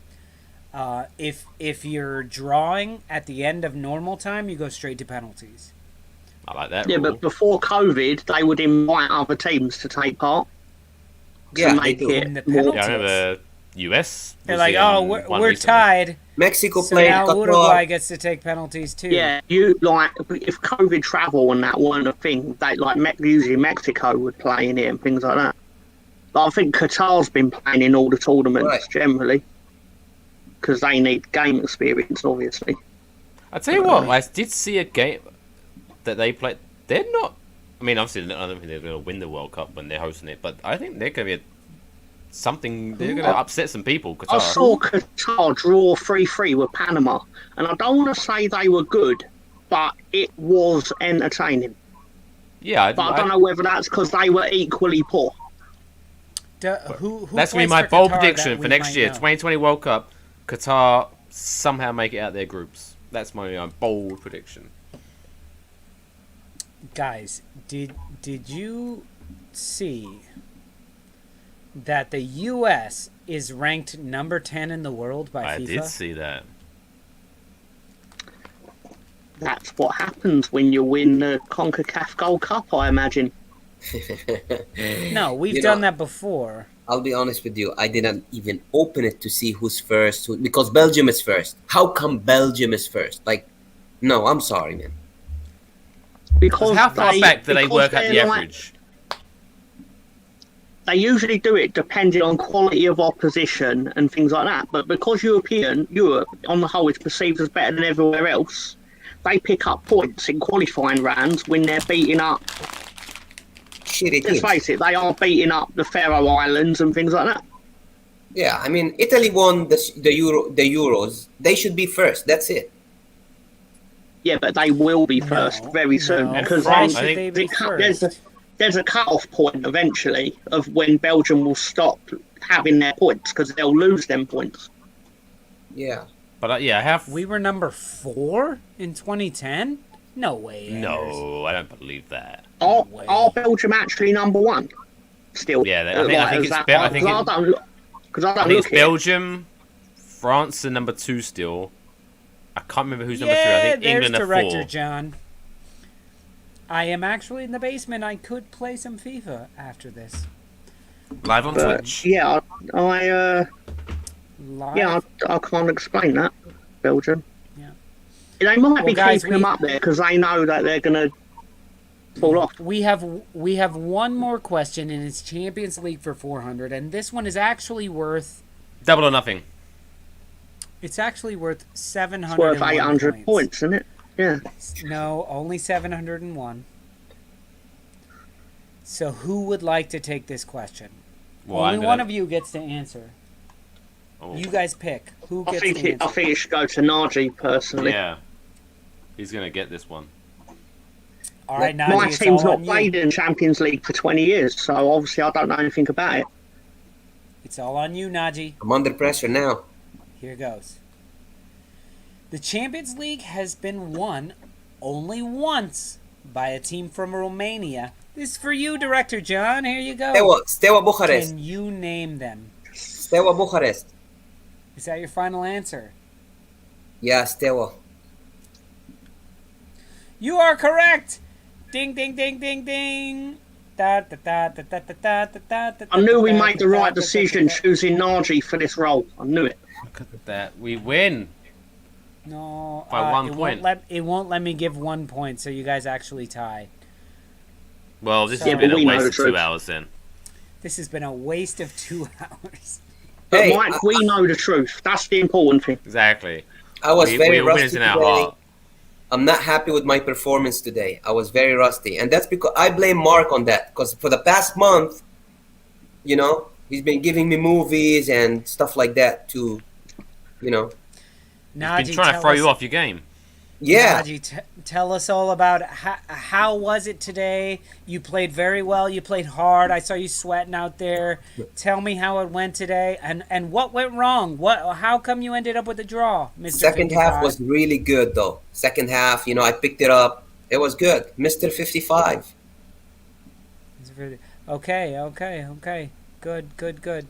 If you're drawing at the end of normal time, you go straight to penalties. I like that. Yeah, rule. but before COVID, they would invite other teams to take part. To Yeah, they make do. In the it more. penalty. Yeah, I remember US. They're was like, in oh, one we're recently. tied. Mexico So played now Qatar. Uruguay gets to take penalties too. Yeah, if COVID travel and that weren't a thing, they usually Mexico would play in it and things like that. But I think Qatar's been playing in all the tournaments Right. generally because they need game experience, obviously. I tell you what, I did see a game that they played. They're not. I mean, obviously, I don't think they're going to win the World Cup when they're hosting it, but I think they're going to be something. They're going to upset some people. Qatar. I saw Qatar draw 3-3 with Panama, and I don't want to say they were good, but it was entertaining. Yeah, But I don't know whether that's because they were equally poor. Who that's going to be plays my for bold Qatar prediction that for we next might year, know? 2020 World Cup. Qatar somehow make it out their groups. That's my bold prediction. Guys, did you see that the U.S. is ranked number 10 in the world by I FIFA? did see that. That's what happens when you win the CONCACAF Gold Cup, I imagine. No, we've You done know- that before. I'll be honest with you. I didn't even open it to see who's first, because Belgium is first. How come Belgium is first? Like, no, I'm sorry, man. Because How far back do they because work at the they're like- average? They usually do it depending on quality of opposition and things like that. But because Europe on the whole is perceived as better than everywhere else, they pick up points in qualifying rounds when they're beating up. Shitty Let's teams. face it, they are beating up the Faroe Islands and things like that. Yeah, I mean, Italy won the Euros. They should be first. That's it. Yeah, but they will be first very soon No. because Why I should think- they be there's first? there's a cut-off point eventually of when Belgium will stop having their points because they'll lose them points. Yeah. But yeah, I have. We were number 4 in 2010? No way. Anders. No, I don't believe that. Are, way. are Belgium actually number one? Still, Yeah, I think is it's that- Bel- I think because it- I don't look. Because I I don't think look it's here. Belgium, France are number 2 still. I can't remember who's number 3. I Yeah, think there's England are Director 4. John. I am actually in the basement. I could play some FIFA after this. Live on But, Twitch. yeah, Live. I can't explain that. Belgium. They might be guys, keeping them up there because they know that they're going to fall off. We have one more question, and it's Champions League for 400, and this one is actually worth. Double or nothing. It's actually worth 700. It's worth 800 points, isn't it? Yeah. No, only 701. So who would like to take this question? Well, only one of you gets to answer. Oh. You guys pick. Who I gets think to answer? I think it should go to Naji personally. Yeah. He's going to get this one. All right, My Najee, it's team's all not on played you. in Champions League for 20 years, so obviously I don't know anything about it. It's all on you, Najee. I'm under pressure now. Here goes. The Champions League has been won only once by a team from Romania. This is for you, Director John. Here you go. Steaua Bucharest. Can you name them? Steaua Bucharest. Is that your final answer? Yeah, Steaua. You are correct. Ding, ding, ding, ding, ding. Da, da, da, da, da, da, da, da, da, I knew we da, made the da, right da, decision da, da. choosing Naji for this role. I knew it. Look at that. We win. No, By 1 it point. It won't let me give 1 point, so you guys actually tie. Well, this Yeah, has been but a we know waste the of 2 truth. hours then. This has been a waste of 2 hours. But Hey, Mike, we know the truth. That's the important thing. Exactly. I was very we rusty winners in our today. heart. I'm not happy with my performance today. I was very rusty. And that's because I blame Mark on that. Because for the past month, he's been giving me movies and stuff like that to, Najee, Been trying to tell throw us- you off your game. yeah. Najee, tell us all about how was it today? You played very well. You played hard. I saw you sweating out there. Tell me how it went today, and what went wrong. How come you ended up with a draw, Mr. Second half 55? was really good, though. Second half, I picked it up. It was good. Mr. 55. Okay. Good.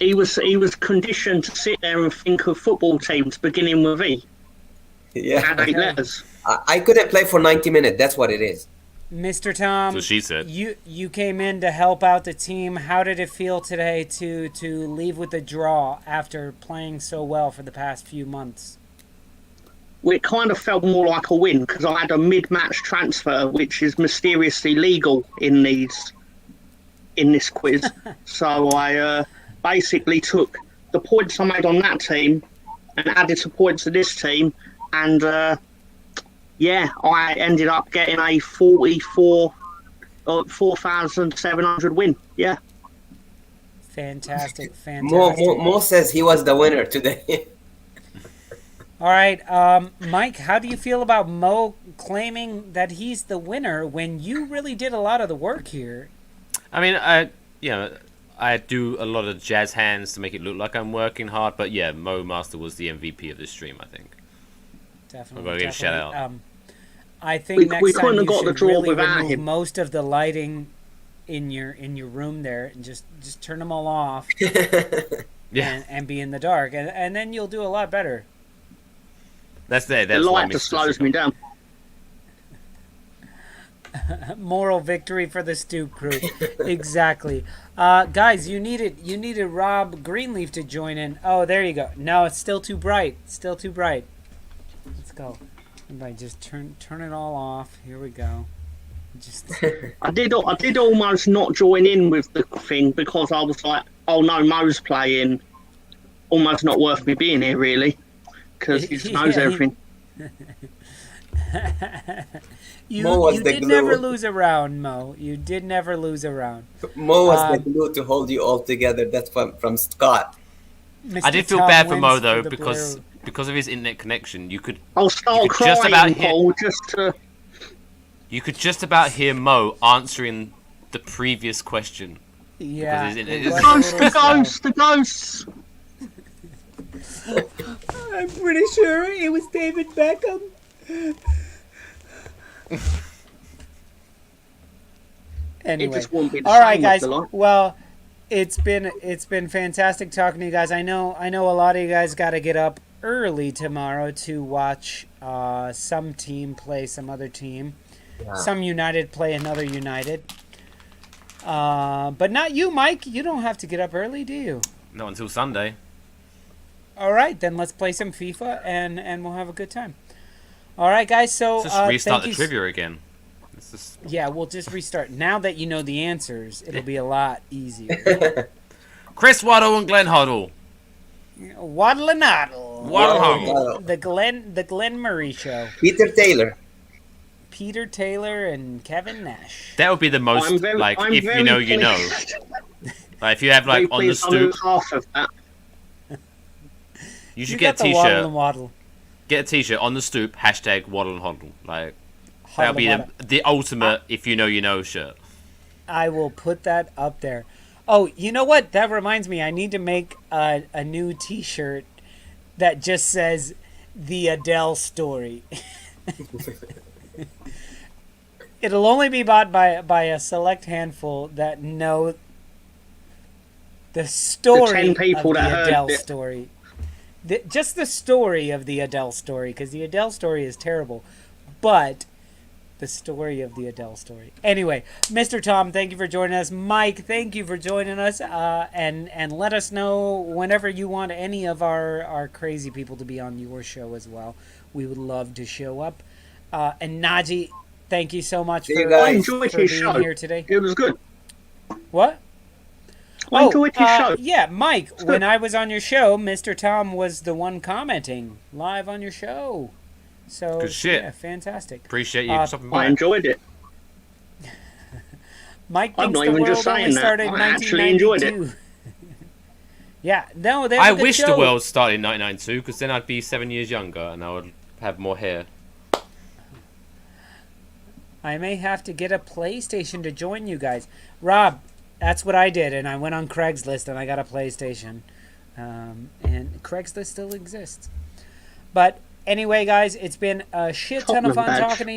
He was conditioned to sit there and think of football teams beginning with E Yeah. and 8 letters. I couldn't play for 90 minutes. That's what it is. Mr. Tom, So she said. you came in to help out the team. How did it feel today to leave with a draw after playing so well for the past few months? It kind of felt more like a win because I had a mid-match transfer, which is mysteriously legal in this quiz. So I basically took the points I made on that team and added some points to this team, and I ended up getting a 4,700 win. Yeah. Fantastic. Mo says he was the winner today. All right, Mike, how do you feel about Mo claiming that he's the winner when you really did a lot of the work here? I mean, I do a lot of jazz hands to make it look like I'm working hard, but yeah, Mo Master was the MVP of this stream, I think. Definitely. I'm gonna give a shout out. I think next we time couldn't you have got the should draw really without remove him. most of the lighting in your room there and just turn them all off Yeah, and be in the dark, and then you'll do a lot better. that's The what light makes just the slows signal. me down. Moral victory for the Stoop crew. Exactly. Guys, you needed Rob Greenleaf to join in. Oh, there you go. No, it's still too bright. Let's go. Everybody just turn it all off. Here we go. Just I did almost not join in with the thing because I was like, oh no, Mo's playing. Almost not worth me being here, really, because he just knows Yeah, everything. Mo was you the did glue. never lose a round, Mo. You did never lose a round. Mo was the glue to hold you all together. That's from Scott. I did feel Tom bad for wins Mo though the because Blue. of his internet connection. You could I'll start You could just about crying, hit- Paul, just to. you could just about hear Mo answering the previous question. Yeah. Because it it- was Ghost, a little slow. The ghosts. I'm pretty sure it was David Beckham. Anyway, just won't be the all right, same guys. with the lot. Well, it's been fantastic talking to you guys. I know a lot of you guys got to get up early tomorrow to watch some team play some other team, some United play another United. But not you, Mike. You don't have to get up early, do you? Not until Sunday. All right, then let's play some FIFA and we'll have a good time. All right, guys. So Let's just restart thank the you. trivia again. Let's just... Yeah, we'll just restart. Now that you know the answers, it'll be a lot easier. Chris Waddle and Glenn Hoddle. Waddle and Noddle. Waddle Hoddle. The Glenn Murray Show. Peter Taylor. Peter Taylor and Kevin Nash. That would be the most, if you know, you know. Like, if you have, like, on the stoop, half of that. you should You get got a the Waddle t-shirt. and Waddle. Get a t-shirt on the stoop, hashtag Waddle and Hoddle. Like, Huddle that'll be and Waddle. the ultimate if you know, you know shirt. I will put that up there. Oh, you know what? That reminds me. I need to make a new T-shirt that just says the Adele story. It'll only be bought by a select handful that know the story 10 people of that the heard Adele it. story. Just the story of the Adele story, because the Adele story is terrible. But the story of the Adele story. Anyway, Mr. Tom, thank you for joining us. Mike, thank you for joining us. And let us know whenever you want any of our crazy people to be on your show as well. We would love to show up. And Najee, thank you so much for I enjoyed being his show. here today. It was good. What? I enjoyed his show. Yeah, Mike, when I was on your show, Mr. Tom was the one commenting live on your show. So, Good shit. yeah, fantastic. Appreciate you stopping by. I enjoyed it. Mike I'm thinks not the even world just saying only that. started in I actually enjoyed it. 1992. Yeah, no, that's I a good wish show. the world started in 1992, because then I'd be 7 years younger and I would have more hair. I may have to get a PlayStation to join you guys. Rob, that's what I did, and I went on Craigslist and I got a PlayStation. And Craigslist still exists. But anyway, guys, it's been a shit ton of fun Tottenham badge. talking to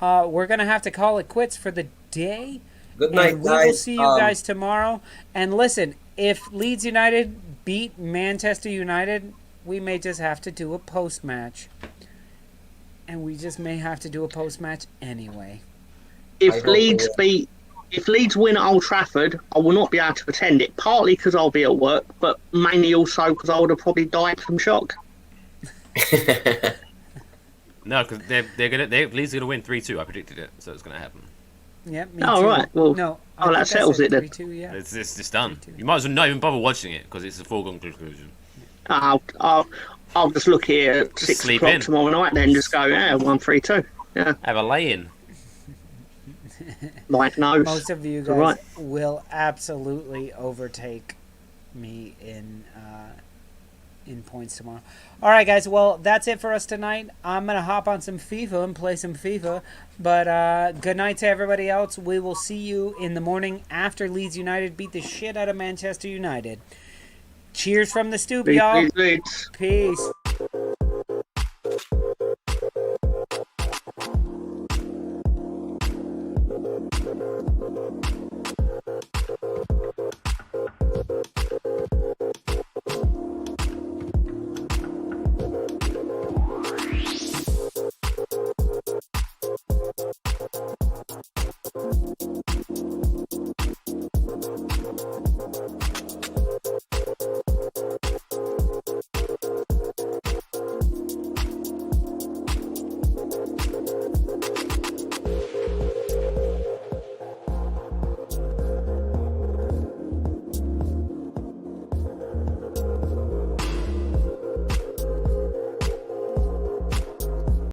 y'all. We're going to have to call it quits for the day. Good night, And we guys. will see you guys tomorrow. And listen, if Leeds United beat Manchester United, we may just have to do a post-match. And we just may have to do a post-match anyway. If Leeds win at Old Trafford, I will not be able to attend it. Partly because I'll be at work, but mainly also because I would have probably died from shock. No, because Leeds are gonna win 3-2. I predicted it, so it's gonna happen. Yep, me Oh, too. right. Well, no, I that think I settles said it then. 3-2, yeah. It's just done. You might as well not even bother watching it because it's a foregone conclusion. I'll just look here at Just 6 sleep o'clock in. tomorrow night, then just go, 1-3-2. Yeah, Have a lay-in. Mike knows. Most of you guys Right. will absolutely overtake me in points tomorrow. All right, guys. Well, that's it for us tonight. I'm gonna hop on some FIFA and play some FIFA. But good night to everybody else. We will see you in the morning after Leeds United beat the shit out of Manchester United. Cheers from the stoop, y'all. Leeds. Peace.